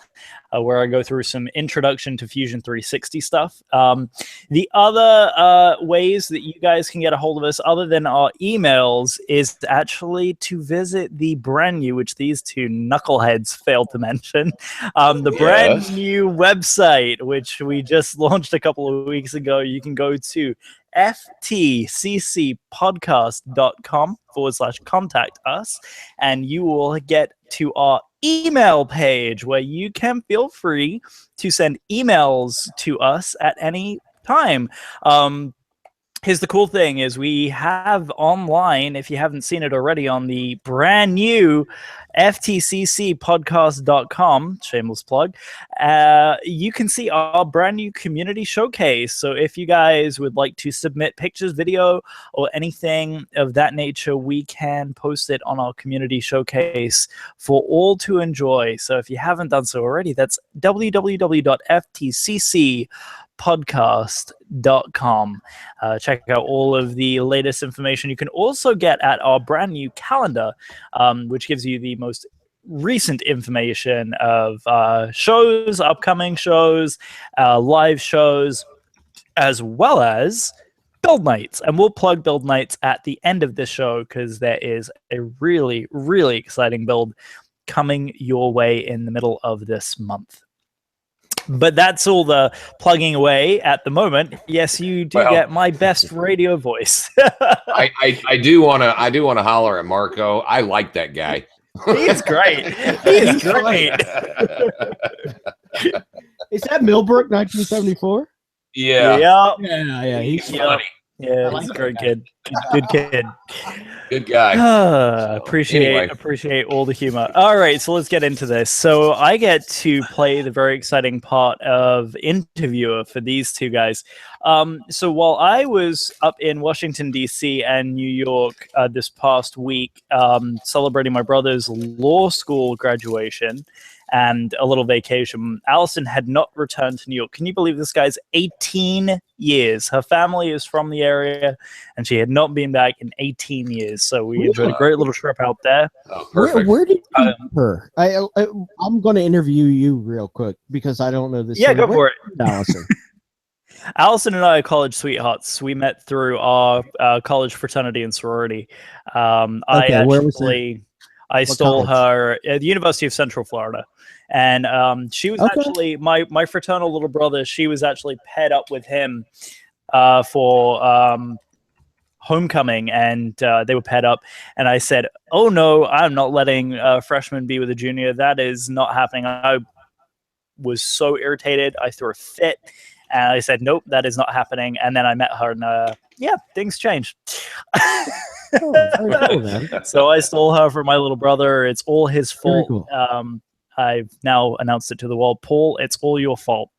where I go through some introduction to Fusion 360 stuff. The other ways that you guys can get a hold of us, other than our emails, is actually to visit the brand new, which these two knuckleheads failed to mention, the brand new website, which we just launched a couple of weeks ago. You can go to ftccpodcast.com/contact us, and you will get to our email page where you can feel free to send emails to us at any time. Here's the cool thing is we have online, if you haven't seen it already, on the brand new ftccpodcast.com, shameless plug, you can see our brand new community showcase. So if you guys would like to submit pictures, video, or anything of that nature, we can post it on our community showcase for all to enjoy. So if you haven't done so already, that's www.ftccpodcast.com. Check out all of the latest information. You can also get at our brand new calendar, which gives you the most recent information of shows, upcoming shows, live shows, as well as build nights. And we'll plug build nights at the end of this show because there is a really, really exciting build coming your way in the middle of this month. But that's all the plugging away at the moment. Yes, you do get my best radio voice. I do want to holler at Marco. I like that guy. He's great. He's great. Is that Millbrook 1974? Yeah. Yeah. He's funny. Yeah, he's a great kid. Good kid. Good guy. Appreciate all the humor. All right, so let's get into this. So I get to play the very exciting part of interviewer for these two guys. So while I was up in Washington, D.C. and New York this past week celebrating my brother's law school graduation and a little vacation, Allison had not returned to New York. Can you believe this guy's 18 years? Her family is from the area, and she had not been back in 18 years. So we enjoyed a great little trip out there. Oh, perfect. Where did you meet her? I'm going to interview you real quick because I don't know this. Yeah, go for it. Allison. Allison and I are college sweethearts. We met through our college fraternity and sorority. I stole her at the University of Central Florida. And she was actually my fraternal little brother. She was actually paired up with him for homecoming, and they were paired up. And I said, "Oh no, I'm not letting a freshman be with a junior. That is not happening." I was so irritated. I threw a fit, and I said, "Nope, that is not happening." And then I met her, and things changed. Very cool, man. So I stole her from my little brother. It's all his fault. Cool. I've now announced it to the world. Paul, it's all your fault.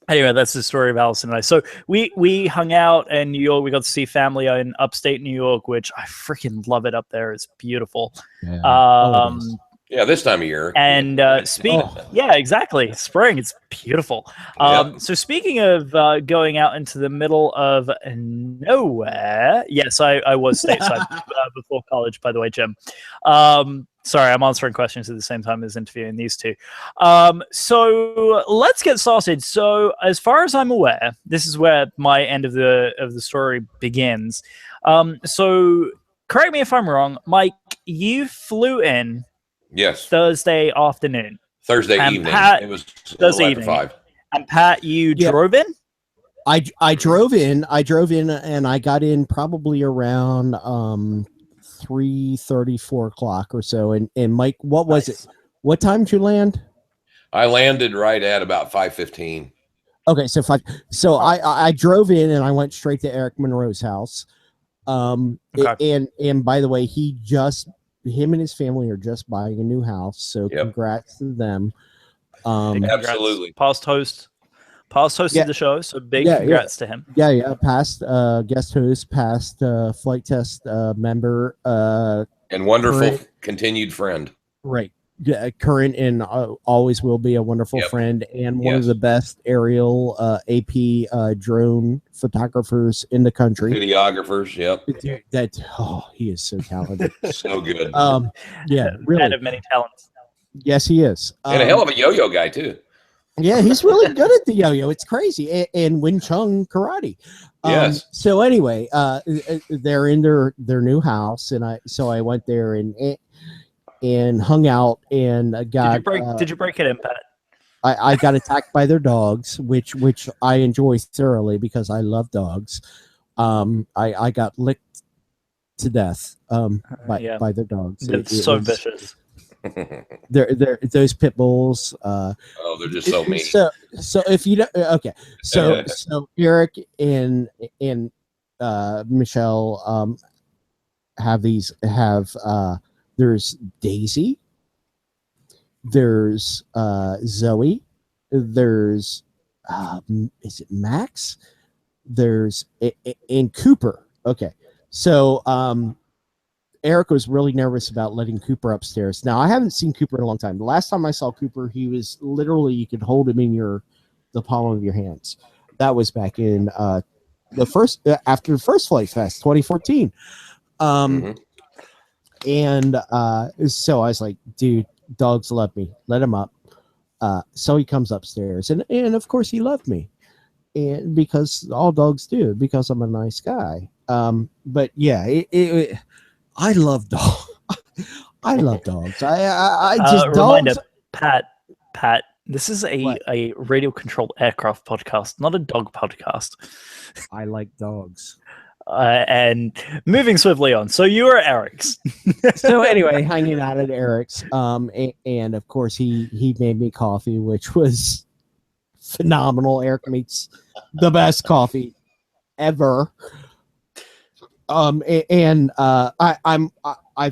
Anyway, that's the story of Allison and I. So we hung out in New York. We got to see family in upstate New York, which I freaking love it up there. It's beautiful. Yeah. Yeah, this time of year. And yeah, exactly. Spring, it's beautiful. So speaking of going out into the middle of nowhere, yes, I was stateside before college, by the way, Jim. Sorry, I'm answering questions at the same time as interviewing these two. So let's get started. So as far as I'm aware, this is where my end of the story begins. So correct me if I'm wrong, Mike, you flew in Thursday afternoon. Thursday and evening. Pat, it was Thursday evening. 5. And Pat, you drove in? I drove in. And I got in probably around 3:30, 4 o'clock or so. And Mike, what was it? What time did you land? I landed right at about 5:15. Okay, so I drove in and I went straight to Eric Monroe's house. And by the way, him and his family are just buying a new house, so congrats to them. Absolutely. Past host of the show, so big congrats to him. Past guest host, past flight test member, and wonderful continued friend. Right. Current and always will be a wonderful friend, and one of the best aerial AP drone photographers in the country. Videographers, he is so talented. So good. Really. Man of many talents. Yes, he is. And a hell of a yo-yo guy too. Yeah, he's really good at the yo-yo. It's crazy. And Wing Chun karate. Yes. So anyway, they're in their new house, and I went there and hung out and got. Did you break it in, Pat? I got attacked by their dogs, which I enjoy thoroughly because I love dogs. I got licked to death by their dogs. It's so vicious. They're those pit bulls. They're just so mean. So if you don't, okay, so Eric and Michelle have there's Daisy, there's Zoe, there's is it Max? There's and Cooper. Okay, so Eric was really nervous about letting Cooper upstairs. Now I haven't seen Cooper in a long time. The last time I saw Cooper, he was literally, you could hold him in the palm of your hands. That was back in after the first Flight Fest 2014. And so I was like, dude, dogs love me. Let him up. So he comes upstairs, and of course he loved me, and because all dogs do, because I'm a nice guy. But yeah, I love dogs. I love dogs. I just reminder, dogs. Pat. This is a radio controlled aircraft podcast, not a dog podcast. I like dogs. And moving swiftly on. So you were at Eric's. So anyway, hanging out at Eric's, and of course he made me coffee, which was phenomenal. Eric makes the best coffee ever. I've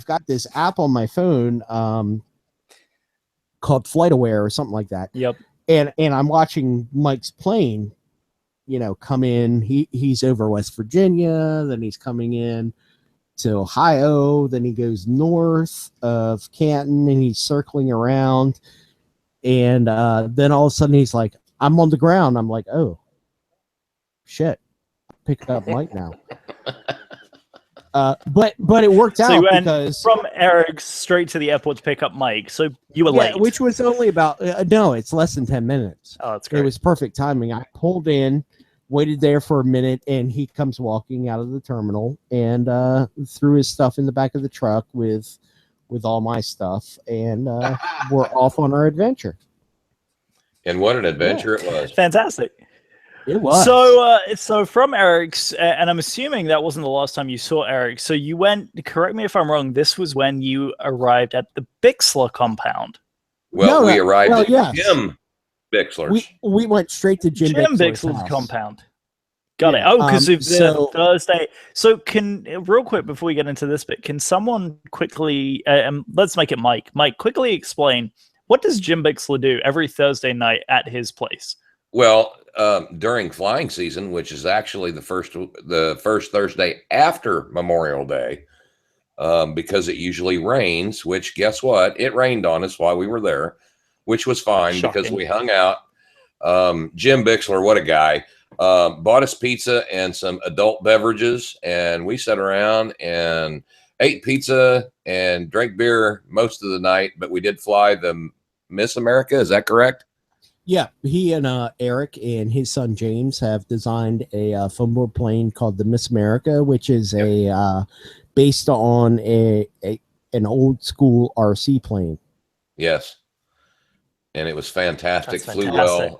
got this app on my phone called Flight Aware or something like that. Yep. And I'm watching Mike's plane, come in. He's over West Virginia, then he's coming in to Ohio, then he goes north of Canton, and he's circling around, and then all of a sudden he's like, I'm on the ground. I'm like, oh shit, pick up Mike now. But it worked out, you went because from Eric's straight to the airport to pick up Mike. So you were late, which was only about no, it's less than 10 minutes. Oh, that's great. It was perfect timing. I pulled in, waited there for a minute, and he comes walking out of the terminal and threw his stuff in the back of the truck with all my stuff, and we're off on our adventure. And what an adventure it was! Fantastic. It was. So from Eric's, and I'm assuming that wasn't the last time you saw Eric. So you went, correct me if I'm wrong, this was when you arrived at the Bixler compound. Well, we arrived at Jim Bixler's. We went straight to Jim Bixler's Bixler's compound. Got it. Oh, because of the so Thursday. So real quick before we get into this bit, can someone quickly, let's make it Mike. Mike, quickly explain, what does Jim Bixler do every Thursday night at his place? Well, during flying season, which is actually the first Thursday after Memorial Day, because it usually rains, which guess what? It rained on us while we were there, which was fine because we hung out. Jim Bixler, what a guy. Bought us pizza and some adult beverages, and we sat around and ate pizza and drank beer most of the night, but we did fly the Miss America. Is that correct? Yeah, he and Eric and his son James have designed a foam board plane called the Miss America, which is based on an old school RC plane. Yes. And it was fantastic. That's Flew fantastic.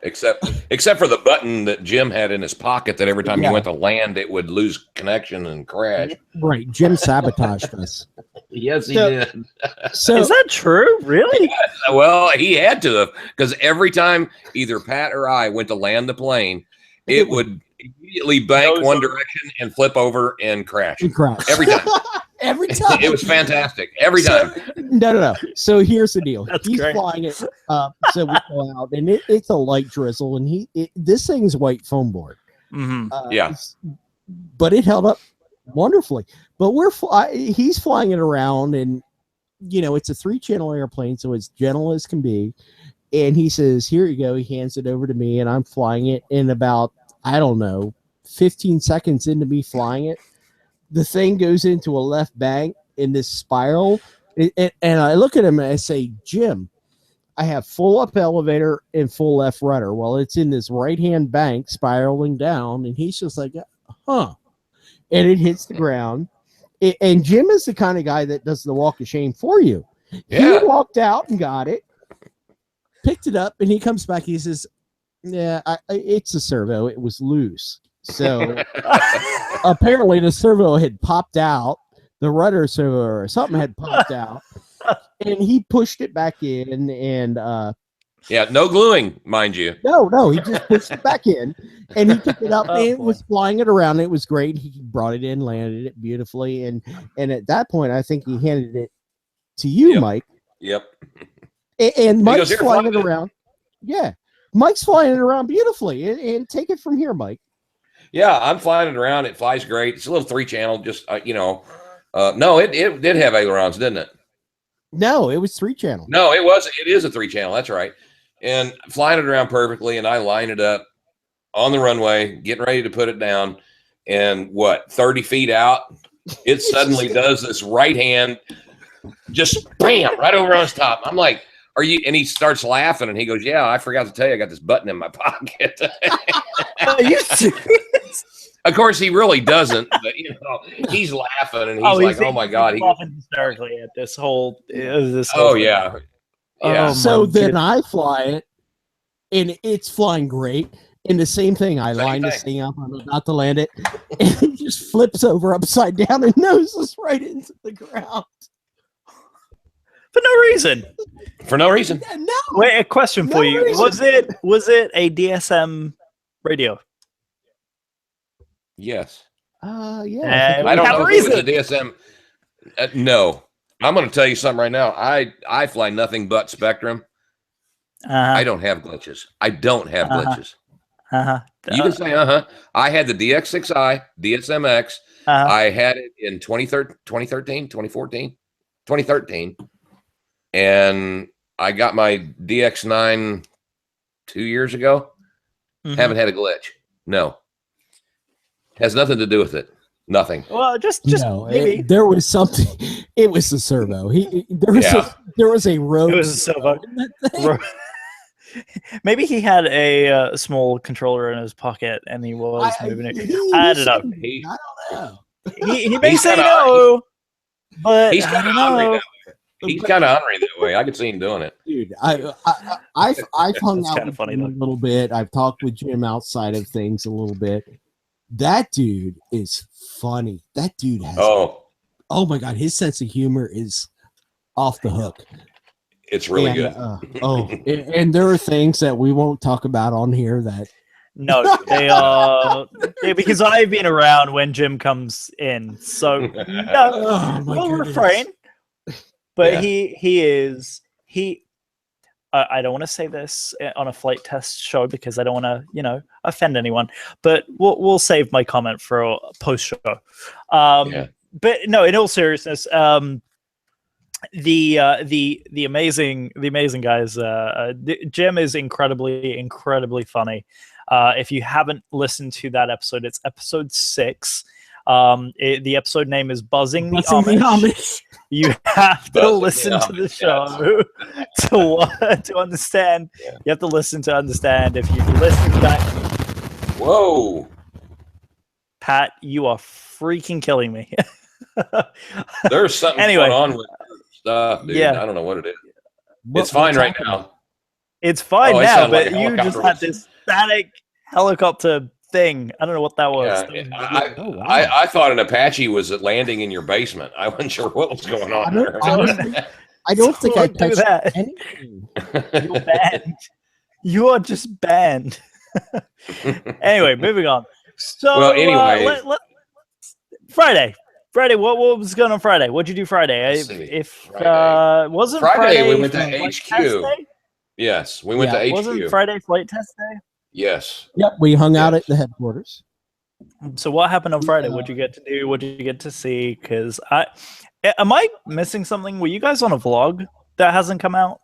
well, except for the button that Jim had in his pocket that every time you went to land, it would lose connection and crash. Right. Jim sabotaged us. Yes, he did. So Is that true? Really? Well, he had to have, because every time either Pat or I went to land the plane, it would immediately bank one direction and flip over and crash. Every time. Every time. It was fantastic. Every time. No. So here's the deal. He's great. flying it. So we go out, and it's a light drizzle, and this thing's white foam board. Mm-hmm. But it held up wonderfully. But he's flying it around, and it's a 3-channel airplane, so it's gentle as can be. And he says, "Here you go." He hands it over to me, and I'm flying it. In about, I don't know, 15 seconds into me flying it, the thing goes into a left bank in this spiral. And I look at him and I say, "Jim, I have full up elevator and full left rudder." Well, it's in this right-hand bank spiraling down. And he's just like, huh. And it hits the ground. And Jim is the kind of guy that does the walk of shame for you. Yeah. He walked out and got it, picked it up, and he comes back. He says, "Yeah, it's a servo. It was loose." So apparently the servo had popped out, the rudder servo or something had popped out, and he pushed it back in. And no gluing, mind you. No, he just pushed it back in, and he picked it up and was flying it around. It was great. He brought it in, landed it beautifully, and at that point, I think he handed it to you, Mike. Yep. And Mike's goes, flying it around. Yeah, Mike's flying it around beautifully, and take it from here, Mike. Yeah, I'm flying it around. It flies great. It's a little 3-channel, just no, it did have ailerons, didn't it? No, it was 3-channel. No, it was. It is a 3-channel. That's right. And flying it around perfectly, and I line it up on the runway, getting ready to put it down, and 30 feet out, it suddenly does this right hand, just bam, right over on his top. I'm like, "Are you?" And he starts laughing, and he goes, "Yeah, I forgot to tell you, I got this button in my pocket." Are you serious? Of course, he really doesn't, but he's laughing, and he's like, "Oh my god!" He's laughing hysterically at this whole. Yeah. So then I fly it, and it's flying great. And the same thing, I line this thing up. I'm about to land it, and it just flips over upside down and noses right into the ground. For no reason. For no reason. No. Wait, a question for you. Reason. Was it a DSM radio? Yes. Yeah. I don't have know a if it was reason. a DSM. No. I'm going to tell you something right now. I fly nothing but Spectrum. I don't have glitches. I don't have glitches. You can say, I had the DX6i, DSMX. I had it in 2013, 2013. And I got my DX9 2 years ago. Haven't had a glitch. No. Has nothing to do with it. Nothing. Well, just No, maybe. there was something. It was the servo. There was a road. It was a servo. Maybe he had a small controller in his pocket and he was moving it. I don't know. I don't know. He may say no, but He's I kind don't of hungry know. that way. He's kind of hungry that way. I could see him doing it. Dude, I've hung That's out kinda with funny, him a though. little bit. I've talked with Jim outside of things a little bit. That dude is funny. That dude has oh my god, his sense of humor is off the hook. It's really good. And there are things that we won't talk about on here that No, they are because I've been around when Jim comes in. So no, Oh, my we'll goodness. refrain. But Yeah. he. I don't want to say this on a flight test show because I don't want to, offend anyone. But we'll save my comment for a post show. Yeah. But no, in all seriousness, the amazing guys. Jim is incredibly funny. If you haven't listened to that episode, it's episode 6. The episode name is Buzzing the Amish. You have to listen to the show to understand. Yeah. You have to listen to understand. If you listen back, Whoa. Pat, you are freaking killing me. There's something Anyway. going on with stuff, dude. Yeah. I don't know what it is. What- It's fine what's right happening? now. It's fine Oh, it now, sounded like but a you just helicopter had was- this static helicopter thing. I don't know what that was. Yeah, Oh, wow. I thought an Apache was landing in your basement. I wasn't sure what was going on there. I don't think I Don't do touched that. anything. You're banned. You are just banned. Anyway, moving on. So, Well, anyway. Friday. What was going on Friday? What'd you do Friday? Let's see. If Friday. wasn't Friday, we went to flight HQ. test day? Yes, we went Yeah, to HQ. Wasn't Friday flight test day? Yes. Yep, we hung out Yes. at the headquarters. So what happened on Friday? What'd you get to do? What'd you get to see? Because am I missing something? Were you guys on a vlog that hasn't come out?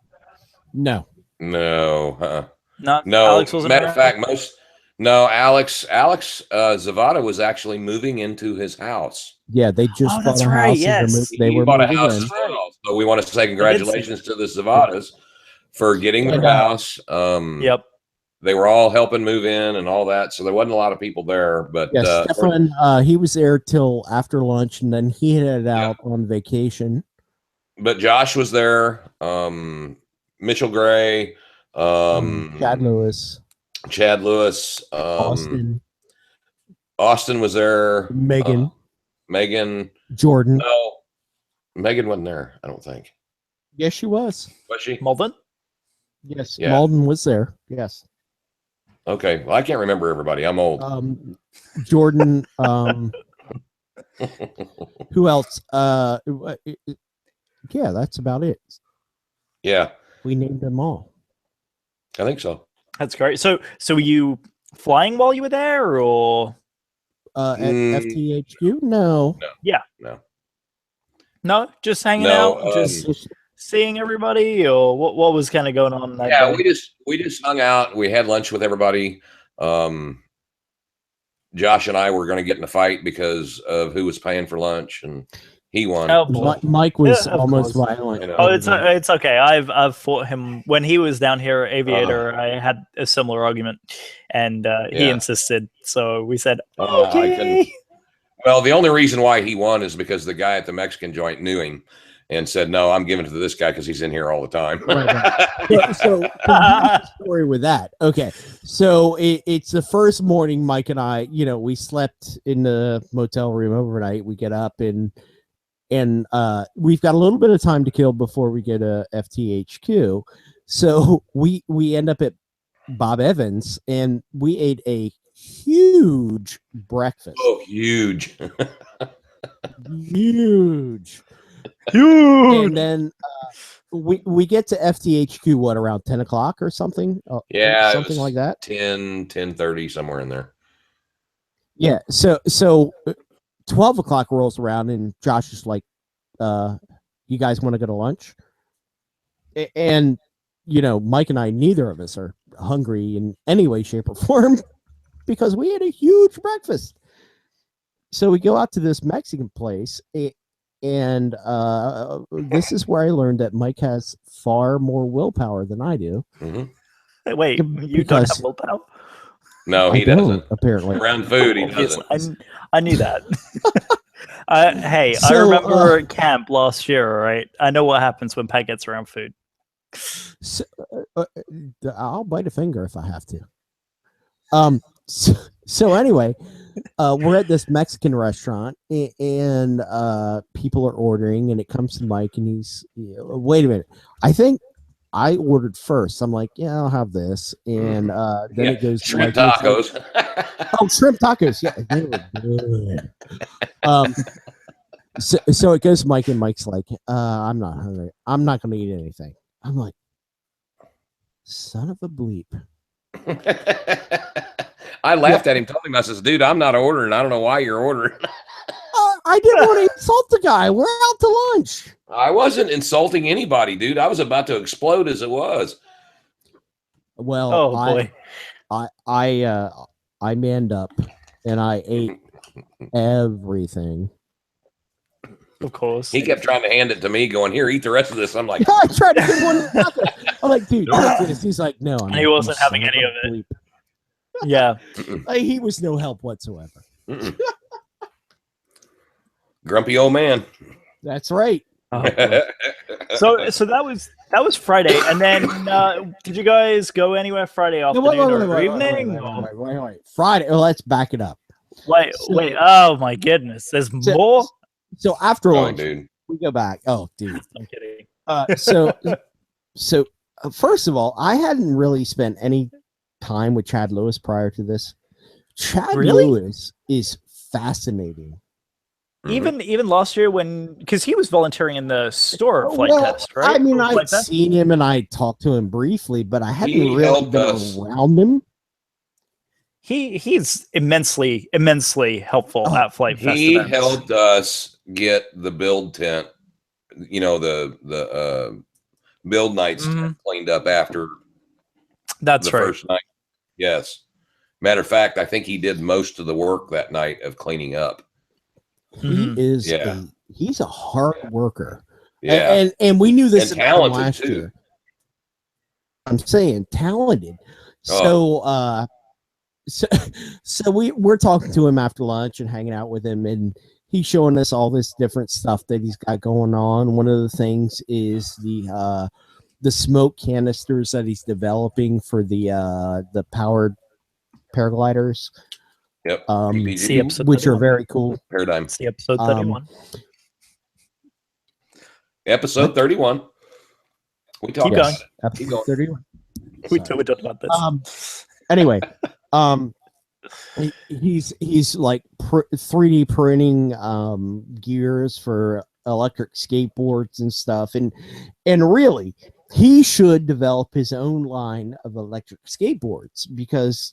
No. No. No, No. Alex wasn't Matter of around? fact, Alex Zavada was actually moving into his house. Yeah, they just Oh, bought that's a right, house. yes. They He were bought a moving house in. as well. So we want to say congratulations to the Zavadas for getting their Yeah. house. Yep. They were all helping move in and all that, so there wasn't a lot of people there. But Yeah, Stefan, he was there till after lunch, and then he headed out on vacation. but Josh was there. Mitchell Gray, Chad Lewis, Austin was there. Megan, Megan. Jordan. No, Megan wasn't there. I don't think. Yes, she was. Was she? Malden? Yes, Yeah. Malden was there. Yes. Okay. Well, I can't remember everybody. I'm old. Jordan. Who else? Yeah, that's about it. Yeah, We named them all. I think so. That's great. So were you flying while you were there, or At FTHQ? No. no? Just hanging No, out, just seeing everybody, or what was kind of going on that Yeah, day? we just hung out. We had lunch with everybody. Josh and I were going to get in a fight because of who was paying for lunch, and he won. Oh, Mike was Yeah, of almost course. violent. You know. Oh, it's okay. I've fought him when he was down here at Aviator. I had a similar argument, and he Yeah. insisted. So we said, I okay. couldn't- Well, the only reason why he won is because the guy at the Mexican joint knew him and said, "No, I'm giving it to this guy because he's in here all the time." Right. So here's the story with that. Okay, so it's the first morning. Mike and I, we slept in the motel room overnight. We get up and we've got a little bit of time to kill before we get a FTHQ. So we end up at Bob Evans and we ate a huge breakfast. Oh, huge! Huge. Huge. And then we get to FTHQ around 10 o'clock or something. Yeah, it something was like that. 10:30, somewhere in there. Yeah. So 12 o'clock rolls around and Josh is like, you guys want to go to lunch? And Mike and I, neither of us are hungry in any way, shape, or form because we had a huge breakfast. So we go out to this Mexican place, and this is where I learned that Mike has far more willpower than I do. Mm-hmm. Wait, you don't Because- have willpower? No, I he don't, doesn't. apparently. Around food, he Obviously, doesn't. I knew that. Hey, I So, remember at camp last year, all right? I know what happens when Pat gets around food. So, I'll bite a finger if I have to. So anyway, we're at this Mexican restaurant and people are ordering and it comes to Mike and he's, wait a minute. I think I ordered first. I'm like, yeah, I'll have this, and then it goes shrimp to Mike, tacos. oh, shrimp tacos, yeah, they were good. So it goes to Mike, and Mike's like, I'm not hungry. I'm not going to eat anything. I'm like, son of a bleep. I laughed at him, told him, I says, dude, I'm not ordering. I don't know why you're ordering. I didn't want to insult the guy. We're out to lunch. I wasn't insulting anybody, dude. I was about to explode as it was. Well, Oh boy. I manned up and I ate everything. Of course. He kept trying to hand it to me, going, here, eat the rest of this. I'm like, I tried to get one. I'm like, dude, take this. He's like, no. He wasn't having any of it. Yeah. He was no help whatsoever. grumpy old man. That's right. Oh, so that was Friday, and then did you guys go anywhere Friday afternoon or evening? Wait. Friday. Well, let's back it up. Wait. Oh my goodness, there's more. So after lunch, dude, we go back. Oh, dude, I'm kidding. So first of all, I hadn't really spent any time with Chad Lewis prior to this. Chad Lewis is fascinating. Even last year because he was volunteering in the store Flight Test, right? I mean, I'd seen him and I talked to him briefly, but I hadn't really been around him. He's immensely helpful at Flight Fest. He events. helped us get the build tent, the build nights cleaned up after the first night. Yes. Matter of fact, I think he did most of the work that night of cleaning up. He is he's a hard worker. Yeah. And we knew this and talented last too. year. I'm saying talented. So so we're talking to him after lunch and hanging out with him, and he's showing us all this different stuff that he's got going on. One of the things is the smoke canisters that he's developing for the powered paragliders. Yep. Which are very cool. Paradigm. See episode 31. Episode 31. We talked about it. Episode 31. We talked about this. Anyway, he's like 3D printing gears for electric skateboards and stuff, and really he should develop his own line of electric skateboards because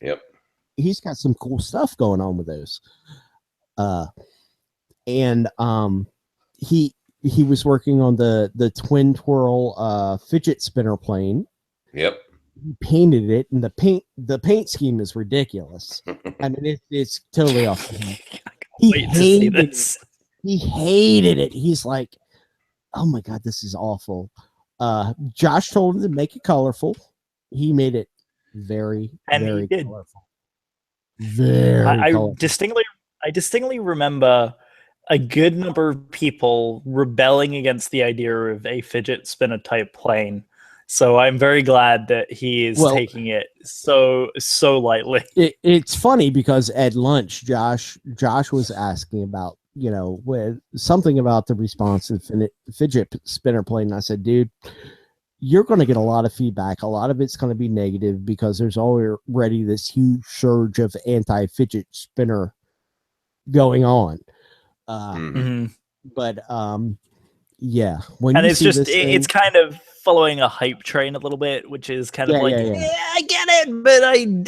he's got some cool stuff going on with those. He was working on the twin twirl fidget spinner plane. Yep. He painted it, and the paint scheme is ridiculous. I mean, it's totally off. He hated it. He hated it. He's like, "Oh my god, this is awful." Josh told him to make it colorful. He made it very colorful. I distinctly remember a good number of people rebelling against the idea of a fidget spinner type plane. So I'm very glad that he is taking it so lightly. It's funny because at lunch, Josh was asking about, something about the responsive fidget spinner plane. And I said, dude, you're going to get a lot of feedback. A lot of it's going to be negative because there's already this huge surge of anti-fidget spinner going on. But yeah, and it's just it's kind of following a hype train a little bit, which is kind of I get it, but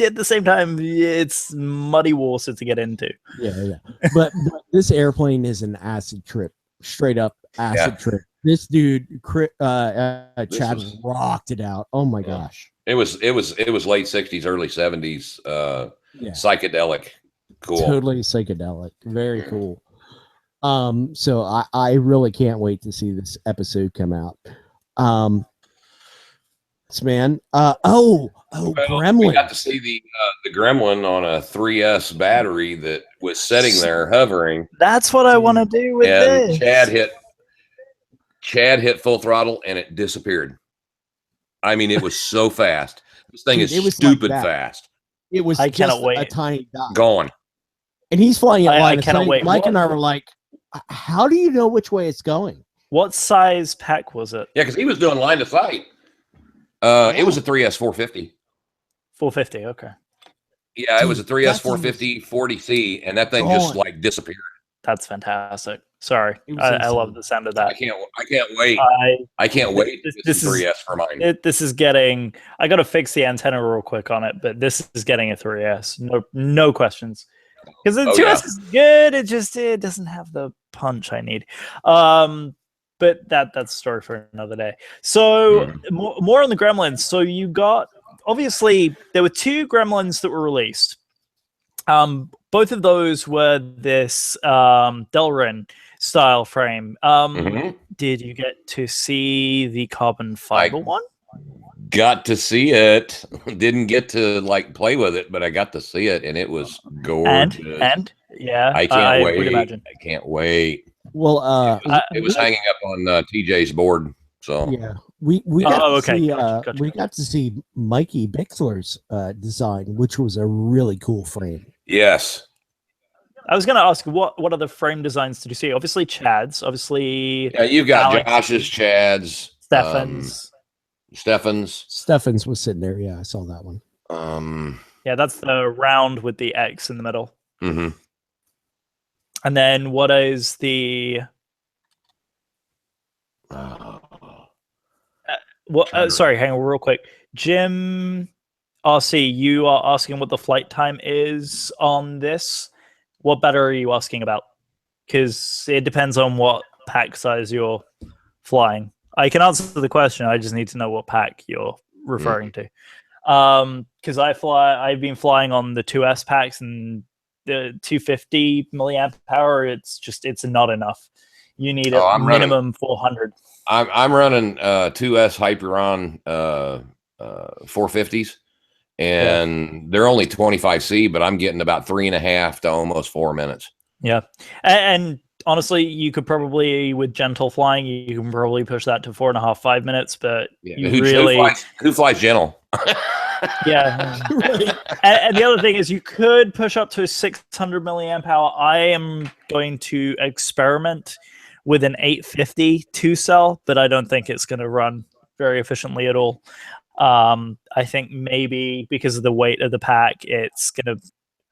at the same time it's muddy water to get into. But this airplane is an acid trip, straight up acid trip. This dude Chad rocked it out. Oh my gosh, it was late 60s, early 70s, psychedelic. Cool, totally psychedelic, very cool. So I really can't wait to see this episode come out. Man. Gremlin. We got to see the Gremlin on a 3S battery that was sitting there hovering. That's what I want to do with this. Chad hit full throttle and it disappeared. I mean, it was so fast. This thing is stupid fast. It was I cannot wait. A tiny dot. Gone. And he's flying at line I cannot wait. Mike and I were like, how do you know which way it's going? What size pack was it? Yeah, because he was doing line of sight. It was a 3S 450. 450. Okay. Yeah, it was a 3S that thing 450 40C, and that thing just gone. like disappeared. That's fantastic. Sorry, It was I love insane. the sound of I that. can't wait. I I can't wait to this- get this some is- 3S for mine. this is getting. I got to fix the antenna real quick on it, but this is getting a 3S. No questions. Because the 2S is good. It doesn't have the punch I need. But that's a story for another day. So more on the Gremlins. So you got, obviously there were 2 Gremlins that were released. Both of those were this Delrin style frame. Did you get to see the carbon fiber one? Got to see it. Didn't get to like play with it, but I got to see it, and it was gorgeous. And yeah, I can't wait. would imagine. I can't wait. Well, It was hanging up on TJ's board. So yeah, we got to okay. see Gotcha. we got to see Mikey Bixler's design, which was a really cool frame. yes, I was going to ask what other frame designs did you see? Obviously Chad's, obviously yeah. You've got Alex, Josh's, Chad's, Stefan's. Stephens was sitting there. Yeah, I saw that one. Yeah, that's the round with the X in the middle. Mm-hmm. And then what is the sorry, hang on real quick. Jim RC, you are asking what the flight time is on this. What battery are you asking about? Because it depends on what pack size you're flying. I can answer the question. I just need to know what pack you're referring to. Because I've been flying on the 2S packs, and the 250 milliamp power, it's not enough. You need a minimum 400. I'm running 2S Hyperon 450s, and they're only 25C, but I'm getting about 3.5 to almost 4 minutes. Yeah, and honestly, you could probably, with gentle flying, you can probably push that to 4.5, 5 minutes. But who flies gentle? Yeah. And the other thing is, you could push up to 600 milliamp hour. I am going to experiment with an 850 2-cell, but I don't think it's going to run very efficiently at all. I think maybe because of the weight of the pack, it's going to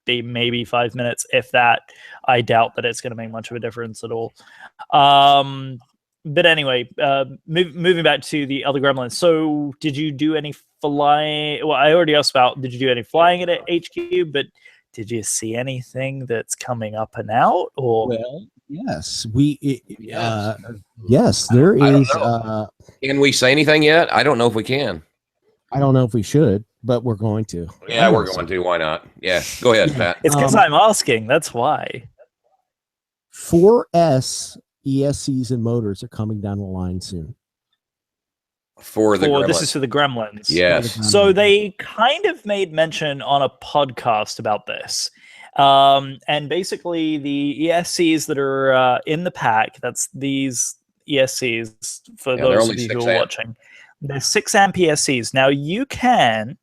be maybe 5 minutes, if that. I doubt that it's going to make much of a difference at all. But anyway, moving back to the other Gremlins. So did you do any flying? Well, I already asked about, did you do any flying at HQ, but did you see anything that's coming up and out? Or well, yes, yes, there is. Can we say anything yet? I don't know if we can. I don't know if we should, but we're going to. Yeah, we're going to. Why not? Yeah, go ahead, Pat. It's because I'm asking. That's why. 4S ESCs and motors are coming down the line soon. This is for the Gremlins. Yes. So they kind of made mention on a podcast about this. And basically the ESCs that are in the pack, that's these ESCs for those of you who are watching. They're 6 amp ESCs. Now you can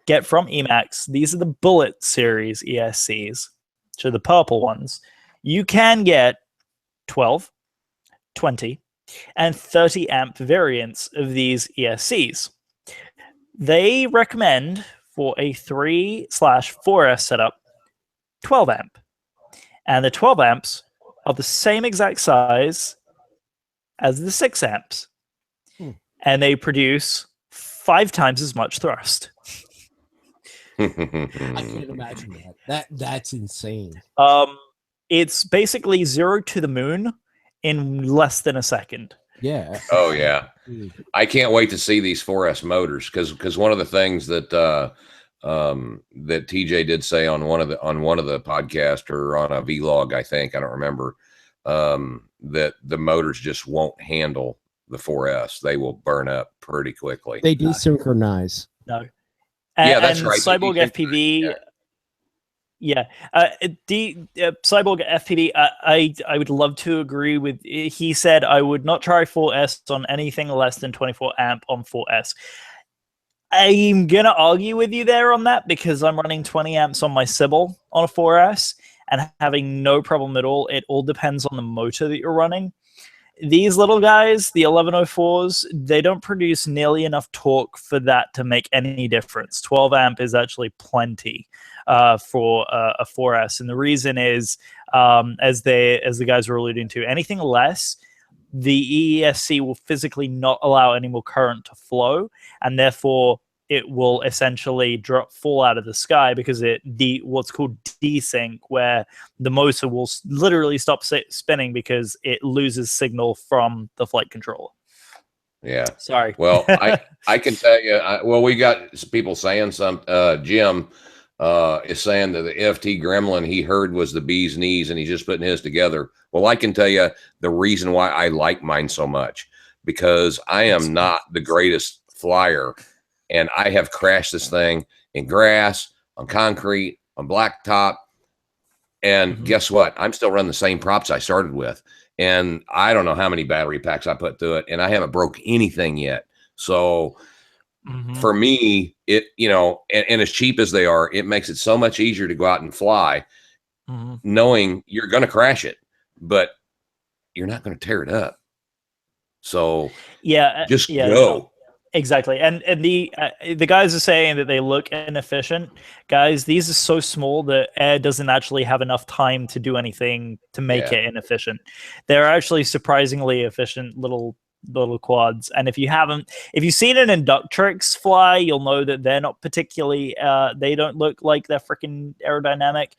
get from Emacs, these are the Bullet series ESCs, so the purple ones. You can get 12, 20, and 30 amp variants of these ESCs. They recommend for a 3/4S setup 12 amp, and the 12 amps are the same exact size as the 6 amps, and they produce 5 times as much thrust. I can't imagine that. That's insane. It's basically 0 to the moon in less than a second. Yeah. Oh yeah. I can't wait to see these 4S motors, because one of the things that that TJ did say on one of the podcasts, or on a vlog, I think, I don't remember, that the motors just won't handle the 4S. They will burn up pretty quickly. They desynchronize. No. Yeah, that's right. Cyborg FPV. Yeah. Cyborg FPV, I would love to agree with. He said, I would not try 4S on anything less than 24 amp on 4S. I'm going to argue with you there on that, because I'm running 20 amps on my Sybil on a 4S and having no problem at all. It all depends on the motor that you're running. these little guys, the 1104s, they don't produce nearly enough torque for that to make any difference. 12 amp is actually plenty for a 4S, and the reason is, as the guys were alluding to, anything less, the EESC will physically not allow any more current to flow, and therefore it will essentially fall out of the sky because what's called desync, where the motor will literally stop spinning because it loses signal from the flight controller. Yeah. Sorry. Well, I can tell you. Well, we got some people saying Jim is saying that the FT Gremlin he heard was the bee's knees, and he's just putting his together. Well, I can tell you the reason why I like mine so much, because I am not the greatest flyer. And I have crashed this thing in grass, on concrete, on blacktop. And guess what? I'm still running the same props I started with. And I don't know how many battery packs I put through it. And I haven't broke anything yet. So for me, it, and as cheap as they are, it makes it so much easier to go out and fly, knowing you're going to crash it, but you're not going to tear it up. So just go. Exactly, and the guys are saying that they look inefficient. Guys, these are so small that air doesn't actually have enough time to do anything to make it inefficient. They're actually surprisingly efficient little quads. And if you've seen an Inductrix fly, you'll know that they're not particularly. They don't look like they're freaking aerodynamic.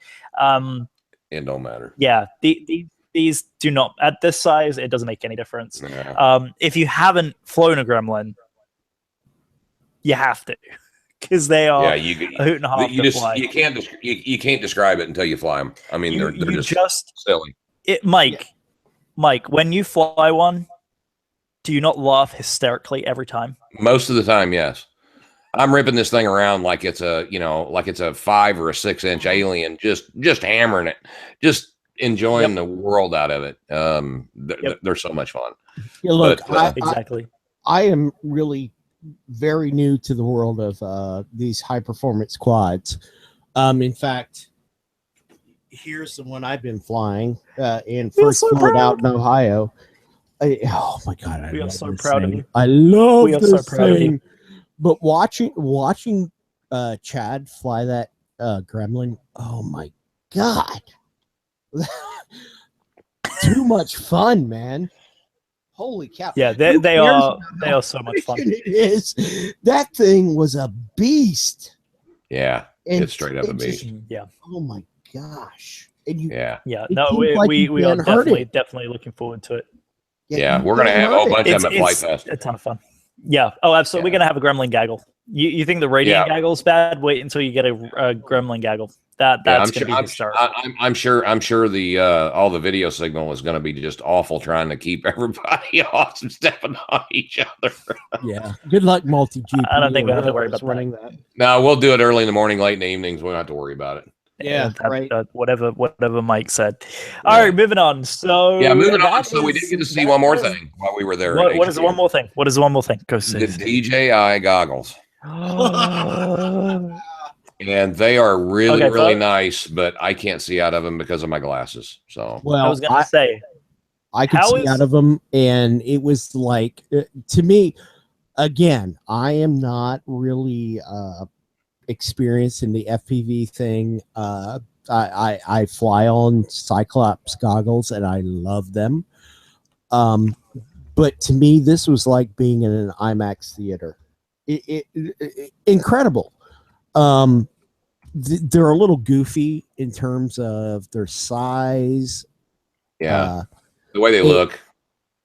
It don't matter. Yeah, these do not, at this size. It doesn't make any difference. Yeah. If you haven't flown a Gremlin, you have to, because they are a hoot and a half to fly. You can't describe it until you fly them. I mean, they're just silly. Mike, when you fly one, do you not laugh hysterically every time? Most of the time, yes. I'm ripping this thing around like it's a 5 or a 6 inch alien, just hammering it, just enjoying the world out of it. They're so much fun. Yeah, look, exactly. I am really very new to the world of these high performance quads. In fact, here's the one I've been flying and first flew out in Ohio. Oh my god, we are so proud of you. I love this thing. But watching Chad fly that Gremlin, oh my god. Too much fun, man. Holy cow. Yeah, they are so much fun. It is. That thing was a beast. Yeah, it's straight up a beast. Yeah. Oh my gosh. And no, we are definitely looking forward to it. Yeah, we're gonna have a whole bunch of them at Flite Fest. A ton of fun. Yeah. Oh, absolutely. We're gonna have a Gremlin gaggle. You think the radiant gaggle's bad? Wait until you get a Gremlin gaggle. That's gonna be the start. I'm sure the all the video signal is gonna be just awful, trying to keep everybody off and stepping on each other. Yeah. Good luck, multi-GP. I don't think we have to worry about running that. No, we'll do it early in the morning, late in the evenings. We don't have to worry about it. Yeah, right. Whatever Mike said. All right, moving on. So moving on. So we did get to see one more thing while we were there. What is the one more thing? What is the one more thing? Go see. The DJI goggles. And they are really nice, but I can't see out of them because of my glasses. So I was gonna say I could see out of them, and it was like to me. Again, I am not really experienced in the FPV thing. I fly on Cyclops goggles, and I love them. But to me, this was like being in an IMAX theater. Incredible. They're a little goofy in terms of their size. Yeah, the way they look.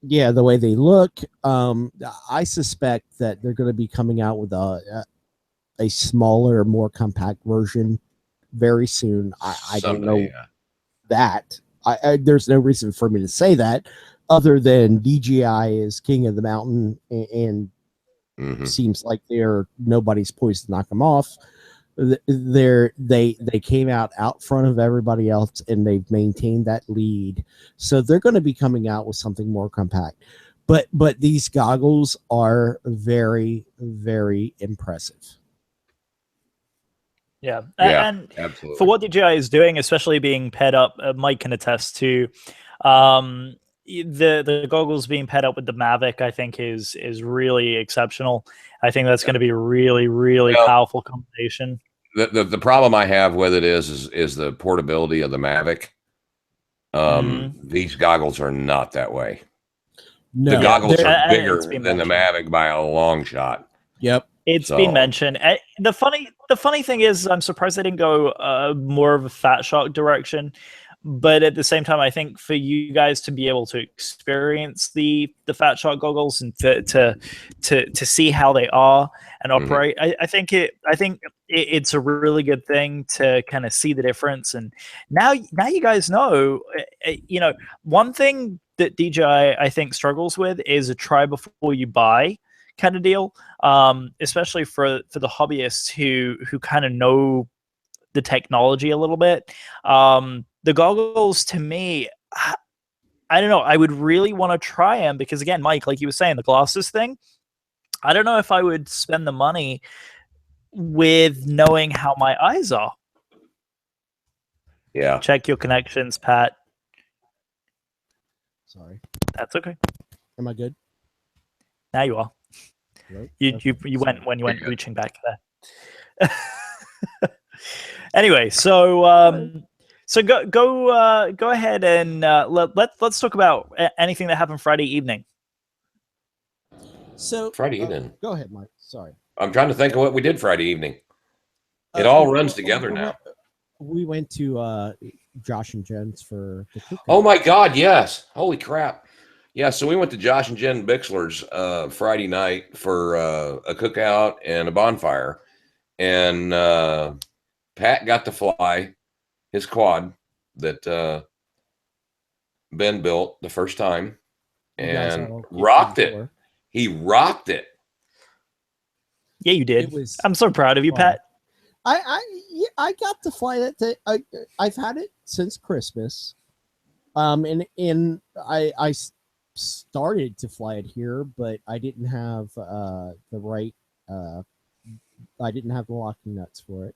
Yeah, the way they look. I suspect that they're going to be coming out with a smaller, more compact version very soon. I don't know that. There's no reason for me to say that, other than DJI is king of the mountain, and seems like nobody's poised to knock them off. They came out front of everybody else, and they've maintained that lead. So they're going to be coming out with something more compact. But these goggles are very, very impressive. Yeah, and absolutely. For what DJI is doing, especially being paired up, Mike can attest to. the goggles being paired up with the Mavic, I think is really exceptional. I think that's going to be a really, really powerful combination. The problem I have with it is the portability of the Mavic. These goggles are not that way. No, the goggles are bigger it's been than the Mavic by a long shot. Yep. It's been mentioned. The funny thing is, I'm surprised they didn't go more of a Fat Shark direction. But at the same time, I think for you guys to be able to experience the Fat Shark goggles and to see how they are and operate, I think it's a really good thing to kind of see the difference. And now you guys know, one thing that DJI I think struggles with is a try before you buy kind of deal, especially for the hobbyists who kind of know the technology a little bit. The goggles, to me, I don't know. I would really want to try them because, again, Mike, like you were saying, the glasses thing, I don't know if I would spend the money with knowing how my eyes are. Yeah. Check your connections, Pat. Sorry. That's okay. Am I good? Now you are. Hello? You went when you went reaching back there. Anyway, so go ahead and let's talk about anything that happened Friday evening. So Friday evening. Go ahead, Mike. Sorry. I'm trying to think of what we did Friday evening. It all runs together now. We went to Josh and Jen's for the cookout. Oh my God, yes. Holy crap. Yeah, so we went to Josh and Jen Bixler's Friday night for a cookout and a bonfire. And Pat got to fly his quad that Ben built the first time and rocked it. He rocked it. Yeah, you did. I'm so proud of you, Pat. I got to fly that. I've had it since Christmas, and I started to fly it here, but I didn't have the right. I didn't have the locking nuts for it.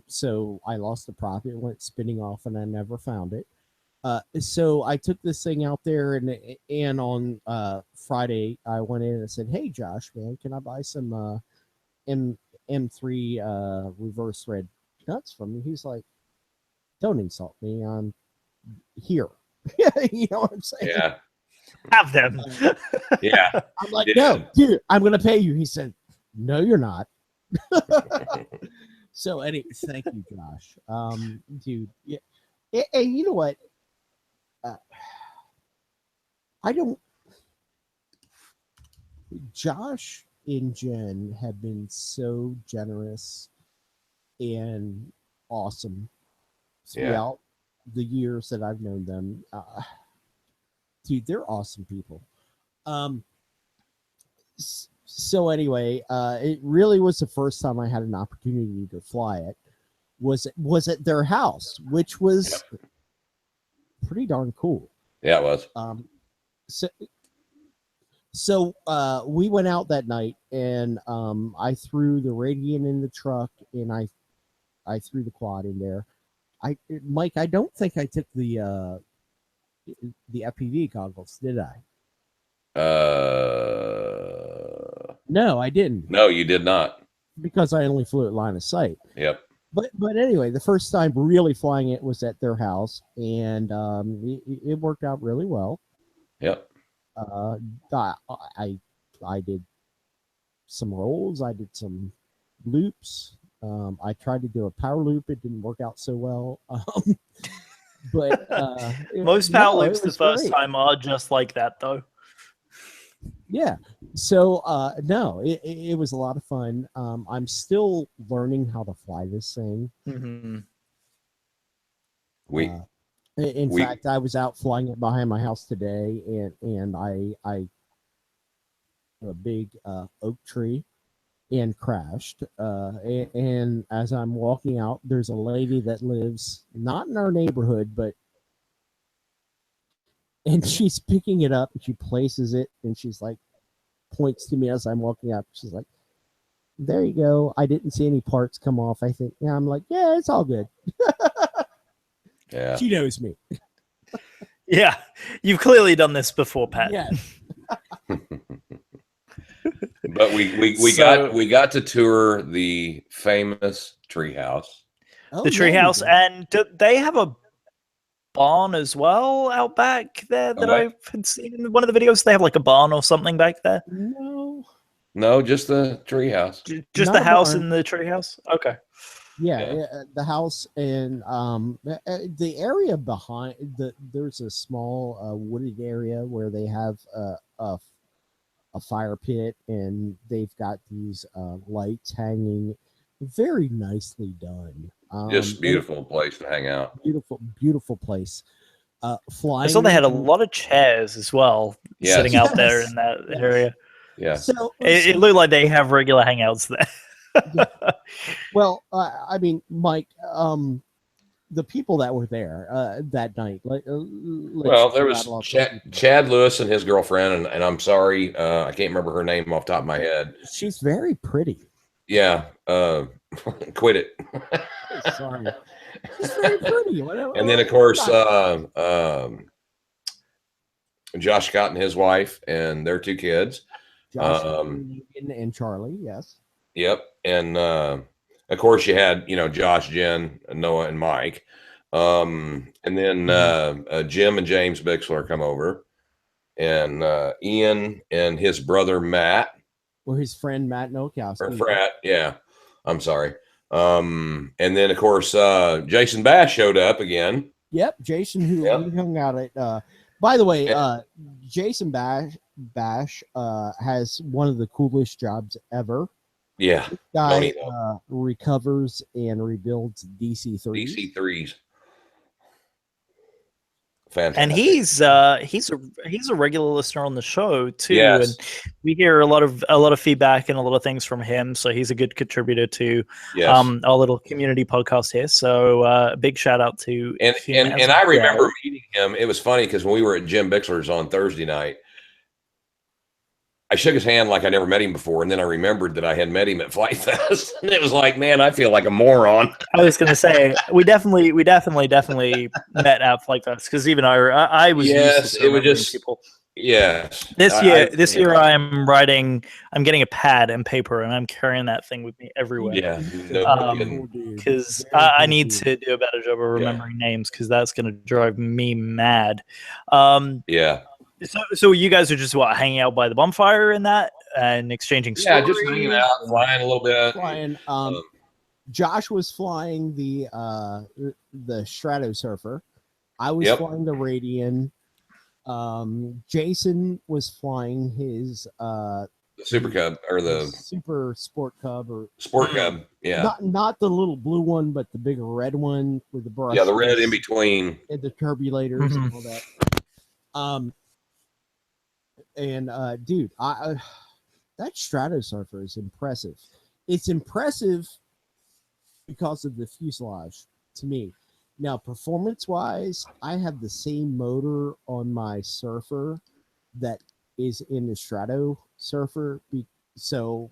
So I lost the prop. It went spinning off, and I never found it. So I took this thing out there, and on Friday I went in and said, "Hey, Josh, man, can I buy some M3 reverse thread nuts from you?" He's like, "Don't insult me. I'm here." You know what I'm saying? Yeah. Have them. Yeah. I'm like, "No, dude, I'm gonna pay you." He said, "No, you're not." So anyway, thank you, Josh. Dude, yeah. And you know what? Josh and Jen have been so generous and awesome throughout the years that I've known them. Dude, they're awesome people. So anyway, it really was the first time I had an opportunity to fly it. Was at their house, which was pretty darn cool. Yeah, it was. So we went out that night, and I threw the Radiant in the truck, and I threw the quad in there. Mike, I don't think I took the FPV goggles, did I? No, I didn't. No, you did not. Because I only flew at line of sight. Yep. But anyway, the first time really flying it was at their house, and it worked out really well. Yep. I did some rolls. I did some loops. I tried to do a power loop. It didn't work out so well. But most power loops the first time are just like that, though. Yeah. So no, it was a lot of fun. I'm still learning how to fly this thing. Mm-hmm. In fact, I was out flying it behind my house today, and I a big oak tree and crashed. And as I'm walking out, there's a lady that lives not in our neighborhood, and she's picking it up and she places it, and she's like, points to me as I'm walking up. She's like, "There you go. I didn't see any parts come off. I think." Yeah, I'm like, "Yeah, it's all good." Yeah. She knows me. Yeah, you've clearly done this before, Pat. Yeah. But we got to tour the famous treehouse. Oh, The yeah, you treehouse, did. and do they have a barn as well out back there that what? I've seen in one of the videos? They have like a barn or something back there. No. No, just the treehouse. Just Not the a house barn. in the treehouse. Okay. Yeah, Yeah. the house and the area behind there's a small wooded area where they have a fire pit, and they've got these lights hanging, very nicely done. Just And beautiful place to hang out. beautiful place. I Flying. saw they had a lot of chairs as well Yes. sitting out there Yes. in that Yes. area. Yeah. So, It looked like they have regular hangouts there. well, I mean, Mike, the people that were there that night, Well, there was Chad Lewis and his girlfriend, and I'm sorry, I can't remember her name off the top of my head. She's very pretty. Yeah, quit it. Sorry. She's very pretty. And then, of course, Josh Scott and his wife and their 2 kids. Josh and Charlie, yes. Yep. And of course, you had, Josh, Jen, Noah, and Mike. And then Jim and James Bixler come over, and Ian and his brother Matt, Or his friend Matt Nokowski. or Frat. Yeah, I'm sorry. And then, of course, Jason Bash showed up again. Yep, Jason, who Yep. we hung out at. By the way, Jason Bash has one of the coolest jobs ever. Yeah, Guy recovers and rebuilds DC-3s. DC-3s. Fantastic. And he's a regular listener on the show too, Yes. and we hear a lot of feedback and a lot of things from him. So he's a good contributor to Yes. our little community podcast here. So big shout out to And him as I well. remember meeting him. It was funny because when we were at Jim Bixler's on Thursday night, I shook his hand like I never met him before, and then I remembered that I had met him at Flite Fest, and it was like, man, I feel like a moron. I was gonna say we definitely met at Flite Fest, because even I was Yes, used to it was remembering just- people. Yes. This year I'm getting a pad and paper, and I'm carrying that thing with me everywhere. Yeah. No kidding. Because I need to do a better job of remembering names, because that's going to drive me mad. Yeah. So you guys are just hanging out by the bonfire and that, and exchanging Yeah, stories? just hanging out, flying a little bit. Flying. Josh was flying the Strato Surfer. I was Yep. flying the Radian. Jason was flying his The Super Cub or the Super Sport Cub, or Sport Cub. Yeah. not the little blue one, but the bigger red one with the brush. Yeah, the red in between. and the turbulators and all that. Dude, that Strato Surfer is impressive. It's impressive because of the fuselage to me. Now, performance-wise, I have the same motor on my Surfer that is in the Strato Surfer. So,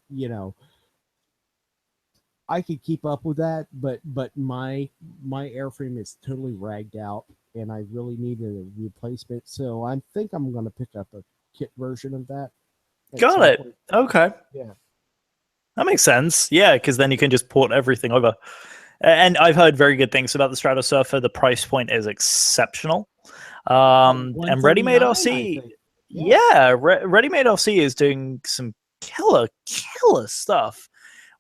I could keep up with that, but my airframe is totally ragged out, and I really need a replacement. So I think I'm going to pick up a kit version of that. Got it. point. Okay. Yeah. That makes sense. Yeah, because then you can just port everything over. And I've heard very good things about the Strato Surfer. The price point is exceptional. And Readymade RC, Readymade RC is doing some killer stuff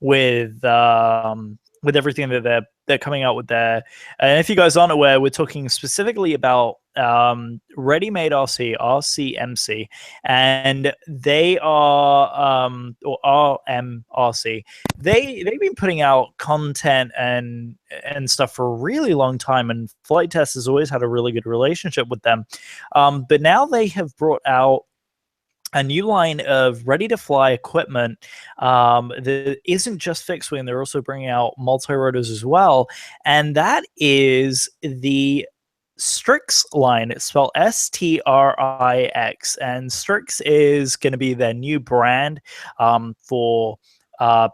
with everything that they're coming out with there. And if you guys aren't aware, we're talking specifically about Readymade RC, RCMC, and they are or RMRC. They've been putting out content and stuff for a really long time, and Flight Test has always had a really good relationship with them. But now they have brought out a new line of ready-to-fly equipment that isn't just fixed wing. They're also bringing out multi-rotors as well, and that is the Strix line. It's spelled STRIX, and Strix is going to be their new brand for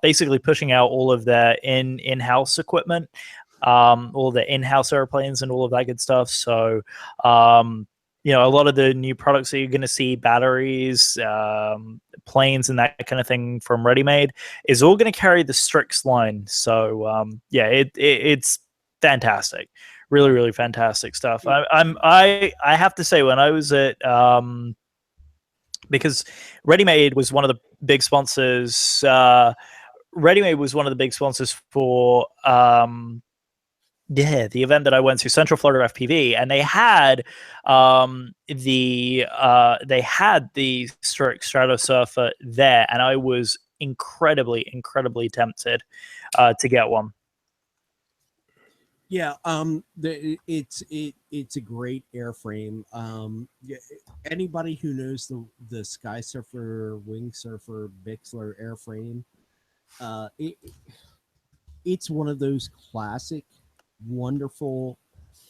basically pushing out all of their in-house equipment, all the in-house airplanes and all of that good stuff. So a lot of the new products that you're going to see, batteries, planes, and that kind of thing from Readymade, is all going to carry the Strix line. So it's fantastic, really, really fantastic stuff. I have to say, when I was at because Readymade was one of the big sponsors. Readymade was one of the big sponsors for the event that I went to, Central Florida FPV, and they had the Strix Stratosurfer there, and I was incredibly tempted to get one. Yeah, it's a great airframe. Anybody who knows the Sky Surfer, Wing Surfer, Bixler airframe, it's one of those classic, wonderful,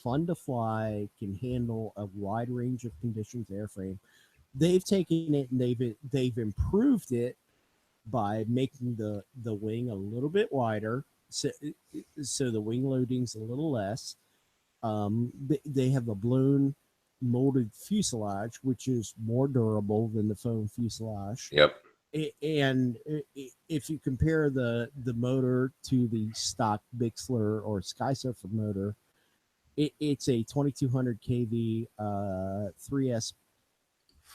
fun to fly, can handle a wide range of conditions airframe. They've taken it and they've improved it by making the wing a little bit wider. So the wing loading's a little less. They have a balloon molded fuselage, which is more durable than the foam fuselage. Yep. And if you compare the motor to the stock Bixler or Sky Surfer motor, it's a 2200 kV 3S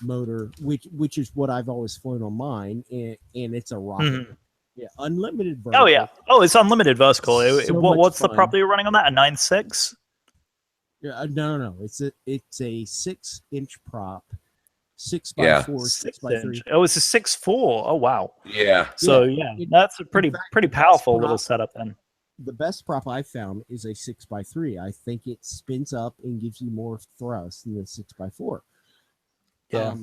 motor, which is what I've always flown on mine, and it's a rocket. Mm-hmm. Yeah, unlimited vertical. Oh yeah. Oh, it's unlimited vertical. What's the fun. prop that you're running on that? A 9.6? Yeah, no. It's a 6-inch prop, 6x4, 6x3. Oh, it's a 6.4. Oh wow. Yeah. So that's a pretty powerful little prop, setup then. The best prop I found is a 6x3. I think it spins up and gives you more thrust than the 6x4. Yeah.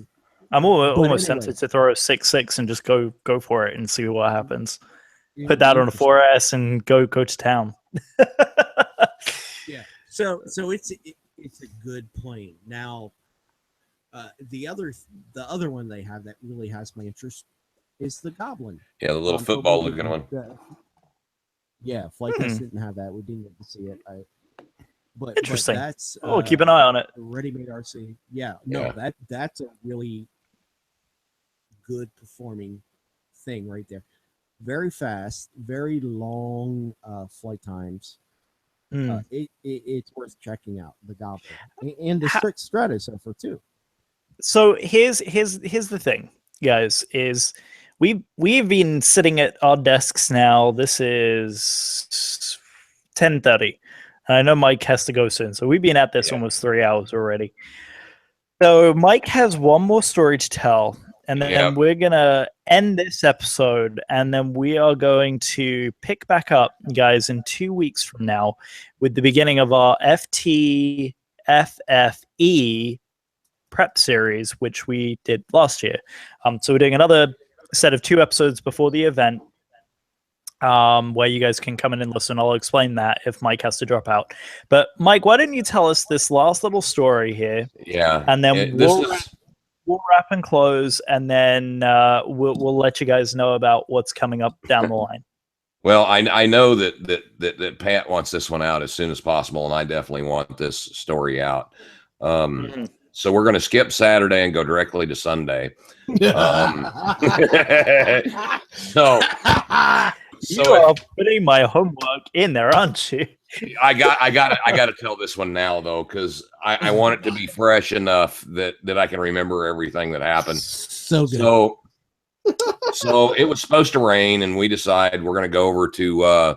I'm almost anyway, tempted to throw a 6.6 and just go for it and see what happens. Put that on a 4S and go to town. Yeah. So it's a good plane. Now, the other one they have that really has my interest is the Goblin. Yeah, the little football looking one. Yeah, Flite Test didn't have that. We didn't get to see it. But Interesting. But that's keep an eye on it. Readymade RC. Yeah, no, that's a really good performing thing right there. Very fast, very long flight times. It's worth checking out, the Goblin and the Strix Stratosurfer too. So here's the thing, guys, is we've been sitting at our desks now. This is 10:30. I know Mike has to go soon, so we've been at this almost 3 hours already. So Mike has one more story to tell, and then we're gonna end this episode, and then we are going to pick back up, guys, in 2 weeks from now with the beginning of our FTFFE prep series, which we did last year. So we're doing another set of 2 episodes before the event, where you guys can come in and listen. I'll explain that if Mike has to drop out. But Mike, why don't you tell us this last little story here? Yeah, and then we'll wrap and close, and then we'll let you guys know about what's coming up down the line. Well, I know that Pat wants this one out as soon as possible, and I definitely want this story out. So we're going to skip Saturday and go directly to Sunday. So you are putting my homework in there, aren't you? I got to tell this one now though, because I want it to be fresh enough that I can remember everything that happened. So good. So it was supposed to rain, and we decided we're going to go over to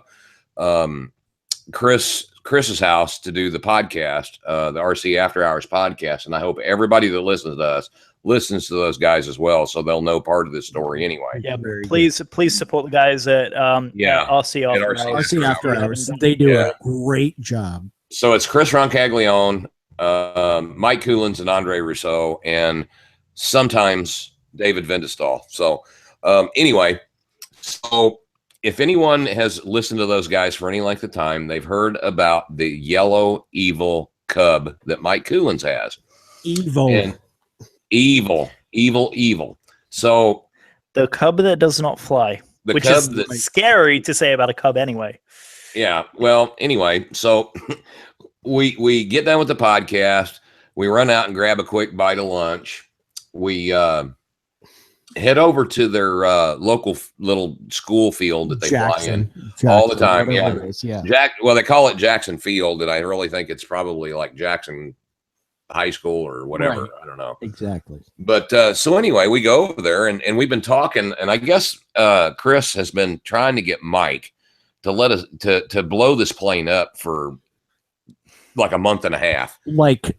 Chris's house to do the podcast, the RC After Hours podcast, and I hope everybody that listens to us listens to those guys as well, so they'll know part of this story anyway. Yeah, please support the guys at RC After Hours. They do a great job. So it's Chris Roncaglione, Mike Coolins, and Andre Rousseau, and sometimes David Vendestal. So anyway, so if anyone has listened to those guys for any length of time, they've heard about the yellow evil cub that Mike Coolins has. Evil. So the cub that does not fly, which is scary to say about a cub anyway. Yeah. Well, anyway, so we get done with the podcast. We run out and grab a quick bite of lunch. We head over to their local little school field that they fly in all the time. Yeah. Well, they call it Jackson Field, and I really think it's probably like Jackson High School or whatever. Right. I don't know exactly. But so anyway, we go over there and we've been talking, and I guess Chris has been trying to get Mike to let us to blow this plane up for like a month and a half. Like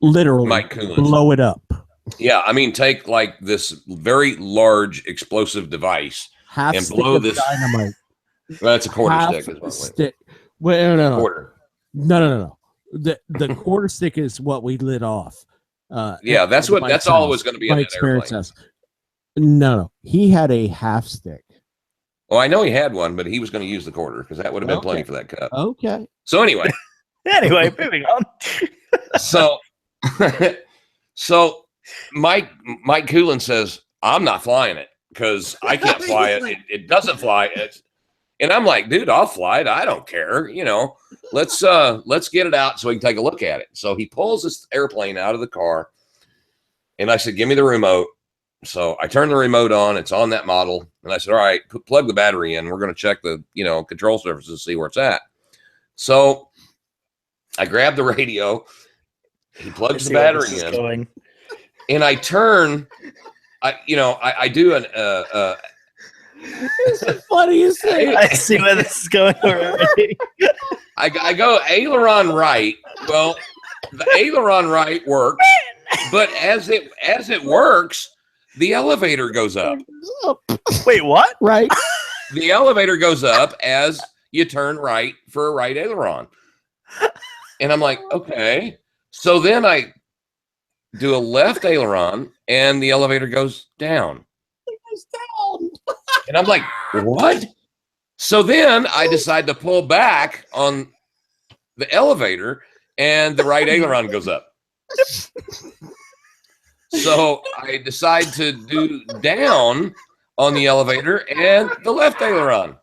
literally Mike Coolins. Blow it up. Yeah, I mean, take like this very large explosive device and blow this dynamite. Well, that's a quarter stick. Stick. Well, no. Quarter. No. The quarter stick is what we lit off. Yeah, that's all it was going to be in that airplane. No, he had a half stick. Well, I know he had one, but he was going to use the quarter because that would have been plenty for that cup. Okay. So anyway, moving on. So Mike Coolin says, I'm not flying it because I can't fly it. It doesn't fly. And I'm like, dude, I'll fly it. I don't care. You know, let's get it out so we can take a look at it. So he pulls this airplane out of the car, and I said, give me the remote. So I turned the remote on. It's on that model. And I said, all right, plug the battery in. We're going to check the, control surfaces to see where it's at. So I grabbed the radio. He plugs the battery in. And I turn, I do an, it's the funniest thing. I see where this is going already. I go aileron right. Well, the aileron right works, but as it works, the elevator goes up. Wait, what? Right. The elevator goes up as you turn right for a right aileron. And I'm like, okay. So then I do a left aileron and the elevator goes down. It goes down. And I'm like, what? So then I decide to pull back on the elevator and the right aileron goes up. So I decide to do down on the elevator and the left aileron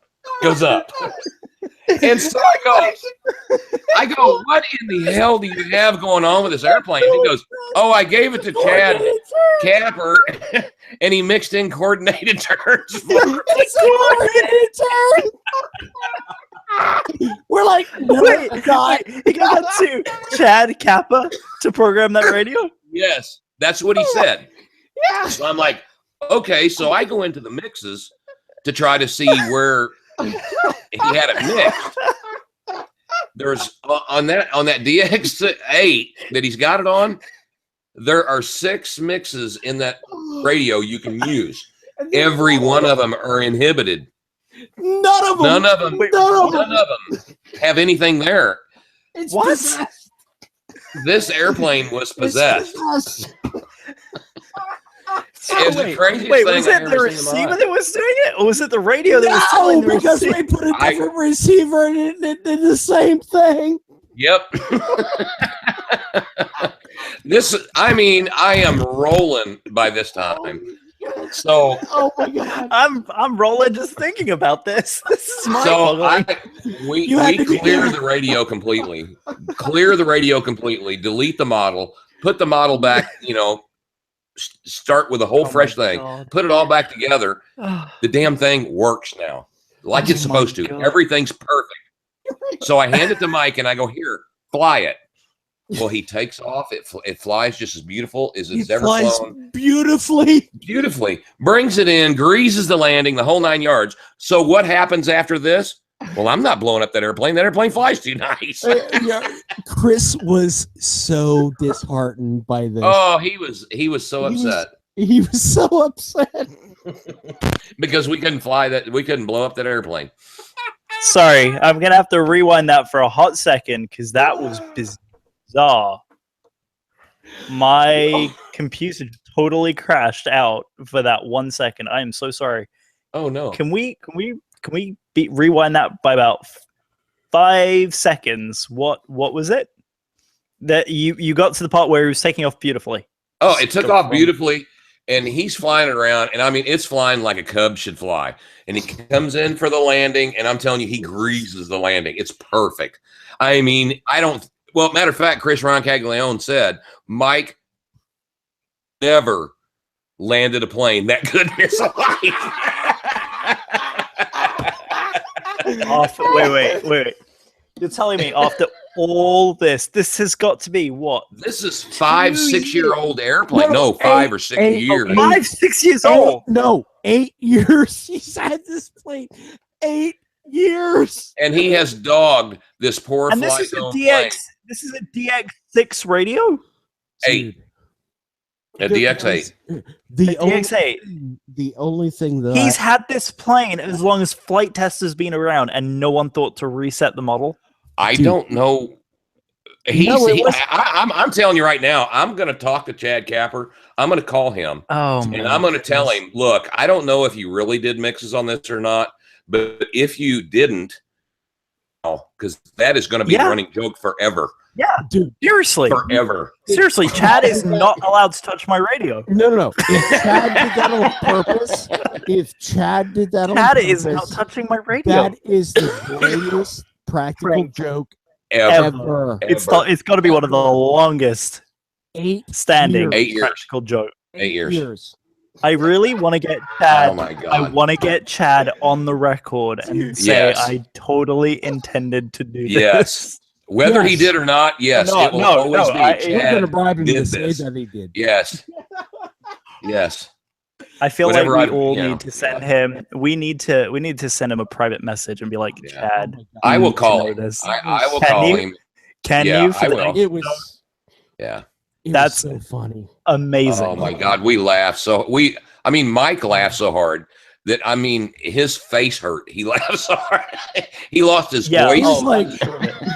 goes up. And so I go, what in the hell do you have going on with this airplane? And he goes, oh, I gave it to Chad Capper and he mixed in coordinated turns. We're like, wait, he got to Chad Kappa to program that radio? Yes, that's what he said. Yeah. So I'm like, okay, so I go into the mixes to try to see where he had it mixed. There's on that DX8 that he's got it on, there are 6 mixes in that radio you can use. Every one of them are inhibited. None of them have anything there. It's what? Possessed. This airplane was possessed. It's the craziest thing. Wait, was it the receiver that was doing it, or was it the radio that was telling the because receiver? we put a different receiver and it did the same thing. Yep. I am rolling by this time. So, oh my God, I'm rolling just thinking about this. This is mind-boggling. We clear the radio completely. Delete the model. Put the model back. Start with a whole fresh thing. God. Put it all back together. The damn thing works now, like it's supposed to. God. Everything's perfect. So I hand it to Mike and I go, here, fly it. Well, he takes off. It flies just as beautiful as it's ever flown. Beautifully. Brings it in, greases the landing, the whole 9 yards. So what happens after this? Well, I'm not blowing up that airplane. That airplane flies too nice. Chris was so disheartened by this. Oh, he was so upset. He was so upset. Because we couldn't fly that. We couldn't blow up that airplane. Sorry, I'm going to have to rewind that for a hot second because that was bizarre. My computer totally crashed out for that 1 second. I am so sorry. Oh no. Can we rewind that by about 5 seconds? What was it? That you got to the part where he was taking off beautifully. Oh, it took off beautifully, and he's flying it around, and I mean it's flying like a Cub should fly. And he comes in for the landing, and I'm telling you, he greases the landing. It's perfect. I mean, Well, matter of fact, Chris Roncaglione said Mike never landed a plane that could miss a light. Wait. You're telling me after all this has got to be what? This is 5, 6-year-old airplane. No, 5 or 6 years. 5, 6 years old. No, 8 years. He's had this plane 8 years. And he has dogged this poor And Flite this is a plane. DX. This is a DX6 radio. 8. A DX8. The DX8. The only thing that He's had this plane as long as Flight Test has been around, and no one thought to reset the model. I don't know. I'm telling you right now, I'm going to talk to Chad Capper. I'm going to call him. And I'm going to tell him, look, I don't know if you really did mixes on this or not, but if you didn't, because that is going to be a running joke forever. Yeah, dude. Seriously. Forever. Seriously, Chad is not allowed to touch my radio. No. If Chad did that on purpose, Chad is not touching my radio. That is the greatest practical joke ever. It's got to be one of the longest 8 standing 8 years. practical joke. 8 years. I really want to get Chad. Oh my God. I want to get Chad on the record and say I totally intended to do this. Yes. Whether he did or not, yes, it will always be. We're Chad going to bribe him to did say this. that he did. Yes. Yes. I feel Whenever like we I- all you know. need to send him. We need to send him a private message and be like, Chad. I will you need to call know him. this. I will Can call you? him. Can Yeah, you? I will. It was Yeah. That's so funny. amazing. Oh my God, we laughed so Mike laughed so hard that his face hurt. He laughed so hard. He lost his voice. Oh,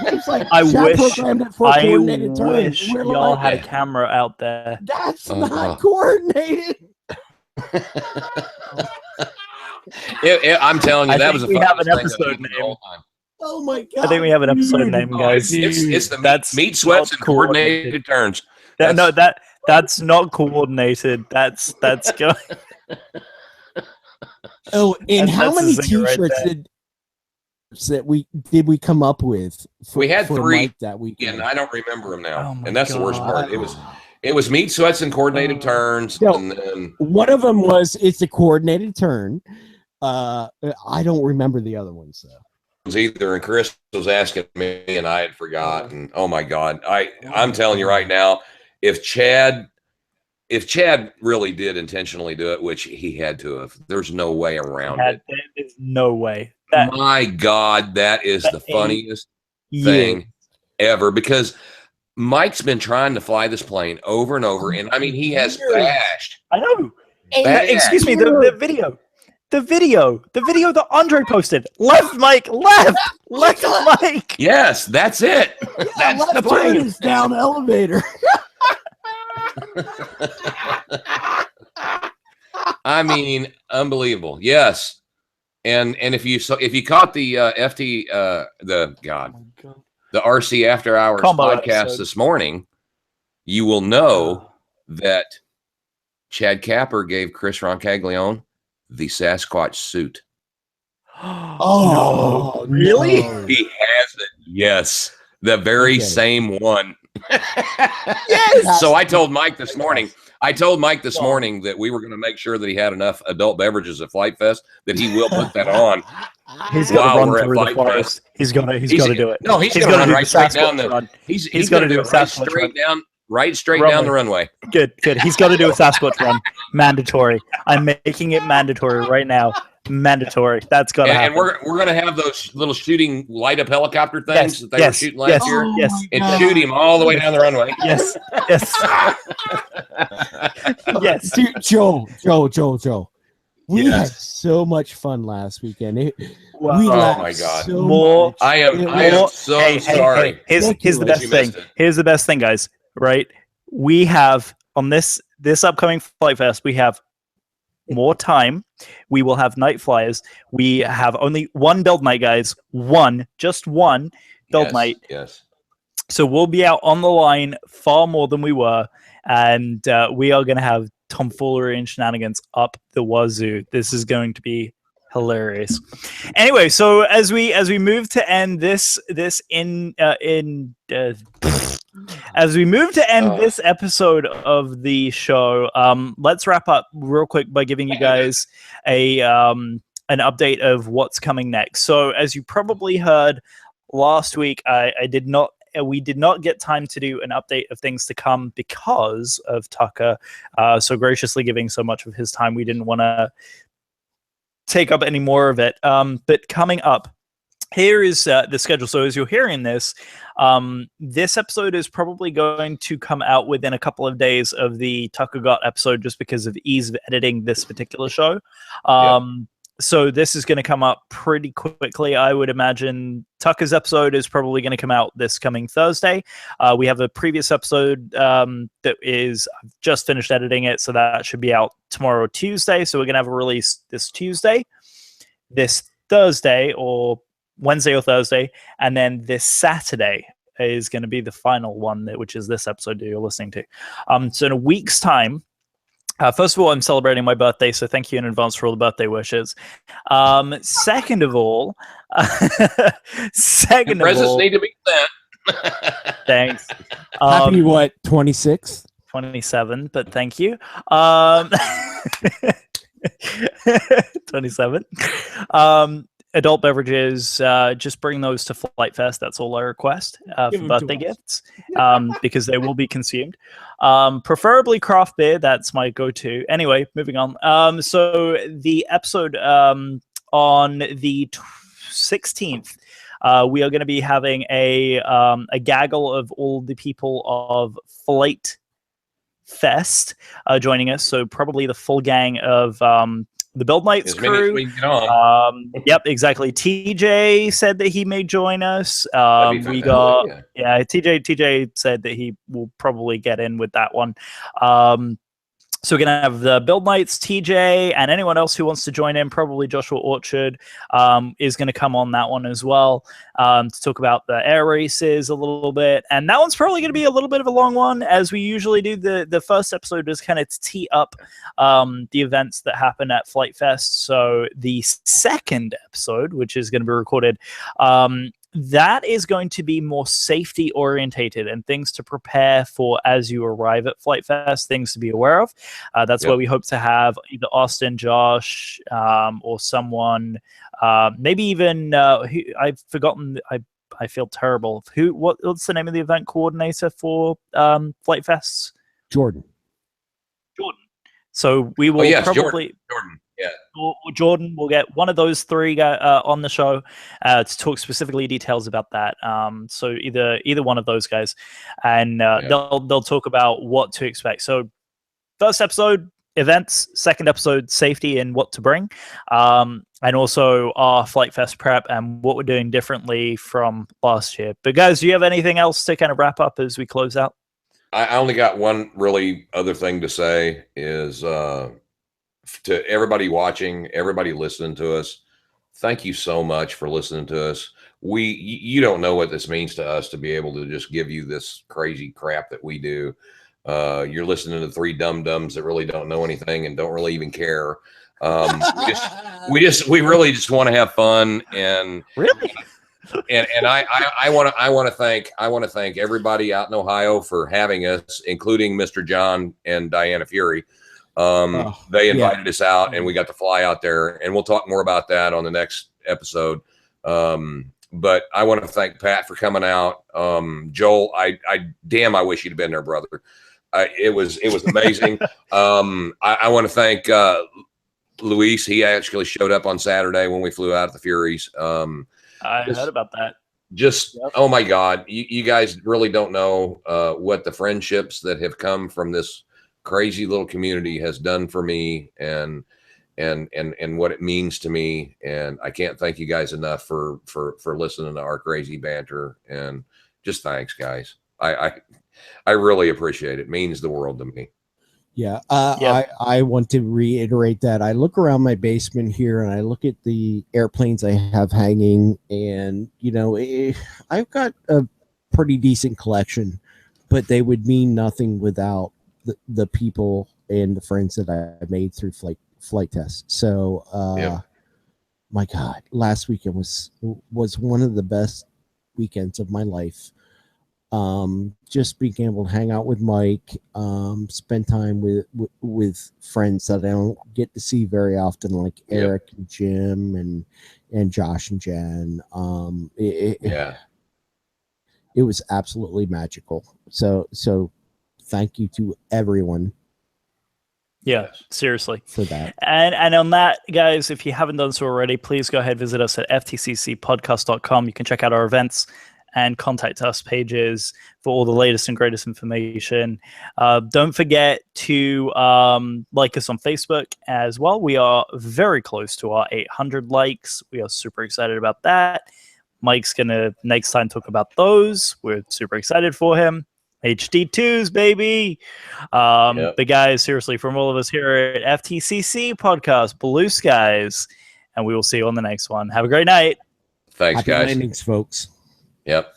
It's like I Chad wish programmed it for coordinated turn. We're y'all like, had a camera out there. that's not coordinated. I'm telling you, I that think was a we have an funniest thing episode I've eaten the name. whole time. Oh my God. I think we have an episode name, guys. It's the That's meat sweats not and coordinated turns. That's not coordinated. That's going. Oh, and how That's a many zinger right T-shirts there. did we come up with? We had for 3 Mike that weekend. and I don't remember them now. Oh my And that's the worst God. part. It was meat sweats and coordinated turns. No. And then One of them was it's a coordinated turn. I don't remember the other ones though. it was either, and Chris was asking me and I had forgotten. Oh my God. I'm telling you right now, if Chad really did intentionally do it, which he had to have, there's no way around it. There's no way. My God, that is the funniest thing ever, because Mike's been trying to fly this plane over and over, and he has bashed. I know. Bashed. Excuse me. The video that Andre posted. Left, Mike. Left, Mike. Yes, that's it. That's the Left turn plane. is down elevator. Unbelievable. Yes. And if you caught the the RC After Hours Combo podcast episode. this morning, you will know that Chad Capper gave Chris Roncaglione the Sasquatch suit. Oh, really? no. He has it. Yes. The very same one. Yes. So I told Mike this morning. That we were going to make sure that he had enough adult beverages at Flight Fest that he will put that on. He's got to While run we're at through the Flight forest. He's got to do it. No, he's He's going to gonna run do right the straight down Sasquatch the. run. He's He's going to gonna do do it a right Sasquatch straight run. down, right straight Runway. down the runway. Good. He's got to do a Sasquatch run. Mandatory. I'm making it mandatory right now. Mandatory. That's got to happen. And we're going to have those little shooting light up helicopter things that they were shooting last year, Yes. and shoot him all the way down the runway. Yes. Yes. Dude, Joe. We had so much fun last weekend. Wow. We Oh laughed my God. so More- much. I am so sorry. Here's the that best you thing. missed it. Here's the best thing, guys. Right? We have on this upcoming Flight Fest, we have more time. We will have night flyers. We have only one build night, guys. Just one build night. Yes. So we'll be out on the line far more than we were, and we are going to have tomfoolery and shenanigans up the wazoo. This is going to be Hilarious. Anyway, so as we move to end this episode of the show, let's wrap up real quick by giving you guys an update of what's coming next. So as you probably heard last week, we did not get time to do an update of things to come because of Tucker so graciously giving so much of his time. We didn't want to take up any more of it. But coming up, here is the schedule. So as you're hearing this, this episode is probably going to come out within a couple of days of the Tucker Gott episode, just because of ease of editing this particular show. So this is going to come up pretty quickly. I would imagine Tucker's episode is probably going to come out this coming Thursday. We have a previous episode that is, I've just finished editing it, so that should be out tomorrow or Tuesday. So we're going to have a release this Tuesday, this Thursday, or Wednesday or Thursday, and then this Saturday is going to be the final one, which is this episode that you're listening to. So in a week's time, first of all, I'm celebrating my birthday, so thank you in advance for all the birthday wishes. Second of all, presents need to be sent. Thanks. Happy what? 26th? 27, but thank you. 27. Adult beverages, just bring those to Flite Fest. That's all I request for birthday gifts, because they will be consumed. Preferably craft beer. That's my go-to. Anyway, moving on. So the episode on the 16th, we are going to be having a gaggle of all the people of Flite Fest joining us. So probably the full gang of the Build Nights crew. Yep, exactly. TJ said that he may join us. TJ said that he will probably get in with that one. So we're going to have the Build Nights, TJ, and anyone else who wants to join in. Probably Joshua Orchard is going to come on that one as well to talk about the air races a little bit. And that one's probably going to be a little bit of a long one, as we usually do. The first episode is kind of to tee up the events that happen at Flite Fest. So the second episode, which is going to be recorded, that is going to be more safety orientated and things to prepare for as you arrive at Flite Fest, things to be aware of. That's where we hope to have either Austin, Josh, or someone, maybe even who I've forgotten. I feel terrible. What's the name of the event coordinator for Flite Fests? Jordan. So we will probably Jordan. Yeah. Or Jordan will get one of those three on the show to talk specifically details about that. So either one of those guys, and they'll talk about what to expect. So first episode, events. Second episode, safety and what to bring, and also our Flite Fest prep and what we're doing differently from last year. But guys, do you have anything else to kind of wrap up as we close out? I only got one really other thing to say is to everybody watching, everybody listening to us, thank you so much for listening to us. You don't know what this means to us to be able to just give you this crazy crap that we do. You're listening to three dum-dums that really don't know anything and don't really even care. We really just want to have fun, and really. And I want to thank everybody out in Ohio for having us, including Mr. John and Diana Fury. They invited us out, and we got to fly out there, and we'll talk more about that on the next episode. But I want to thank Pat for coming out. Joel, I wish you'd have been there, brother. It was amazing. I want to thank Luis. He actually showed up on Saturday when we flew out at the Furies. I heard about that. Oh my God, you guys really don't know what the friendships that have come from this crazy little community has done for me, and what it means to me. And I can't thank you guys enough for listening to our crazy banter, and just thanks, guys. I really appreciate it. It means the world to me. Yeah. I want to reiterate that. I look around my basement here and I look at the airplanes I have hanging, and I've got a pretty decent collection, but they would mean nothing without the people and the friends that I made through flight tests. So my God, last weekend was one of the best weekends of my life. Just being able to hang out with Mike, spend time with friends that I don't get to see very often, like Eric and Jim and Josh and Jen. It was absolutely magical. So thank you to everyone. Yeah, seriously. For that. And on that, guys, if you haven't done so already, please go ahead, visit us at ftccpodcast.com. You can check out our events and contact us pages for all the latest and greatest information. Don't forget to like us on Facebook as well. We are very close to our 800 likes. We are super excited about that. Mike's going to next time talk about those. We're super excited for him. HD2s, baby. But guys, seriously, from all of us here at FTCC Podcast, Blue Skies, and we will see you on the next one. Have a great night. Thanks, Happy guys. landings, folks. Yep.